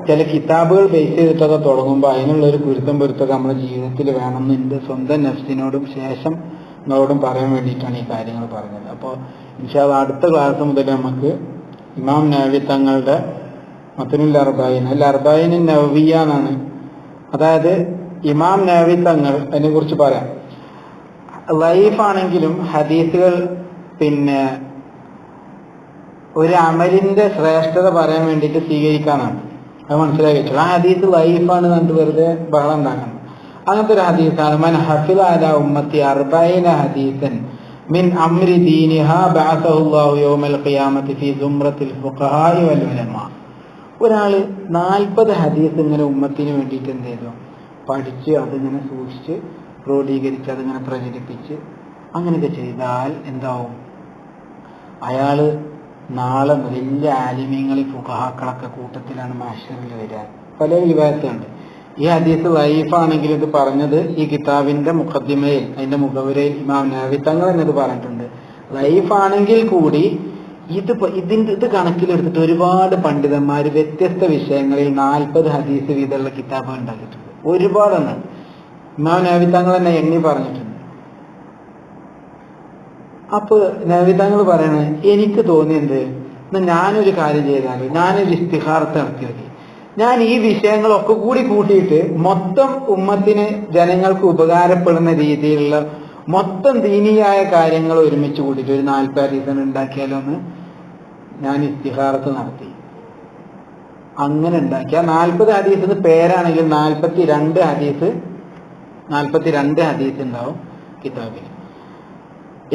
ചില കിതാബുകൾ ബേസ് ചെയ്തിട്ടൊക്കെ തുടങ്ങുമ്പോൾ അതിനുള്ള ഒരു പൊരുത്തം നമ്മുടെ ജീവിതത്തിൽ വേണമെന്ന് എൻ്റെ സ്വന്തം നഫ്സിനോടും ശേഷം നിങ്ങളോടും പറയാൻ വേണ്ടിയിട്ടാണ് ഈ കാര്യങ്ങൾ പറഞ്ഞത്. അപ്പോൾ ഇൻഷാ അല്ലാഹ് അടുത്ത ക്ലാസ് മുതൽ നമുക്ക് ഇമാം നവവി തങ്ങളുടെ മത്നുൽ അർബഈൻ അർബഈൻ നവവിയ്യ എന്നാണ്. അതായത് ഇമാം നവവി തങ്ങൾ അതിനെ കുറിച്ച് പറയാം. ലൈഫാണെങ്കിലും ഹദീസുകൾ പിന്നെ ഒരു അമലിന്റെ ശ്രേഷ്ഠത പറയാൻ വേണ്ടിയിട്ട് സ്വീകരിക്കാനാണ്. അത് മനസ്സിലാക്കി വെച്ചു. ആ ഹദീസ് ലൈഫാണ് കണ്ട് വെറുതെ ബഹളം ഉണ്ടാക്കണം. അങ്ങനത്തെ ഒരു ഹദീസാണ് മൻ ഹഫിള അലാ ഉമ്മത്തി 40 ഹദീസൻ മിൻ അംരി ദീനിഹാ ബഅസഹുല്ലാഹു യൗമൽ ഖിയാമത്തി ഫീ സുംറത്തിൽ ഫുഖഹാഇ വൽ ഉലമാ. ഒരാള് 40 ഹദീസ് ഇങ്ങനെ ഉമ്മത്തിന് വേണ്ടിയിട്ട് എന്ത് ചെയ്തു, പഠിച്ച് അതിങ്ങനെ സൂക്ഷിച്ച് ക്രോഡീകരിച്ച് അതിങ്ങനെ പ്രചരിപ്പിച്ച് അങ്ങനെയൊക്കെ ചെയ്താൽ എന്താവും, അയാള് നാളെ വലിയ ആലിമീങ്ങളിൽ ഫുഖഹാക്കളൊക്കെ കൂട്ടത്തിലാണ് മഹ്ശറിൽ വരിക. പല വിവാദത്തുണ്ട്. ഈ ഹദീസ് ലൈഫാണെങ്കിൽ ഇത് പറഞ്ഞത് ഈ കിതാബിന്റെ മുഖദ്ദിമയിൽ അതിന്റെ മുഖവുരയിൽ ഇമാം നവവി തങ്ങൾ എന്നത് പറഞ്ഞിട്ടുണ്ട്. ലൈഫാണെങ്കിൽ കൂടി ഇത് കണക്കിലെടുത്തിട്ട് ഒരുപാട് പണ്ഡിതന്മാർ വ്യത്യസ്ത വിഷയങ്ങളിൽ 40 ഹദീസ് വീതമുള്ള കിതാബുകൾ ഉണ്ടാക്കിയിട്ടുണ്ട്. ഒരുപാടെണ്ണം ഇമാം നവവി തങ്ങൾ തന്നെ എണ്ണി പറഞ്ഞിട്ടുണ്ട്. അപ്പൊ നവവി തങ്ങൾ പറയണത്, എനിക്ക് തോന്നിയത് ഞാനൊരു കാര്യം ചെയ്താൽ ഞാനൊരു ഇസ്തിഖാറത്ത് നടത്തി നോക്കി. ഞാൻ ഈ വിഷയങ്ങളൊക്കെ കൂടി കൂട്ടിയിട്ട് മൊത്തം ഉമ്മത്തിന് ജനങ്ങൾക്ക് ഉപകാരപ്പെടുന്ന രീതിയിലുള്ള മൊത്തം ദീനീയായ കാര്യങ്ങൾ ഒരുമിച്ച് കൂട്ടിയിട്ട് ഒരു 40 ഹദീസ് ഉണ്ടാക്കിയാലോ എന്ന് ഞാൻ ഇസ്തിഖാറത്ത് നടത്തി. അങ്ങനെ ഉണ്ടാക്കിയ 40 ഹദീസിന് പേരാണെങ്കിൽ 42 ഹദീസ് ഉണ്ടാവും കിതാബിൽ.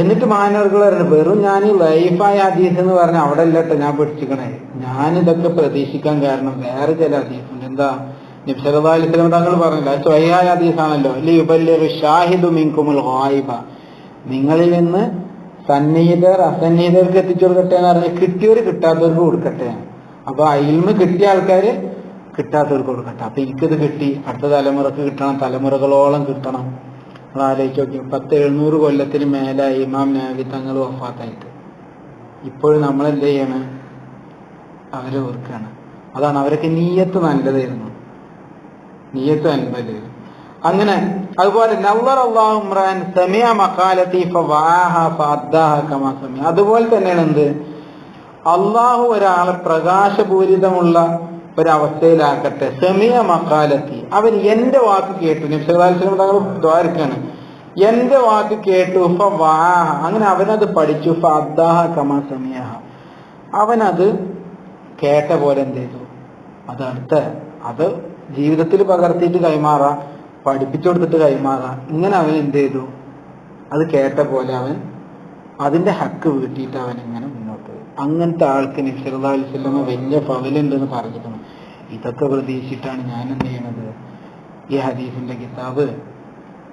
എന്നിട്ട് മാനവർകൾ പറയുന്നത്, വെറും ഞാൻ ലൈഫായ ഹദീസ് എന്ന് പറഞ്ഞാൽ അവിടെ അല്ലട്ടോ ഞാൻ പഠിച്ചിക്കണേ. ഞാനിതൊക്കെ പ്രതീക്ഷിക്കാൻ കാരണം വേറെ ചില ഹദീസുണ്ട്. എന്താ, നബി സല്ലല്ലാഹു അലൈഹി വസല്ലം തങ്ങൾ പറഞ്ഞില്ല, സ്വഹീഹായ ഹദീസാണല്ലോ, ലിയുബല്ലിഗു ഷാഹിദു മിൻകുമുൽ ഗായിബ, നിങ്ങളിൽ നിന്ന് സന്നിഹിതർ അസന്നിഹിതർക്ക് എത്തിച്ചു കൊടുക്കട്ടെ എന്ന് പറഞ്ഞാൽ കിട്ടിയവർ കിട്ടാത്തവർക്ക് കൊടുക്കട്ടെ. അപ്പൊ ഇൽമ് കിട്ടിയ ആൾക്കാര് കിട്ടാത്തവർക്ക് കൊടുക്കട്ടെ. അപ്പൊ എനിക്കിത് കിട്ടി, അടുത്ത തലമുറക്ക് കിട്ടണം, തലമുറകളോളം കിട്ടണം. നമ്മൾ ആലോചിച്ച് നോക്കി, 700 കൊല്ലത്തിന് മേലായി ഇമാം നവവി തങ്ങൾ വഫാത്തായിട്ട്. ഇപ്പോഴും നമ്മളെന്ത് ചെയ്യാണ്, അവരെ ഓർക്കാണ്. അതാണ്, അവരൊക്കെ നീയത്ത് നല്ലതായിരുന്നു, നീയത്ത് നല്ലതായിരുന്നു. അങ്ങനെ അതുപോലെ നവ്വറല്ലാഹു ഇംറാൻ സമിഅ മഖാലതി ഫവആഹ ഫഅദ്ദാഹ കമാ സമിഅ. അതുപോലെ തന്നെയാണ് എന്ത്, അള്ളാഹു ഒരാളെ പ്രകാശപൂരിതമുള്ള ഒരവസ്ഥയിലാക്കട്ടെ. സമിഅ മഖാലത്തി, അവൻ എന്റെ വാക്ക് കേട്ടു. നബി സല്ലല്ലാഹു അലൈഹി വസല്ലം തങ്ങൾ ദ്വാരക്കാണ്, എന്റെ വാക്ക് കേട്ടു. ഫവആഹ, അങ്ങനെ അവനത് പഠിച്ചു. ഫഅദ്ദാഹ കമാ സമിഅഹ, അവനത് കേട്ട പോലെ എന്ത് ചെയ്തു, അത് ജീവിതത്തിൽ പകർത്തിയിട്ട് കൈമാറാം, പഠിപ്പിച്ചു കൊടുത്തിട്ട് കൈമാറാം. ഇങ്ങനെ അവൻ എന്ത് ചെയ്തു, അത് കേട്ട പോലെ അവൻ അതിന്റെ ഹക്ക് വീട്ടിയിട്ട് അവൻ ഇങ്ങനെ മുന്നോട്ട് പോയി. അങ്ങനത്തെ ആൾക്ക് നബി സല്ലല്ലാഹു അലൈഹി വസല്ലം വലിയ ഫളലുണ്ടെന്ന് പറഞ്ഞിട്ടുണ്ട്. ഇതൊക്കെ പ്രതീക്ഷിച്ചിട്ടാണ് ഞാൻ എന്ത് ചെയ്യണത്, ഈ ഹദീസിന്റെ കിതാബ്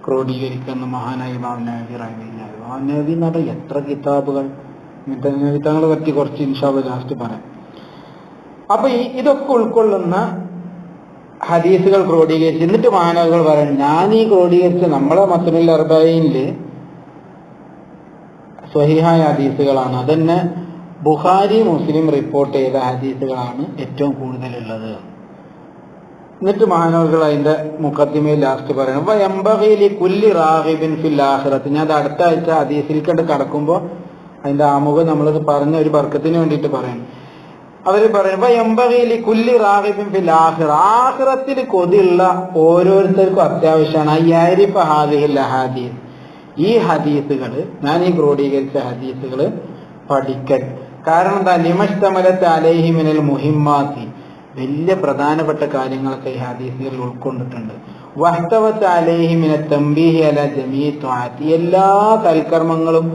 ക്രോഡീകരിക്കുന്ന മഹാനായ ഇമാം നവവി റഹിമഹുല്ലാഹ്. ഇമാം നവവി എന്ന് പറഞ്ഞാൽ എത്ര കിതാബുകൾ, ഇങ്ങനത്തെ നവവി തങ്ങളെ പറ്റി കുറച്ച് ഇൻഷാ അല്ലാഹ് ലാസ്റ്റ് പറയാം. അപ്പൊ ഇതൊക്കെ ഉൾക്കൊള്ളുന്ന ഹദീസുകൾ ക്രോഡീകരിച്ച് എന്നിട്ട് മാനവകൾ പറയണം, ഞാൻ ഈ ക്രോഡീകരിച്ച് നമ്മളെ മത്നുൽ അർബഈനില് സ്വഹീഹായ ഹദീസുകളാണ്. അതന്നെ ബുഖാരി മുസ്ലിം റിപ്പോർട്ട് ചെയ്ത ഹദീസുകളാണ് ഏറ്റവും കൂടുതലുള്ളത്. എന്നിട്ട് മഹാനവറുകൾ അതിന്റെ മുഖദ്ദിമയിൽ ലാസ്റ്റ് പറയണം, വയംബഗി ലികുല്ലി റാഗിബിൻ ഫിൽ ആഖിറത്ത്. ഞാൻ അത് അടുത്ത ആഴ്ച ഹദീസിൽക്കണ്ട് കടക്കുമ്പോൾ അതിന്റെ ആമുഖം നമ്മളത് പറഞ്ഞ ഒരു ബർക്കത്തിന് വേണ്ടിയിട്ട് പറയണം. അവര് പറയും വയംബഗി ലികുല്ലി റാഗിബിൻ ഫിൽ ആഖിറ. ആഖിറത്തിൽ കൊതിയുള്ള ഓരോരുത്തർക്കും അത്യാവശ്യമാണ് അയ്യാരിഫ ഹാദിഹിൽ അഹാദീസ്, ഈ ഹദീസുകൾ, ഞാൻ ഈ ക്രോഡീകരിച്ച ഹദീസുകൾ പഠിക്കൽ. കാരണം എന്താ, ലിമഷ്തമലത്ത് അലൈഹി മിനൽ മുഹിമ്മാത്തി, വലിയ പ്രധാനപ്പെട്ട കാര്യങ്ങളൊക്കെ ഈ ഹദീസുകളിൽ ഉൾക്കൊണ്ടിട്ടുണ്ട്. വഹ്തവത്ത് അലൈഹി മിന തംബീഹി അല ജമീഇ ത്വാഅത്തി, എല്ലാ സൽക്കർമ്മങ്ങളും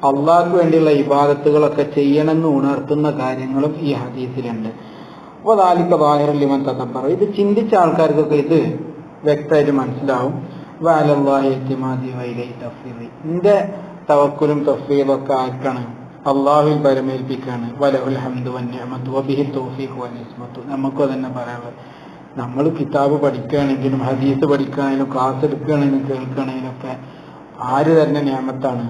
അള്ളാഹ്ക്ക് വേണ്ടിയുള്ള ഇബാദത്തുകളൊക്കെ ചെയ്യണമെന്ന് ഉണർത്തുന്ന കാര്യങ്ങളും ഈ ഹദീസിലുണ്ട്. അപ്പോൾ ദാലിക ളാഹിറുൻ ലിമൻ തദബ്ബറ, ഇത് ചിന്തിച്ച ആൾക്കാർക്കൊക്കെ ഇത് വ്യക്തമായിട്ട് മനസ്സിലാവും. വഅലല്ലാഹി ഇഅ്തിമാദി വഇലൈഹി തഫ്വീദി, എന്റെ തവക്കുലും തഫ്വീദൊക്കെ ആർക്കാണ്? അള്ളാഹുവിൽ പരമേൽപ്പിക്കാണ്. വലഹുൽ ഹംദു വന്നിഅമത്തു വബിഹി തൗഫീഖു വൽഇസ്മത്തു. നമുക്കും അതന്നെ പറയാനുള്ളത്. നമ്മൾ കിതാബ് പഠിക്കുകയാണെങ്കിലും ഹദീസ് പഠിക്കുകയാണെങ്കിലും ക്ലാസ് എടുക്കുകയാണെങ്കിലും കേൾക്കുകയാണെങ്കിലും ഒക്കെ ആര് തരുന്ന നിയമത്താണ്?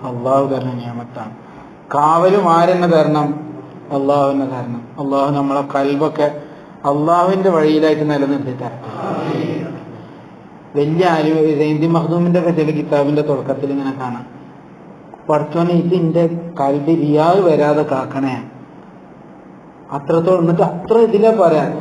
അള്ളാഹു തരുന്ന നിയമത്താണ്. കാവലും ആരെന്നെ തരണം? അള്ളാഹുവിനെ തരണം. അള്ളാഹു നമ്മളെ കൽബൊക്കെ അള്ളാഹുവിന്റെ വഴിയിലായിട്ട് നിലനിർത്തി തരണം. വലിയ സൈന്തി മഖ്ദൂമിന്റെ ഒക്കെ ചില കിതാബിന്റെ തുടക്കത്തിൽ ഇങ്ങനെ കാണാം, പഠിച്ചോനെ ഇതിന്റെ കൽബി റിയാവ് വരാതെ കാക്കണേ, അത്രത്തോളം. എന്നിട്ട് അത്ര ഇതിലാ പറയാൻ,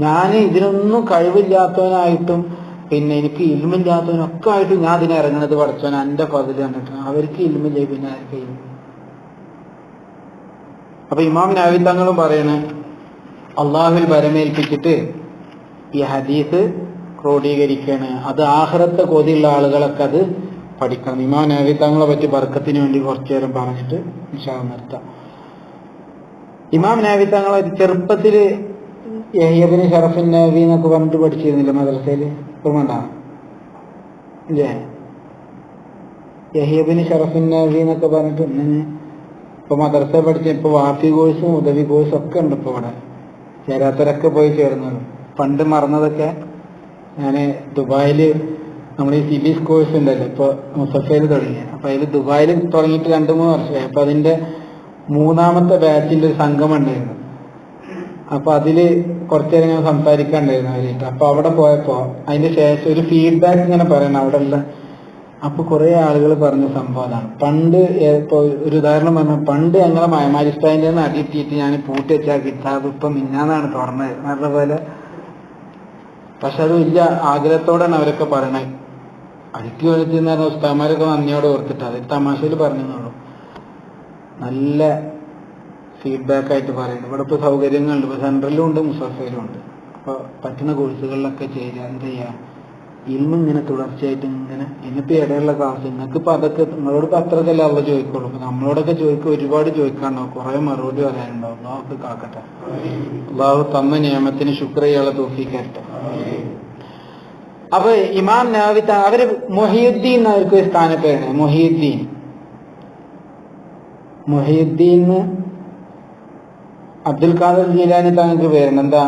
ഞാൻ ഇതിനൊന്നും കഴിവില്ലാത്തവനായിട്ടും പിന്നെ എനിക്ക് ഇൽമില്ലാത്തവനൊക്കെ ആയിട്ടും ഞാൻ ഇതിനെ ഇറങ്ങണത് പഠിച്ചോൻ എന്റെ പതില് കണ്ടിട്ട്. അവർക്ക് ഇൽമില്ലേ, പിന്നെ ആർക്ക് ഇൽമ? അപ്പൊ ഇമാം നവവി തങ്ങളും പറയണേ, അള്ളാഹുവിൽ പരമേൽപ്പിച്ചിട്ട് ഈ ഹദീസ് ക്രോഡീകരിക്കാണ്. അത് ആഖിറത്തെ കൊതിയുള്ള ആളുകളൊക്കെ അത് പഠിക്കണം. ഇമാം നവവി തങ്ങളെ പറ്റി ബർക്കത്തിന് വേണ്ടി കുറച്ചു നേരം പറഞ്ഞിട്ട് ഇൻഷാ അല്ലാഹ് നിർത്താം. ഇമാം നവവി തങ്ങളെ ചെറുപ്പത്തില് യഹ്യ ഇബ്നു ശറഫുൻ നവവി എന്നൊക്കെ പറഞ്ഞിട്ട് പഠിച്ചിരുന്നില്ല മദ്രസയില്, ഓർമ്മണ്ടാ? ഇല്ലേ? യഹ്യ ഇബ്നു ശറഫുൻ നവവി എന്നൊക്കെ പറഞ്ഞിട്ട് ഇപ്പൊ മദ്രസ പഠിച്ച, ഇപ്പൊ വാഫി കോഴ്സും ഉദവി കോഴ്സും ഒക്കെ ഉണ്ട് ഇപ്പൊ ഇവിടെ. ചേരാത്തവരൊക്കെ പോയി ചേർന്നത്. പണ്ട് മറന്നതൊക്കെ ഞാൻ ദുബായില് നമ്മൾ ഈ സിബിസ് കോഴ്സ് ഉണ്ടല്ലോ ഇപ്പൊ മുസഫയിൽ തുടങ്ങി. അപ്പൊ അതിൽ ദുബായിൽ തുടങ്ങിയിട്ട് 2-3 വർഷമായി. അപ്പൊ അതിന്റെ 3ാമത്തെ ബാച്ചിന്റെ ഒരു സംഗമം ഉണ്ടായിരുന്നു. അപ്പൊ അതില് കുറച്ചേരം ഞാൻ സംസാരിക്കാണ്ടായിരുന്നു അവരായിട്ട്. അപ്പൊ അവിടെ പോയപ്പോ അതിന്റെ ശേഷം ഒരു ഫീഡ്ബാക്ക് ഇങ്ങനെ പറയണം അവിടെ ഉള്ള. അപ്പൊ കുറെ ആളുകൾ പറഞ്ഞ സംഭവം അതാണ്. പണ്ട് ഇപ്പൊ ഒരു ഉദാഹരണം പറഞ്ഞാൽ, പണ്ട് ഞങ്ങളെ മയമാരിസ്റ്റാൻഡിൽ നിന്ന് അടിയിട്ടിട്ട് ഞാൻ പൂട്ടി വെച്ചാൽ കിതാബ് ഇപ്പൊ മിന്നാന്നാണ് തുറന്നത് പറഞ്ഞ പോലെ. പക്ഷെ അത് വലിയ ആഗ്രഹത്തോടാണ് അവരൊക്കെ പറയണത്. അടുക്കി വെച്ചിരുന്ന ഉസ്താമാരൊക്കെ നന്ദിയോടെ ഓർത്തിട്ട് അത് തമാശയിൽ പറഞ്ഞെന്നുള്ളൂ. നല്ല ഫീഡ്ബാക്ക് ആയിട്ട് പറയുന്നത്. ഇവിടെ ഇപ്പൊ സൗകര്യങ്ങളുണ്ട്, ഇപ്പൊ സെൻട്രലും ഉണ്ട് മുസഫയിലും ഉണ്ട്. അപ്പൊ പറ്റുന്ന കോഴ്സുകളിലൊക്കെ ചേരുക. എന്ത് ചെയ്യാ, ഇൽമ് ഇങ്ങനെ തുടർച്ചയായിട്ട് ഇങ്ങനെ. ഇന്നിപ്പോ ഇടയുള്ള ക്ലാസ് നിങ്ങൾക്ക് ഇപ്പൊ അതൊക്കെ നിങ്ങളോട് ഇപ്പൊ അത്രക്കല്ല അവ ചോദിക്കുള്ളൂ. അപ്പൊ നമ്മളോടൊക്കെ ചോദിക്കുക ഒരുപാട് ചോദിക്കാണ്ടാവും, കുറെ മറുപടി പറയാനുണ്ടാവും. അള്ളാഹു കാക്കട്ടെ. അള്ളാഹു തന്ന നിയമത്തിന് ശുക്ർ ചെയ്യാനുള്ള തൗഫീഖ് തരട്ടെ. അപ്പൊ ഇമാം നവവി അവര് മുഹിയുദ്ദീൻ അവർക്ക് സ്ഥാനപ്പേരാണ്. മുഹിയുദ്ദീൻ അബ്ദുൽ ഖാദർ ജീലാനി തങ്ങൾക്ക് പേരുണ്ട്. എന്താ?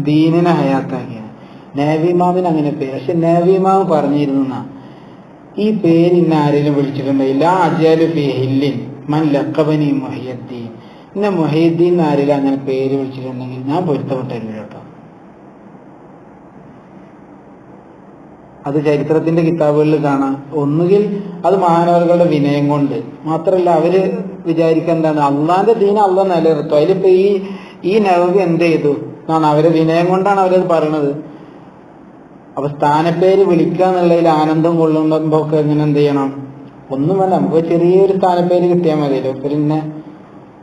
ദീനിനെ ഹയാത്താക്കിയാണ്. നവവി ഇമാമിന് അങ്ങനെ പേര്. പക്ഷെ നവവി ഇമാം പറഞ്ഞിരുന്ന ഈ പേര് ഇന്ന ആരെങ്കിലും വിളിച്ചിട്ടുണ്ടെങ്കിൽ ആ അജാലു ഫി ഹില്ലിൻ മൻ ലഖബനി മുഹിയുദ്ദീൻ, ഇന്ന മുഹിയുദ്ദീൻ ആരെങ്കിലും അങ്ങനെ പേര് വിളിച്ചിട്ടുണ്ടെങ്കിൽ ഞാൻ പൊരുത്തപ്പെട്ടില്ല കേട്ടോ. അത് ചരിത്രത്തിന്റെ കിതാബുകളിൽ കാണാം. ഒന്നുകിൽ അത് മഹാനവറുകളുടെ വിനയം കൊണ്ട് മാത്രമല്ല, അവര് വിചാരിക്കുക എന്താണ്, അള്ളാന്റെ ദീന അള്ളാഹ് നിലനിർത്തും. അതിലിപ്പോ ഈ നവവി എന്ത് ചെയ്തു എന്നാണ് അവരെ വിനയം കൊണ്ടാണ് അവരത് പറയണത്. അപ്പൊ സ്ഥാനപ്പേര് വിളിക്കുക എന്നുള്ളതിൽ ആനന്ദം കൊള്ളുമ്പോ ഒക്കെ എങ്ങനെ എന്ത് ചെയ്യണം? ഒന്നും വേണ്ട, നമുക്ക് ചെറിയൊരു സ്ഥാനപ്പേര് കിട്ടിയാൽ മതിയല്ലോ. പിന്നെ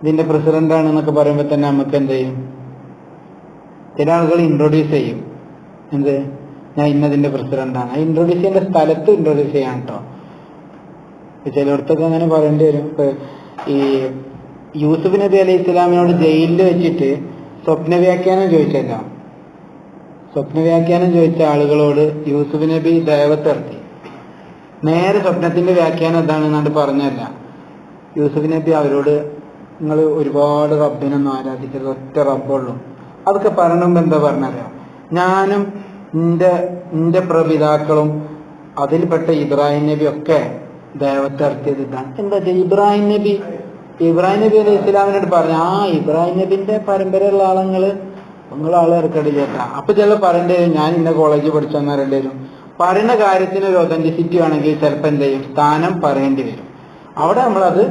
ഇതിന്റെ പ്രസിഡന്റ് ആണെന്നൊക്കെ പറയുമ്പോ തന്നെ നമുക്ക് എന്ത് ചെയ്യും, ചില ആളുകൾ ഇൻട്രൊഡ്യൂസ് ചെയ്യും. എന്ത്, ഞാൻ ഇന്നതിന്റെ പ്രസിഡന്റാണ്. ആ ഇൻട്രൊഡ്യൂസ് ചെയ്യേണ്ട സ്ഥലത്ത് ഇൻട്രൊഡ്യൂസ് ചെയ്യാൻ കേട്ടോ. ചിലയിടത്തൊക്കെ അങ്ങനെ പറയേണ്ടി വരും. ഇപ്പൊ ഈ യൂസുഫ് നബി അലൈഹി ഇസ്ലാമിനോട് ജയിലിൽ വെച്ചിട്ട് സ്വപ്നവ്യാഖ്യാനം ചോദിച്ചല്ലോ. സ്വപ്നവ്യാഖ്യാനം ചോദിച്ച ആളുകളോട് യൂസുഫ് നബി ദൈവത്തെ ഇറക്കി. നേരെ സ്വപ്നത്തിന്റെ വ്യാഖ്യാനം എന്താണെന്നാണ്ട് പറഞ്ഞല്ല. യൂസുഫ് നബി അവരോട്, നിങ്ങൾ ഒരുപാട് റബ്ബിനൊന്നും ആരാധിക്കരുത്, ഒറ്റ റബ്ബുള്ളൂ. അതൊക്കെ പറയണമ്പോ എന്താ പറഞ്ഞറിയാം, ഞാനും എന്റെ പ്രപിതാക്കളും അതിൽപ്പെട്ട ഇബ്രാഹിം നബി ഒക്കെ ദേവത്തെ ഇറക്കിയത് ഇതാണ്. എന്താ വെച്ചാൽ ഇബ്രാഹിം നബി അലൈഹി ഇസ്ലാമിനോട് പറഞ്ഞു, ഇബ്രാഹിം നബിന്റെ പരമ്പരയുള്ള ആളങ്ങള് നിങ്ങളാളെ ഇറക്കടി ചേട്ടാ. അപ്പൊ ചിലപ്പോൾ പറയേണ്ടി വരും ഞാൻ ഇന്ന കോളേജിൽ പഠിച്ചെന്ന് പറയേണ്ടി വരും. പറയുന്ന കാര്യത്തിന് ഒരു ഒതന്റിസിറ്റി ആണെങ്കിൽ ചിലപ്പോൾ എന്ത് ചെയ്യും, സ്ഥാനം പറയേണ്ടി വരും. അവിടെ നമ്മളത്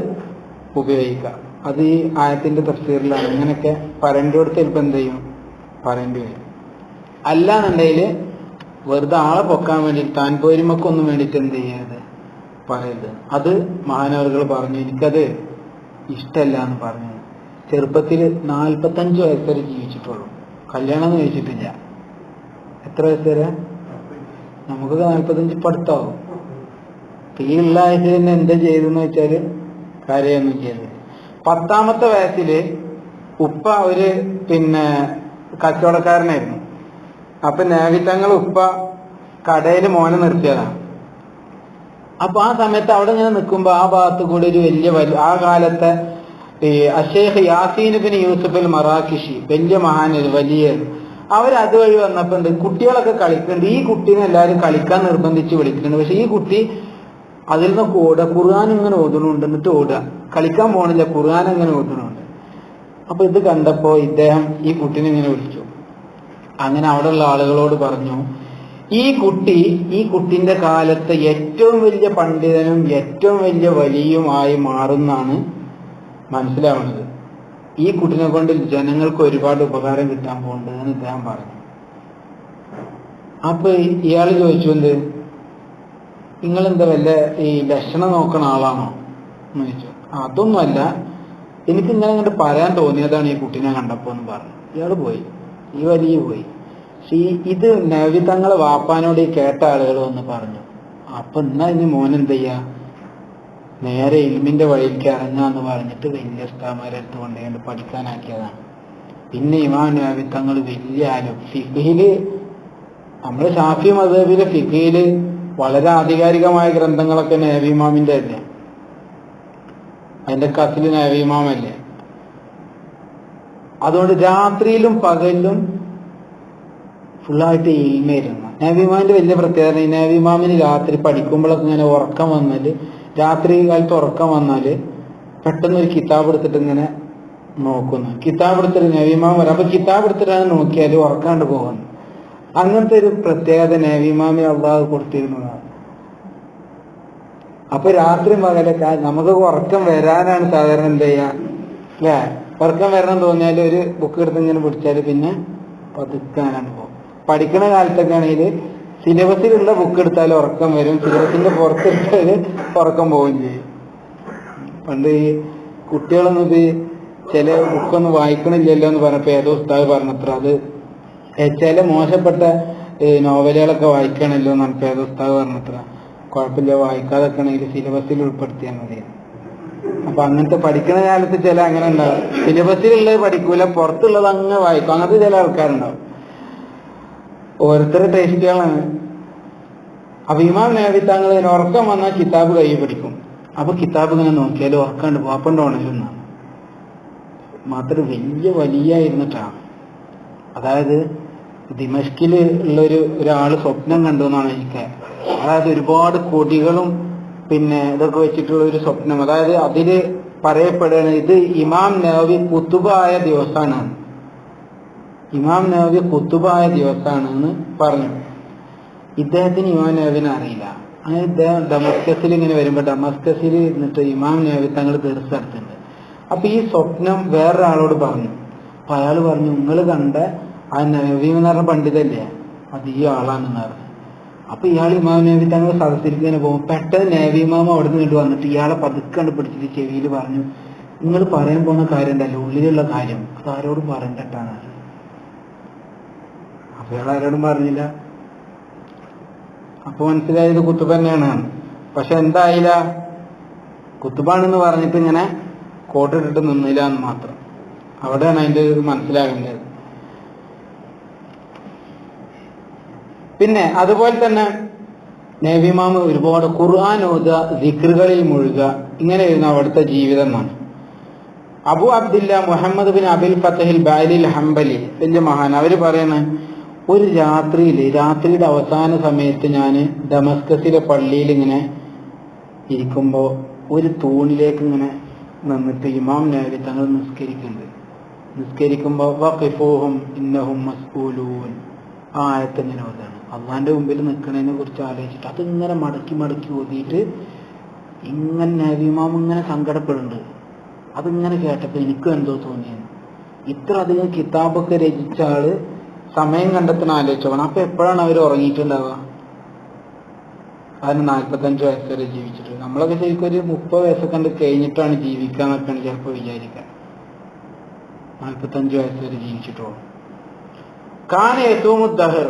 ഉപയോഗിക്കുക. അത് ഈ ആയത്തിന്റെ തഫ്സീറിലാണ്. ഇങ്ങനെയൊക്കെ പറയേണ്ടിയോടത്ത് ചിലപ്പോൾ എന്ത് ചെയ്യും, പറയേണ്ടി വരും. അല്ലാന്നുണ്ടെങ്കിൽ വെറുതെ ആളെ പൊക്കാൻ വേണ്ടിയിട്ട് താൻ പോരുമക്കൊന്നും വേണ്ടിയിട്ട് എന്ത് ചെയ്യരുത്, പറയരുത്. അത് മഹാനവറുകൾ പറഞ്ഞു. എനിക്കത് ഇഷ്ടമല്ല എന്ന് പറഞ്ഞു. ചെറുപ്പത്തിൽ 45 വയസ്സ് വരെ ജീവിച്ചിട്ടുള്ളൂ, കല്യാണം കഴിച്ചിട്ടില്ല. എത്ര വയസ്സ് വരെ? നമുക്ക് 45 പഠിത്താവും. ഈ ഉള്ള ആഴ്ച തന്നെ എന്താ ചെയ്തെന്ന് വെച്ചാല് കാര്യമൊന്നും ചെയ്തത്. 10ാമത്തെ വയസ്സില് ഉപ്പ ഒരു കച്ചവടക്കാരനായിരുന്നു. അപ്പൊ നേവിത്തങ്ങൾ ഉപ്പ കടയിൽ മോനെ നിർത്തിയതാണ്. അപ്പൊ ആ സമയത്ത് അവിടെ ഇങ്ങനെ നിൽക്കുമ്പോ ആ ഭാഗത്ത് കൂടി ഒരു ആ കാലത്തെ അഷേഖ് യാസീൻ ഇബ്നു യൂസുഫ് അൽ മറാക്കിഷി, വലിയ മഹാനൊരു വലിയ, അതുവഴി വന്നപ്പോ കുട്ടികളൊക്കെ കളിക്കുന്നുണ്ട്. ഈ കുട്ടീനെ എല്ലാവരും കളിക്കാൻ നിർബന്ധിച്ച് വിളിക്കുന്നുണ്ട്. പക്ഷെ ഈ കുട്ടി അതിൽ നിന്നൊക്കെ ഓടുക, ഖുർആൻ ഇങ്ങനെ ഓതുന്നുണ്ട്. എന്നിട്ട് ഓടുക, കളിക്കാൻ പോണില്ല, ഖുർആൻ ഇങ്ങനെ ഓതുന്നുണ്ട്. അപ്പൊ ഇത് കണ്ടപ്പോ ഇദ്ദേഹം ഈ കുട്ടീനെ ഇങ്ങനെ വിളിച്ചു. അങ്ങനെ അവിടെയുള്ള ആളുകളോട് പറഞ്ഞു, ഈ കുട്ടിന്റെ കാലത്ത് ഏറ്റവും വലിയ പണ്ഡിതനും ഏറ്റവും വലിയ വലിയുമായി മാറുന്നാണ് മനസ്സിലാവുന്നത്. ഈ കുട്ടിനെ കൊണ്ട് ജനങ്ങൾക്ക് ഒരുപാട് ഉപകാരം കിട്ടാൻ പോകുന്നുണ്ടെന്ന് ഇദ്ദേഹം പറഞ്ഞു. അപ്പൊ ഇയാൾ ചോദിച്ചു, നിങ്ങളെന്താ വല്ല ഈ ലക്ഷണം നോക്കണ ആളാണോ എന്ന് ചോദിച്ചു. അതൊന്നുമല്ല, എനിക്ക് ഇങ്ങനെ അങ്ങോട്ട് പറയാൻ തോന്നിയതാണ് ഈ കുട്ടീനെ കണ്ടപ്പോ എന്ന് പറഞ്ഞു. ഇയാൾ പോയി, ഈ വലിയ പോയി. ഇത് നബി തങ്ങളെ വാപ്പാനോട് ഈ കേട്ട ആളുകൾ വന്ന് പറഞ്ഞു. അപ്പൊ എന്നാ ഇനി മോനെന്ത് ചെയ്യാ, നേരെ ഇൽമിന്റെ വഴിക്ക് ഇറങ്ങാന്ന് പറഞ്ഞിട്ട് വലിയ ഉസ്താദുമാരെ അടുത്ത് കൊണ്ടുപോയി പഠിക്കാനാക്കിയതാണ്. പിന്നെ ഇമാം നബി തങ്ങൾ വലിയ ആലും ഫിഖില്, നമ്മള് ഷാഫി മദ്ഹബിലെ ഫിഖില് വളരെ ആധികാരികമായ ഗ്രന്ഥങ്ങളൊക്കെ നബി ഇമാമിന്റെ അല്ലേ, അതിന്റെ കസില് നബി ഇമാമല്ലേ. അതുകൊണ്ട് രാത്രിയിലും പകലിലും ഫുള്ളായിട്ട് ഇൽമായിരുന്നു. നബി ഇമാമിന്റെ വലിയ പ്രത്യേകത, നബി ഇമാമിന് രാത്രി പഠിക്കുമ്പോഴൊക്കെ ഇങ്ങനെ ഉറക്കം വന്നാല്, രാത്രി കാലത്ത് ഉറക്കം വന്നാല് പെട്ടെന്ന് ഒരു കിതാബ് എടുത്തിട്ട് ഇങ്ങനെ നോക്കുന്നു. കിതാബ് എടുത്തിട്ട് നബി ഇമാം വരാം, അപ്പൊ കിതാബ് എടുത്തിട്ടാണ് നോക്കിയാല് ഉറക്കാണ്ട് പോകുന്നു. അങ്ങനത്തെ ഒരു പ്രത്യേകത നബി ഇമാമി അള്ളാഹു കൊടുത്തിരുന്നതാണ്. അപ്പൊ രാത്രി പകലൊക്കെ നമുക്ക് ഉറക്കം വരാനാണ് സാധാരണ എന്ത് ചെയ്യാ, അല്ലേ? ഉറക്കം വരണം തോന്നിയാൽ ഒരു ബുക്ക് എടുത്ത് ഇങ്ങനെ പിടിച്ചാല് പിന്നെ പതുക്കാനാണ് പോകും. പഠിക്കണ കാലത്തൊക്കെ ആണെങ്കിൽ സിലബസിലുള്ള ബുക്ക് എടുത്താൽ ഉറക്കം വരും, സിലബസിന്റെ പുറത്തെടുത്താല് ഉറക്കം പോവുകയും ചെയ്യും. പണ്ട് ഈ കുട്ടികളൊന്നും ഇത് ചില ബുക്കൊന്നും വായിക്കണില്ലല്ലോ എന്ന് പറഞ്ഞപ്പോ ഏതോ ഉസ്താദ് പറഞ്ഞത്ര, അത് ചില മോശപ്പെട്ട നോവലുകളൊക്കെ വായിക്കണല്ലോ എന്ന് പറഞ്ഞപ്പോ ഏതോ ഉസ്താദ് പറഞ്ഞത്ര, കുഴപ്പമില്ല വായിക്കാതൊക്കെ ആണെങ്കിൽ സിലബസിൽ ഉൾപ്പെടുത്തിയാൽ മതി. അപ്പൊ അങ്ങനത്തെ പഠിക്കുന്ന കാലത്ത് ചില അങ്ങനെ ഉണ്ടാവും, സിലബസിലുള്ളത് പഠിക്കൂല, പുറത്തുള്ളത് അങ്ങ് വായിക്കും. അങ്ങനത്തെ ചില ആൾക്കാരുണ്ടാവും. ഓരോരുത്തരുടെ ടേസ്റ്റുകളാണ്. അപ്പൊ ഇമാം നബി തങ്ങൾ ഉറക്കം വന്നാൽ കിതാബ് കൈ പിടിക്കും. അപ്പൊ കിതാബ് ഇങ്ങനെ നോക്കിയാലും ഉറക്കാണ്ട് പോപ്പണ്ട് ഉണരുന്നാണ്. മാത്രം വലിയ ഇരുന്നിട്ടാണ്. അതായത് ദിമഷ്കില് ഉള്ളൊരു ഒരാള് സ്വപ്നം കണ്ടു എന്നാണ് എനിക്ക്. അതായത് ഒരുപാട് കൊടികളും പിന്നെ ഇതൊക്കെ വെച്ചിട്ടുള്ള ഒരു സ്വപ്നം. അതായത് അതില് പറയപ്പെടുകയാണ്, ഇത് ഇമാം നവവി കുത്തുബായ ദിവസമാണ്, ഇമാം നവവി കുത്തുബായ ദിവസമാണെന്ന് പറഞ്ഞു. ഇദ്ദേഹത്തിന് ഇമാം നവവിനെ അറിയില്ല. അങ്ങനെ ഇദ്ദേഹം ഡമസ്കസിൽ ഇങ്ങനെ വരുമ്പോ ഡമസ്കസിൽ ഇരുന്നിട്ട് ഇമാം നവവി തങ്ങൾ ദർസ് നടത്തുന്നുണ്ട്. അപ്പൊ ഈ സ്വപ്നം വേറൊരാളോട് പറഞ്ഞു. അപ്പൊ അയാൾ പറഞ്ഞു, നിങ്ങൾ കണ്ട ആ നവവി എന്ന് പറഞ്ഞ പണ്ഡിതല്ലേ, അത് ഈ ആളാണെന്ന് പറഞ്ഞു. അപ്പൊ ഇയാൾ ഇമാം നബി തങ്ങൾ സദസ്സിലേക്ക് ഇങ്ങനെ പോകും. പെട്ടെന്ന് നബി ഇമാം അവിടെ നിന്ന് വന്നിട്ട് ഇയാളെ പതുക്കണ്ട് പിടിച്ചിട്ട് ചെവിയിൽ പറഞ്ഞു, നിങ്ങൾ പറയാൻ പോകുന്ന കാര്യം ഉണ്ടല്ലോ, ഉള്ളിലുള്ള കാര്യം അത് ആരോടും പറയണ്ടാണ്. അപ്പൊ ഇയാൾ ആരോടും പറഞ്ഞില്ല. അപ്പൊ മനസ്സിലായത് കുത്തുബ തന്നെയാണ്. പക്ഷെ എന്തായില്ല, കുത്തുബാണെന്ന് പറഞ്ഞിട്ട് ഇങ്ങനെ കോട്ടിട്ടിട്ട് നിന്നില്ല എന്ന് മാത്രം. അവിടെയാണ് അതിന്റെ ഇത് മനസ്സിലാകേണ്ടത്. പിന്നെ അതുപോലെ തന്നെ നബി ഇമാം ഒരുപാട് ഖുർആൻ ഓതുക, ദിക്റുകളിൽ മുഴുക, ഇങ്ങനെയായിരുന്നു അവിടുത്തെ ജീവിതമാണ്. അബു അബ്ദില്ല മുഹമ്മദ് ബിൻ അബിൽ ഫത്തഹിൽ ബാലിൽ ഹംബലി, വലിയ മഹാൻ, അവര് പറയുന്നത്, ഒരു രാത്രിയുടെ അവസാന സമയത്ത് ഞാൻ ഡമസ്കസിലെ പള്ളിയിൽ ഇങ്ങനെ ഇരിക്കുമ്പോൾ ഒരു തൂണിലേക്ക് ഇങ്ങനെ നിന്നിട്ട് ഇമാം നവവി തങ്ങൾ നിസ്കരിക്കുമ്പോൾ വഖിഫൂഹും ഇന്നഹും മസ്ഊലൂൻ ആ ആയത്ത് ഇങ്ങനെ ഓതാണ്. അള്ളാന്റെ മുമ്പിൽ നിൽക്കുന്നതിനെ കുറിച്ച് ആലോചിച്ചിട്ട് അതിങ്ങനെ മടക്കി മടക്കി ഓതിയിട്ട് ഇങ്ങനെ നവവി ഇമാം ഇങ്ങനെ സങ്കടപ്പെടുന്നുണ്ട്. അതിങ്ങനെ കേട്ടപ്പോൾ എനിക്കും എന്തോ തോന്നിയത്, ഇത്ര അധികം കിതാബൊക്കെ രചിച്ച ആള് സമയം കണ്ടെത്താൻ ആലോചിച്ചോണം. അപ്പൊ എപ്പോഴാണ് അവർ ഉറങ്ങിയിട്ടുണ്ടാവുക? അതിന് 45 വയസ്സ് വരെ ജീവിച്ചിട്ട്. നമ്മളൊക്കെ ശരിക്കും ഒരു 30 വയസ്സൊക്കെ കണ്ട് കഴിഞ്ഞിട്ടാണ് ജീവിക്കാന്നൊക്കെയാണ് ചിലപ്പോൾ വിചാരിക്കുക. 45 വയസ്സ് വരെ ജീവിച്ചിട്ടോ. കാന യസൂമു ദഹർ,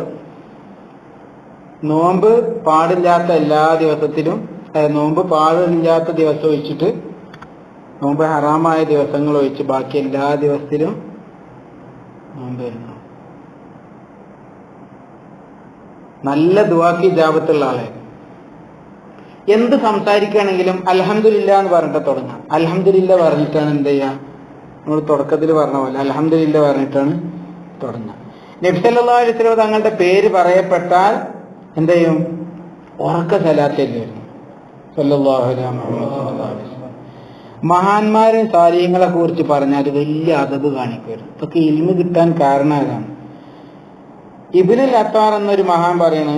നോമ്പ് പാടില്ലാത്ത എല്ലാ ദിവസത്തിലും, നോമ്പ് പാടില്ലാത്ത ദിവസം ഒഴിച്ചിട്ട്, നോമ്പ് ഹറാമായ ദിവസങ്ങൾ ഒഴിച്ച് ബാക്കി എല്ലാ ദിവസത്തിലും നോമ്പ് വരുന്നു. നല്ല ദുആക്ക് ഇജാബത്തുള്ള ആളെ. എന്ത് സംസാരിക്കുകയാണെങ്കിലും അൽഹംദുലില്ലാ എന്ന് പറഞ്ഞിട്ട് തുടങ്ങാം. അൽഹംദുലില്ലാ പറഞ്ഞിട്ടാണ് എന്ത് ചെയ്യുക? നമ്മൾ തുടക്കത്തിൽ പറഞ്ഞ പോലെ അൽഹംദുലില്ലാ പറഞ്ഞിട്ടാണ് തുടങ്ങുക. നബി സല്ലല്ലാഹു അലൈഹി വസല്ലം തങ്ങളുടെ പേര് പറയപ്പെട്ടാൽ എന്ത് ചെയ്യും? ഉറക്ക സലാത്തല്ലേ വരുന്നു. സല്ലല്ലാഹു അലൈഹി വസല്ലം. മഹാന്മാരും സാലിഹ്യങ്ങളെ കുറിച്ച് പറഞ്ഞാൽ വലിയ അദബ് കാണിക്കുമായിരുന്നു. ഇതൊക്കെ ഇൽമ് കിട്ടാൻ കാരണം ഏതാണ്? ഇബ്നുൽ അത്താർ എന്നൊരു മഹാൻ പറയാണ്,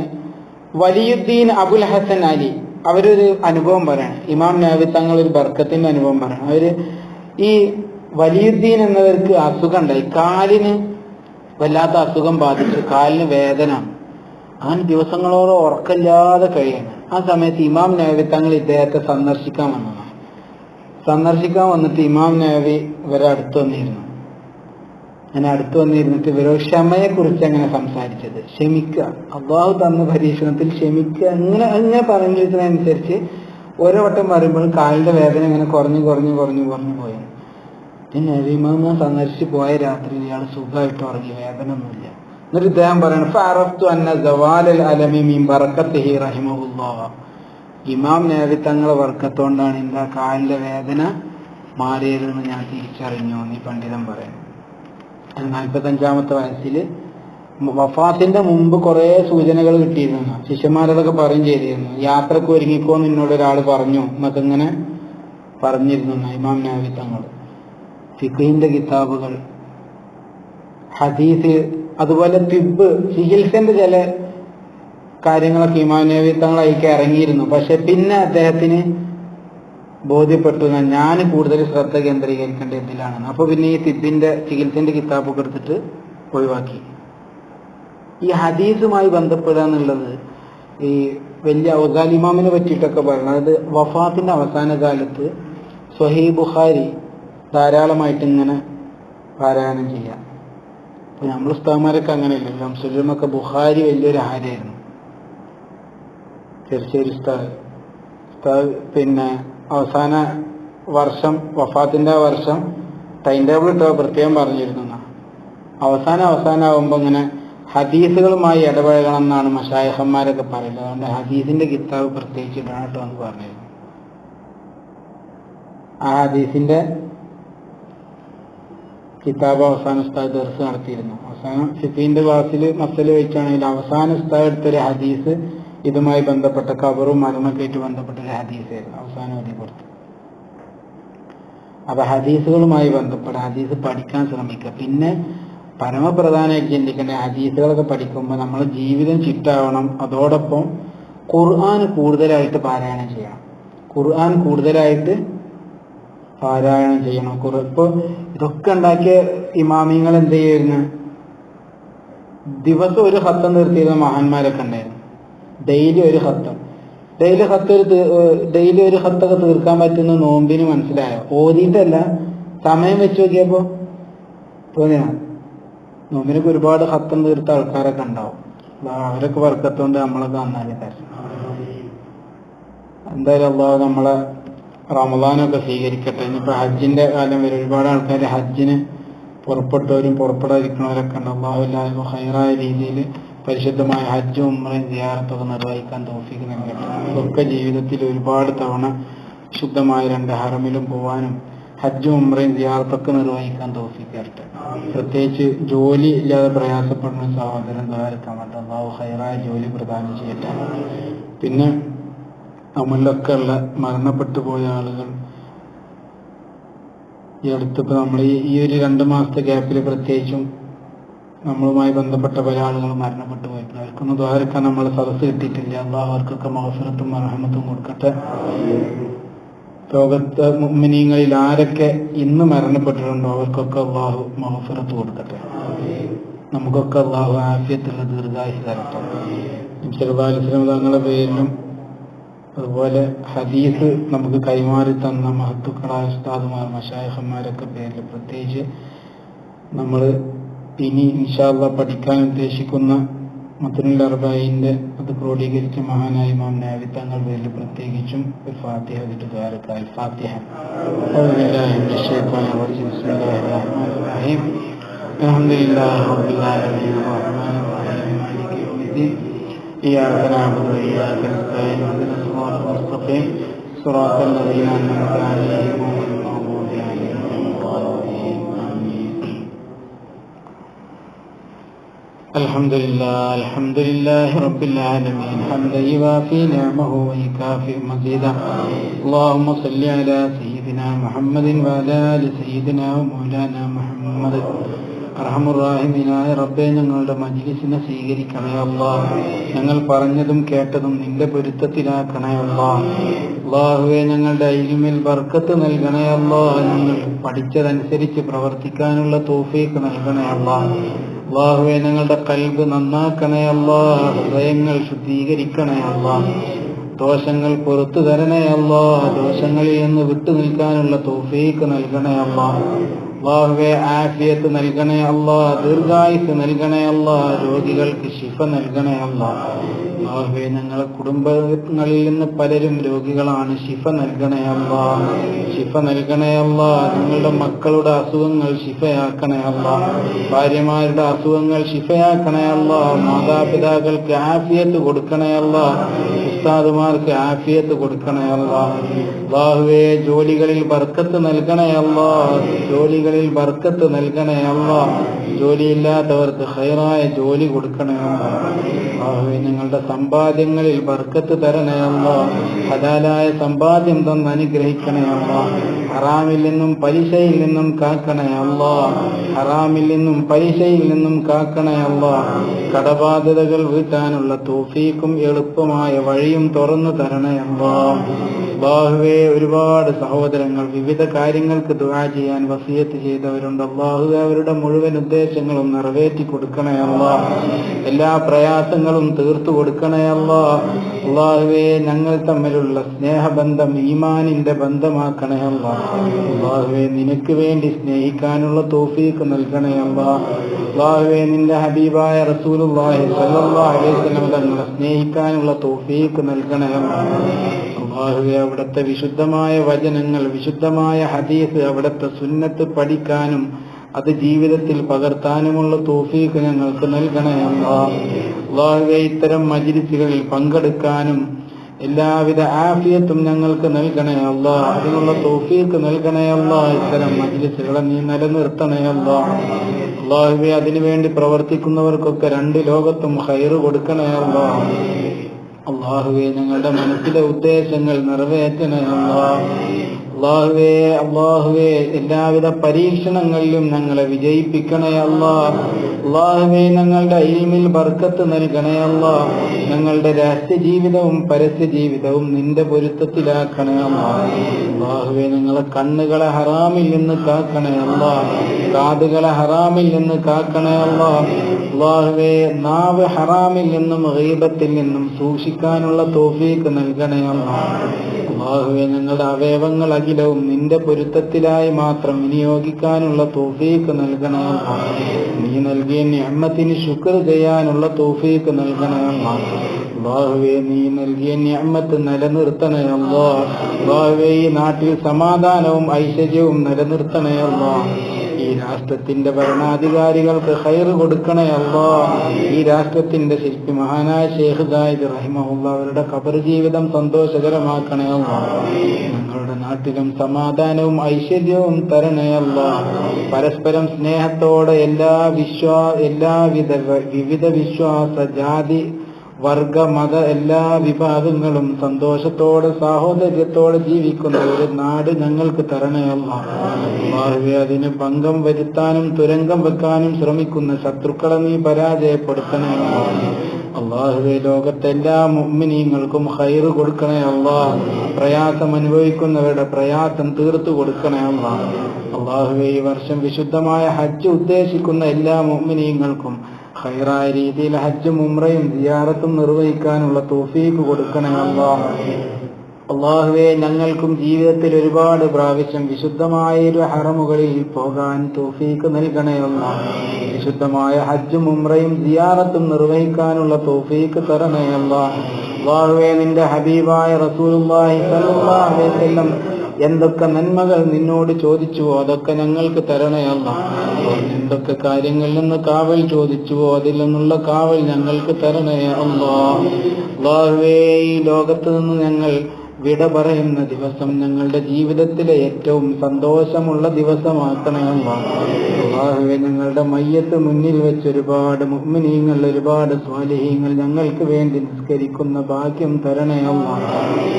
വലിയുദ്ദീൻ അബുൽ ഹസൻ അലി അവരൊരു അനുഭവം പറയാണ്. ഇമാം നവവി തങ്ങൾ ഒരു ബർക്കത്തിന്റെ അനുഭവം പറയണം. അവര് ഈ വലിയുദ്ദീൻ എന്നവർക്ക് അസുഖം ഉണ്ടായി, കാലിന് വല്ലാത്ത അസുഖം ബാധിച്ചു, കാലിന് വേദന. അങ്ങനെ ദിവസങ്ങളോളം ഉറക്കമില്ലാതെ കഴിയാണ്. ആ സമയത്ത് ഇമാം നവവി തങ്ങൾ ഇദ്ദേഹത്തെ സന്ദർശിക്കാൻ വന്നിട്ട് ഇമാം നവവി ഇവരെ അടുത്ത് വന്നിരുന്നു. അങ്ങനെ അടുത്ത് വന്നിരുന്നിട്ട് ഇവരോട് ക്ഷമയെ കുറിച്ച് അങ്ങനെ സംസാരിച്ചത്. ക്ഷമിക്കുക, അള്ളാഹു തന്ന പരീക്ഷണത്തിൽ ക്ഷമിക്കുക, അങ്ങനെ പറഞ്ഞിരുന്നതനുസരിച്ച് ഓരോ വട്ടം പറയുമ്പോഴും കാലിന്റെ വേദന ഇങ്ങനെ കുറഞ്ഞു പോയി. പിന്നെ ഇമാം സന്ദർശിച്ച് പോയ രാത്രി ഇയാൾ സുഖമായിട്ട് ഉറങ്ങി, വേദന ഒന്നുമില്ല. എന്നിട്ട് ഇദ്ദേഹം പറയണം, ഫഅറഫ്തു അന്ന സവാലൽ അലമി മിൻ ബറകത്തിഹി റഹിമഹുല്ലാഹ്, ഇമാം നവവി തങ്ങളെ ബർക്കത്തോണ്ടാണ് എൻ്റെ കാലിന്റെ വേദന മാറിയതെന്ന് ഞാൻ തിരിച്ചറിഞ്ഞു എന്ന് ഈ പണ്ഡിതൻ പറയുന്നു. 45-ാമത്തെ വയസ്സിൽ വഫാത്തിന്റെ മുമ്പ് കുറെ സൂചനകൾ കിട്ടിയിരുന്നു. ശിഷ്യന്മാരോടൊക്കെ പറയും ചെയ്തിരുന്നു, യാത്രക്ക് ഒരുങ്ങിക്കോന്ന് എന്നോട് ഒരാൾ പറഞ്ഞു എന്നൊക്കെ ഇങ്ങനെ പറഞ്ഞിരുന്നു ഇമാം നവവി തങ്ങൾ. ഫിഖ്ഹിന്റെ കിതാബുകൾ, ഹദീസ്, അതുപോലെ തിബ്, ചികിത്സന്റെ ചില കാര്യങ്ങളൊക്കെ ഇമാം നവവി തങ്ങൾ അതിലേക്ക് ഇറങ്ങിയിരുന്നു. പക്ഷെ പിന്നെ അദ്ദേഹത്തിന് ബോധ്യപ്പെട്ടു ഞാൻ കൂടുതൽ ശ്രദ്ധ കേന്ദ്രീകരിക്കേണ്ട ഇതിലാണ്. അപ്പൊ പിന്നെ ഈ തിബിന്റെ ചികിത്സന്റെ കിതാബൊക്കെ എടുത്തിട്ട് ഒഴിവാക്കി. ഈ ഹദീസുമായി ബന്ധപ്പെടുക എന്നുള്ളത് ഈ വലിയ ഔസാലി ഇമാമിനെ പറ്റിയിട്ടൊക്കെ പറയുന്നത്, വഫാത്തിന്റെ അവസാന കാലത്ത് സ്വഹീഹ് ബുഖാരി ധാരാളമായിട്ട് ഇങ്ങനെ പാരായണം ചെയ്യാം. അപ്പൊ നമ്മൾ ഉസ്താദ്മാരൊക്കെ അങ്ങനെയല്ലേ, ശംസുലുലമൊക്കെ ബുഖാരി വലിയൊരു ഹാരയായിരുന്നു. ചെറുശ്ശേരി ഉസ്താദ് പിന്നെ അവസാന വർഷം, വഫാത്തിന്റെ വർഷം ടൈം ടേബിൾ ഇട്ടോ പ്രത്യേകം പറഞ്ഞിരുന്നു. അവസാനമാകുമ്പോൾ ഇങ്ങനെ ഹദീസുകളുമായി ഇടപഴകണം എന്നാണ് മശായിഖന്മാരൊക്കെ പറയുന്നത്. അതുകൊണ്ട് ഹദീസിന്റെ കിതാബ് പ്രത്യേകിച്ച് ഇടണം കേട്ടോ എന്ന് പറഞ്ഞിരുന്നു. ആ ഹദീസിന്റെ കിതാബ് അവസാന ഉസ്താദ് ദർസ് നടത്തിയിരുന്നു. അവസാനം ഫിഖിന്റെ ക്ലാസ്സിൽ മസല വെച്ചാണെങ്കിൽ അവസാന ഉസ്താദ് എടുത്തൊരു ഹദീസ് ഇതുമായി ബന്ധപ്പെട്ട ഖബറും മരണമൊക്കെ ആയിട്ട് ബന്ധപ്പെട്ട ഒരു ഹദീസായിരുന്നു അവസാനം ഓതി കൊടുത്തു. അപ്പൊ ഹദീസുകളുമായി ബന്ധപ്പെട്ട ഹദീസ് പഠിക്കാൻ ശ്രമിക്കുക. പിന്നെ പരമപ്രധാനമായിട്ട് ചിന്തിക്കേണ്ട, ഹദീസുകളൊക്കെ പഠിക്കുമ്പോൾ നമ്മുടെ ജീവിതം ചിട്ടാവണം. അതോടൊപ്പം ഖുർആൻ കൂടുതലായിട്ട് പാരായണം ചെയ്യണം. ഇപ്പൊ ഇതൊക്കെ ഉണ്ടാക്കിയ ഇമാമിങ്ങൾ എന്ത് ചെയ്യുന്നു? ദിവസം ഒരു ഖത്തം നിർത്തിയിരുന്ന മഹാന്മാരൊക്കെ ഉണ്ടായിരുന്നു. ഡെയിലി ഒരു ഖത്തൊക്കെ തീർക്കാൻ പറ്റുന്ന നോമ്പിന് മനസ്സിലായോ? ഓതിയിട്ടല്ല, സമയം വെച്ച് നോക്കിയപ്പോ തോന്നിയ നോമ്പിനൊക്കെ ഒരുപാട് ഖത്തം തീർത്ത ആൾക്കാരൊക്കെ ഉണ്ടാവും. അവരൊക്കെ വർക്കത്തോണ്ട് നമ്മളൊക്കെ നന്നായി തരും. എന്തായാലും അള്ളാഹു നമ്മളെ റമദാനൊക്കെ സ്വീകരിക്കട്ടെ. ഇനിയിപ്പോ ഹജ്ജിന്റെ കാലം വരും. ഒരുപാട് ആൾക്കാർ ഹജ്ജിന് പുറപ്പെട്ടവരും പുറപ്പെടാതിരിക്കുന്നവരൊക്കെ ഉണ്ട്. അള്ളാഹു എല്ലാവർക്കും ഹൈറായ രീതിയിൽ പരിശുദ്ധമായ ഹജ്ജും ഉംറയും സിയാറത്തൊക്കെ നിർവഹിക്കാൻ തൗഫീഖ് നൽകട്ടെ. ഒക്കെ ജീവിതത്തിൽ ഒരുപാട് തവണ ശുദ്ധമായ 2 ഹറമിലും പോവാനും ഹജ്ജും ഉംറയും സിയാറത്തൊക്കെ നിർവഹിക്കാൻ തൗഫീഖ് തരട്ടെ. പ്രത്യേകിച്ച് ജോലി ഇല്ലാതെ പ്രയാസപ്പെടുന്ന സഹോദരൻ ദ്വാരക്കാൻ വേണ്ട അള്ളാഹു ഹൈറായ ജോലി പ്രദാനം ചെയ്യട്ടെ. പിന്നെ നമ്മളിലൊക്കെ ഉള്ള മരണപ്പെട്ടു പോയ ആളുകൾ ഈ അടുത്തിപ്പോൾ നമ്മൾ ഈ ഒരു 2 മാസത്തെ ഗ്യാപ്പിൽ പ്രത്യേകിച്ചും നമ്മളുമായി ബന്ധപ്പെട്ട പല ആളുകളും മരണപ്പെട്ടു പോയിട്ടുണ്ട്. അവർക്കൊന്നും ദ്വാരക്കാൻ നമ്മൾ സദസ്സ് കിട്ടിയിട്ടില്ല. അല്ലാഹു അവർക്കൊക്കെ മഗ്ഫിറത്തും റഹ്മത്തും കൊടുക്കട്ടെ. ലോകത്തെ മുഅ്മിനീങ്ങളിൽ ആരൊക്കെ ഇന്ന് മരണപ്പെട്ടിട്ടുണ്ടോ അവർക്കൊക്കെ അല്ലാഹു മഗ്ഫിറത്ത് കൊടുക്കട്ടെ. നമുക്കൊക്കെ അല്ലാഹു ആഫിയത്തുള്ള ദീർഘായുസ്സ് തരട്ടെ. സല്ലല്ലാഹു അലൈഹി വസല്ലം തങ്ങളുടെ പേരിലും അതുപോലെ ഹദീസ് നമുക്ക് കൈമാറി തന്ന മഹത്തുക്കളായ ഉസ്താദുമാർ മശായിഖന്മാരൊക്കെ പേരിൽ പ്രത്യേകിച്ച് നമ്മൾ ഇനി ഇൻഷാ അല്ലാഹ് പഠിക്കാൻ ഉദ്ദേശിക്കുന്ന മത്നുൽ അർബഈന്റെ അത് ക്രോഡീകരിച്ച മഹാനായ ഇമാം നവവി തങ്ങൾ പേരിൽ പ്രത്യേകിച്ചും ഒരു ഫാത്തിഹ ദുആ ഫാത്തിഹ. അഊദു ബില്ലാഹി മിനശ് ശൈത്വാനിർ റജീം. ബിസ്മില്ലാഹിർ റഹ്മാനിർ റഹീം. അൽഹംദുലില്ലാഹി റബ്ബിൽ ആലമീൻ റഹ്മാനിർ റഹീം മാലികി യൗമിദ്ദീൻ. ഇയ്യാക നഅ്ബുദു വ ഇയ്യാക നസ്തഈൻ ഇഹ്ദിനസ് സിറാത്തൽ മുസ്തഖീം സിറാത്തൽ ലദീന അൻഅംത അലൈഹിം ഗൈറിൽ മഗ്ദൂബി അലൈഹിം വലദ്ദാലിൻ. ആമീൻ. അൽഹംദുലില്ലാഹി റബ്ബിൽ ആലമീൻ ഹംദൻ യുവാഫി നിഅമഹു വയുകാഫി മസീദാ. അല്ലാഹുമ്മ സ്വല്ലി അലാ സയ്യിദിനാ മുഹമ്മദിൻ വഅലാ ആലി സയ്യിദിനാ മൗലാനാ മുഹമ്മദ്. അർഹമുർ റഹീമീനായ റബ്ബേ, ഞങ്ങളുടെ മജ്ലിസിനെ സ്വീകരിക്കണേ അല്ലാഹ്. ഞങ്ങൾ പറഞ്ഞതും കേട്ടതും നിന്റെ പൊരുത്തത്തിലാക്കണേ അല്ലാഹ്. അല്ലാഹുവേ, ഞങ്ങളുടെ ഇൽമിൽ ബർക്കത്ത് നൽകണേ അല്ലാഹ്. ഞങ്ങൾ പഠിച്ചതനുസരിച്ച് പ്രവർത്തിക്കാനുള്ള തൗഫീഖ് നൽകണേ അല്ലാഹ്. അല്ലാഹുവേ, ഞങ്ങളുടെ ഖൽബ് നന്നാക്കണേ അല്ലാഹ്. ഹൃദയങ്ങൾ ശുദ്ധീകരിക്കണേ അല്ലാഹ്. ദോഷങ്ങൾ പുറത്തു തരണേ അല്ലാഹ്. ദോഷങ്ങളിൽ നിന്ന് വിട്ടു നിൽക്കാനുള്ള തൗഫീഖ് നൽകണേ അല്ലാഹ്. അല്ലാഹുവേ, ആഫിയത്ത് നൽകണേ അല്ലാഹ്. ദീർഘായുസ്സ് നൽകണേ അല്ലാഹ്. രോഗികൾക്ക് ശിഫ നൽകണേ അല്ലാഹ്. അല്ലാഹുവേ, ഞങ്ങളെ കുടുംബങ്ങളിൽ നിന്ന് പലരും രോഗികളാണ്. ശിഫ നൽകണേ അല്ലാഹ്. ശിഫ നൽകണേ അല്ലാഹ്. ഞങ്ങളുടെ മക്കളുടെ അസുഖങ്ങൾ ശിഫയാക്കണേ അല്ലാഹ്. ഭാര്യമാരുടെ അസുഖങ്ങൾ ശിഫയാക്കണേ അല്ലാഹ്. മാതാപിതാക്കൾക്ക് ആഫിയത്ത് കൊടുക്കണേ അല്ലാഹ്. ഉസ്താദുമാർക്ക് ആഫിയത്ത് കൊടുക്കണേ അല്ലാഹ്. അല്ലാഹുവേ, ജോലികളിൽ ബർക്കത്ത് നൽകണേ അല്ലാഹ്. ജോലികളിൽ ബർക്കത്ത് നൽകണേ അല്ലാഹ്. ജോലിയില്ലാത്തവർക്ക് ഖൈറായ ജോലി കൊടുക്കണേ അല്ലാഹ്. അല്ലാഹുവേ, ഞങ്ങളുടെ സമ്പാദ്യങ്ങളിൽ ബർക്കത്ത് തരണേ അല്ലാഹ്. ഹലാലായ സമ്പാദ്യം തന്ന് അനുഗ്രഹിക്കണേ അല്ലാഹ്. ഹറാമിൽ നിന്നും പലിശയിൽ നിന്നും കാക്കണേ അല്ലാഹ്. ഹറാമിൽ നിന്നും പലിശയിൽ നിന്നും കാക്കണേ അല്ലാഹ്. കടബാധ്യതകൾ വീട്ടാനുള്ള തൗഫീഖും എളുപ്പമായ വഴിയും തുറന്നു തരണേ അല്ലാഹ്. അല്ലാഹുവേ, ഒരുപാട് സഹോദരങ്ങൾ വിവിധ കാര്യങ്ങൾക്ക് ദുആ ചെയ്യാൻ വസിയത്ത് ചെയ്തവരുണ്ട്. അല്ലാഹുവേ, അവരുടെ മുഴുവൻ ഉദ്ദേശങ്ങളും നിറവേറ്റി കൊടുക്കണേ അല്ലാഹ്. എല്ലാ പ്രയാസങ്ങളും തീർത്തു കൊടുക്കണേ അല്ലാഹ്. അല്ലാഹുവേ, ഞങ്ങൾ തമ്മിലുള്ള സ്നേഹബന്ധം ഈമാനിന്റെ ബന്ധമാക്കണേ അല്ലാഹ്. അല്ലാഹുവേ, നിനക്ക് വേണ്ടി സ്നേഹിക്കാനുള്ള തൗഫീഖ് നൽകണേ അല്ലാഹ്. അല്ലാഹുവേ, നിന്റെ ഹബീബായ റസൂലുള്ളാഹി സ്വല്ലല്ലാഹു അലൈഹി വസല്ലം തങ്ങളെ സ്നേഹിക്കാനുള്ള തൗഫീഖ് നൽകണേ അല്ലാഹ്. അല്ലാഹുവേ, അവിടുത്തെ വിശുദ്ധമായ വചനങ്ങൾ, വിശുദ്ധമായ ഹദീസ്, അവിടുത്തെ സുന്നത്ത് പഠിക്കാനും അത് ജീവിതത്തിൽ പകർത്താനുമുള്ള തൗഫീഖ് ഞങ്ങൾക്ക് നൽകണേ അല്ലാഹ്. അല്ലാഹുവേ, ഇത്തരം മജ്ലിസുകളിൽ പങ്കെടുക്കാനും എല്ലാവിധ ആഫിയത്തും ഞങ്ങൾക്ക് നൽകണേ അല്ലാഹ്. അതിനുള്ള തൗഫീഖ് നൽകണേ അല്ലാഹ്. ഇത്തരം മജ്ലിസുകളെ നീ നിലനിർത്തണേ അല്ലാഹ്. അല്ലാഹുവേ, അതിനുവേണ്ടി പ്രവർത്തിക്കുന്നവർക്കൊക്കെ 2 ലോകത്തും ഖൈറ് കൊടുക്കണേ അല്ലാഹ്. അല്ലാഹുവേ, ഞങ്ങളുടെ മനസ്സിലെ ഉദ്ദേശങ്ങൾ നിറവേറ്റണേ അല്ലാഹ്. അല്ലാഹുവേ, എല്ലാവിധ പരീക്ഷണങ്ങളിലും ഞങ്ങളെ വിജയിപ്പിക്കണേ അല്ലാഹ്. അല്ലാഹുവേ, ഞങ്ങളുടെ ഇൽമിൽ ബർക്കത്ത് നൽകണേ അല്ലാഹ്. ഞങ്ങളുടെ രഹസ്യ ജീവിതവും പരസ്യ ജീവിതവും നിന്റെ പൊരുത്തത്തിലാക്കണേ അല്ലാഹ്. അല്ലാഹുവേ, ഞങ്ങളെ കണ്ണുകളെ ഹറാമിൽ നിന്ന് കാക്കണേ അല്ലാഹ്. കാതുകളെ ഹറാമിൽ നിന്ന് കാക്കണേ അല്ലാഹ്. അല്ലാഹുവേ, നാവ് ഹറാമിൽ നിന്നും ഗീബത്തിൽ നിന്നും സൂക്ഷിക്കാനുള്ള തൗഫീഖ് നൽകണേ അല്ലാഹ്. അല്ലാഹുവേ, ഞങ്ങളുടെ അവയവങ്ങൾ അഖിലവും നിന്റെ പൊരുത്തത്തിലായി മാത്രം വിനിയോഗിക്കാനുള്ള തൗഫീഖ് നൽകണേ അല്ലാഹ്. നീ നൽകിയ നിഅമത്തിന് ശുക്ർ ചെയ്യാനുള്ള തൗഫീഖ് നൽകണേ അല്ലാഹ്. അല്ലാഹുവേ, നീ നൽകിയ നിഅമത്ത് നിലനിർത്തണേ അല്ലാഹ്. അല്ലാഹുവേ, ഈ നാട്ടിൽ സമാധാനവും ഐശ്വര്യവും നിലനിർത്തണേ അല്ലാഹ്. ഈ രാഷ്ട്രത്തിന്റെ ഭരണാധികാരികൾക്ക് ഖൈറ് കൊടുക്കണേ അല്ലാഹ്. ഈ രാഷ്ട്രത്തിന്റെ ശില്പി മഹാനായ ശൈഖ് സായിദ് റഹിമഹുല്ലാഹ് അവരുടെ ഖബർ ജീവിതം സന്തോഷകരമാക്കണേ അല്ലാഹ്. ഞങ്ങളുടെ നാട്ടിലും സമാധാനവും ഐശ്വര്യവും തരണേ അല്ലാഹ്. പരസ്പരം സ്നേഹത്തോടെ വിവിധ വിശ്വാസ, ജാതി, വർഗ മത എല്ലാ വിഭാഗങ്ങളും സന്തോഷത്തോടെ സാഹോദര്യത്തോടെ ജീവിക്കുന്ന ഒരു നാട് ഞങ്ങൾക്ക് തരണേ അല്ലാഹ്. അല്ലാഹുവേ, അതിന് ഭംഗം വരുത്താനും തുരങ്കം വെക്കാനും ശ്രമിക്കുന്ന ശത്രുക്കളെ നീ പരാജയപ്പെടുത്തണേ അല്ലാഹ്. അല്ലാഹുവേ, ലോകത്തെല്ലാ മുഅ്മിനീങ്ങൾക്കും ഖൈറ് കൊടുക്കണേ അല്ലാഹ്. പ്രയാസം അനുഭവിക്കുന്നവരുടെ പ്രയാസം തീർത്തു കൊടുക്കണേ അല്ലാഹ്. അല്ലാഹുവേ, ഈ വർഷം വിശുദ്ധമായ ഹജ്ജ് ഉദ്ദേശിക്കുന്ന എല്ലാ മുഅ്മിനീങ്ങൾക്കും ഖൈറായ രീതിയിൽ ഹജ്ജും ഉംറയും സിയാറത്തും നിർവഹിക്കാനുള്ള തൗഫീഖ് കൊടുക്കണേ അല്ലാഹ്. അല്ലാഹുവേ, ഞങ്ങൾക്കും ജീവിതത്തിൽ ഒരുപാട് പ്രാവശ്യം വിശുദ്ധമായ ഒരു ഹറമുകളിൽ പോകാൻ തൗഫീഖ് നൽകണേ അല്ലാഹ്. വിശുദ്ധമായ ഹജ്ജും ഉംറയും സിയാറത്തും നിർവഹിക്കാനുള്ള തൗഫീഖ് തരണേ അല്ലാഹ്. അല്ലാഹുവേ, നിന്റെ ഹബീബായ റസൂലുള്ളാഹി സ്വല്ലല്ലാഹു അലൈഹി വസല്ലം എന്തൊക്കെ നന്മകൾ നിന്നോട് ചോദിച്ചുവോ അതൊക്കെ ഞങ്ങൾക്ക് തരണേ അല്ലാഹ്. എന്തൊക്കെ കാര്യങ്ങളിൽ നിന്ന് കാവൽ ചോദിച്ചുവോ അതിൽ നിന്നുള്ള കാവൽ ഞങ്ങൾക്ക് തരണേ അല്ലാഹ്. അല്ലാഹുവേ, ഈ ലോകത്ത് നിന്ന് ഞങ്ങൾ വിട പറയുന്ന ദിവസം ഞങ്ങളുടെ ജീവിതത്തിലെ ഏറ്റവും സന്തോഷമുള്ള ദിവസമാക്കണേ അല്ലാഹ്. അല്ലാഹുവേ, ഞങ്ങളുടെ മയ്യത്ത് മുന്നിൽ വെച്ച് ഒരുപാട് മുഅ്മിനീങ്ങൾ ഒരുപാട് സ്വാലിഹീങ്ങൾ ഞങ്ങൾക്ക് വേണ്ടി നിസ്കരിക്കുന്ന ഭാഗ്യം തരണേ അല്ലാഹ്.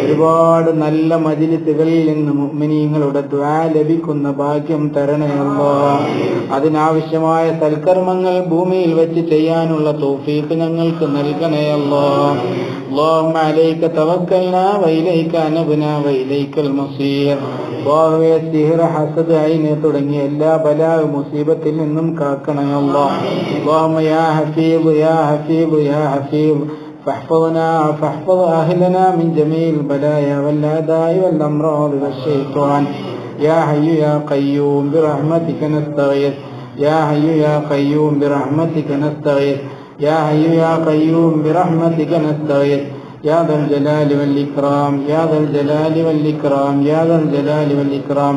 ഒരുപാട് നല്ല മജ്‌ലിസുകളിൽ നിന്ന് മുഅ്മിനീങ്ങളുടെ ദുആ ലഭിക്കുന്ന ഭാഗ്യം തരണേ അല്ലാഹ്. അതിനാവശ്യമായ സൽക്കർമ്മങ്ങൾ ഭൂമിയിൽ വെച്ച് ചെയ്യാനുള്ള തൗഫീഖ് ഞങ്ങൾക്ക് നൽകണേ അല്ലാഹ്. اللهم عليك توكلنا وإليك أنبنا وإليك المصير. അല്ലാഹുവേ, സിഹ്ർ, ഹസദ്, ഐന് തുടങ്ങിയ എല്ലാ ബലാ മുസീബത്തിൽ നിന്നും കാക്കണേ അല്ലാഹ്. اللهم يا حفيظ يا حفيظ يا حفيظ فاحفظنا فاحفظ أهلنا من جميع البلايا والأعداء والأمراض والشيطان. يا حي يا قيوم برحمتك نستغيث. يا حي يا قيوم برحمتك نستغيث. يا حي يا قيوم برحمتك نستغيث. يا ذا الجلال والإكرام يا ذا الجلال والإكرام يا ذا الجلال والإكرام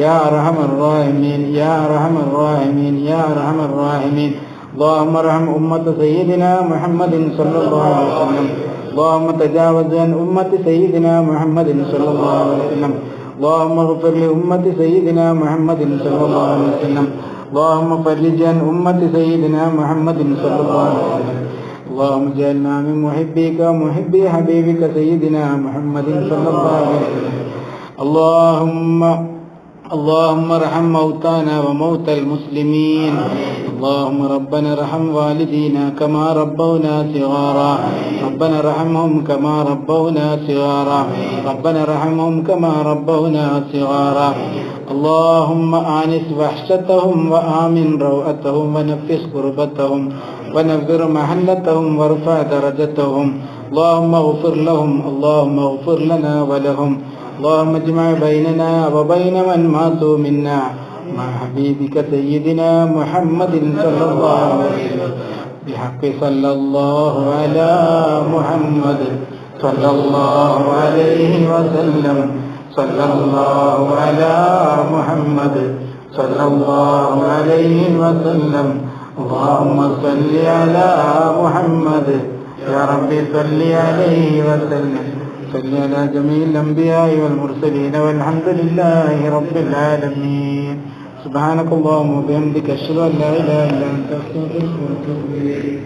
يا أرحم الراحمين يا أرحم الراحمين يا أرحم الراحمين. اللهم ارحم أمة سيدنا محمد صلى الله عليه وسلم. اللهم تجاوز عن أمة سيدنا محمد صلى الله عليه وسلم. اللهم اغفر لأمة سيدنا محمد صلى الله عليه وسلم. اللهم فرج عن أمة سيدنا محمد صلى الله عليه وسلم. اللهم اجعلنا من محبيك ومحبي حبيبك سيدنا محمد صلى الله عليه وسلم. اللهم ارحم موتانا وموتى المسلمين. اللهم ربنا ارحم والدينا كما ربونا صغارا. ربنا ارحمهم كما ربونا صغارا. ربنا ارحمهم كما ربونا صغارا. اللهم آنس وحشتهم وآمن روعتهم ونفس كربتهم ونفر محلتهم وارفع درجتهم. اللهم اغفر لهم. اللهم اغفر لنا ولهم. اللهم اجمع بيننا وبين من ماتوا منا مع حبيبك سيدنا محمد صلى الله عليه وسلم بحق صلى الله على محمد صلى الله عليه وسلم. صلى الله على محمد صلى الله عليه وسلم. اللهم صل على محمد يا رب صل عليه وسلم. صل على جميع الأنبياء والمرسلين والحمد لله رب العالمين. سبحانك اللهم وبحمدك أشهد أن لا إله إلا أنت أستغفرك وأتوب إليك.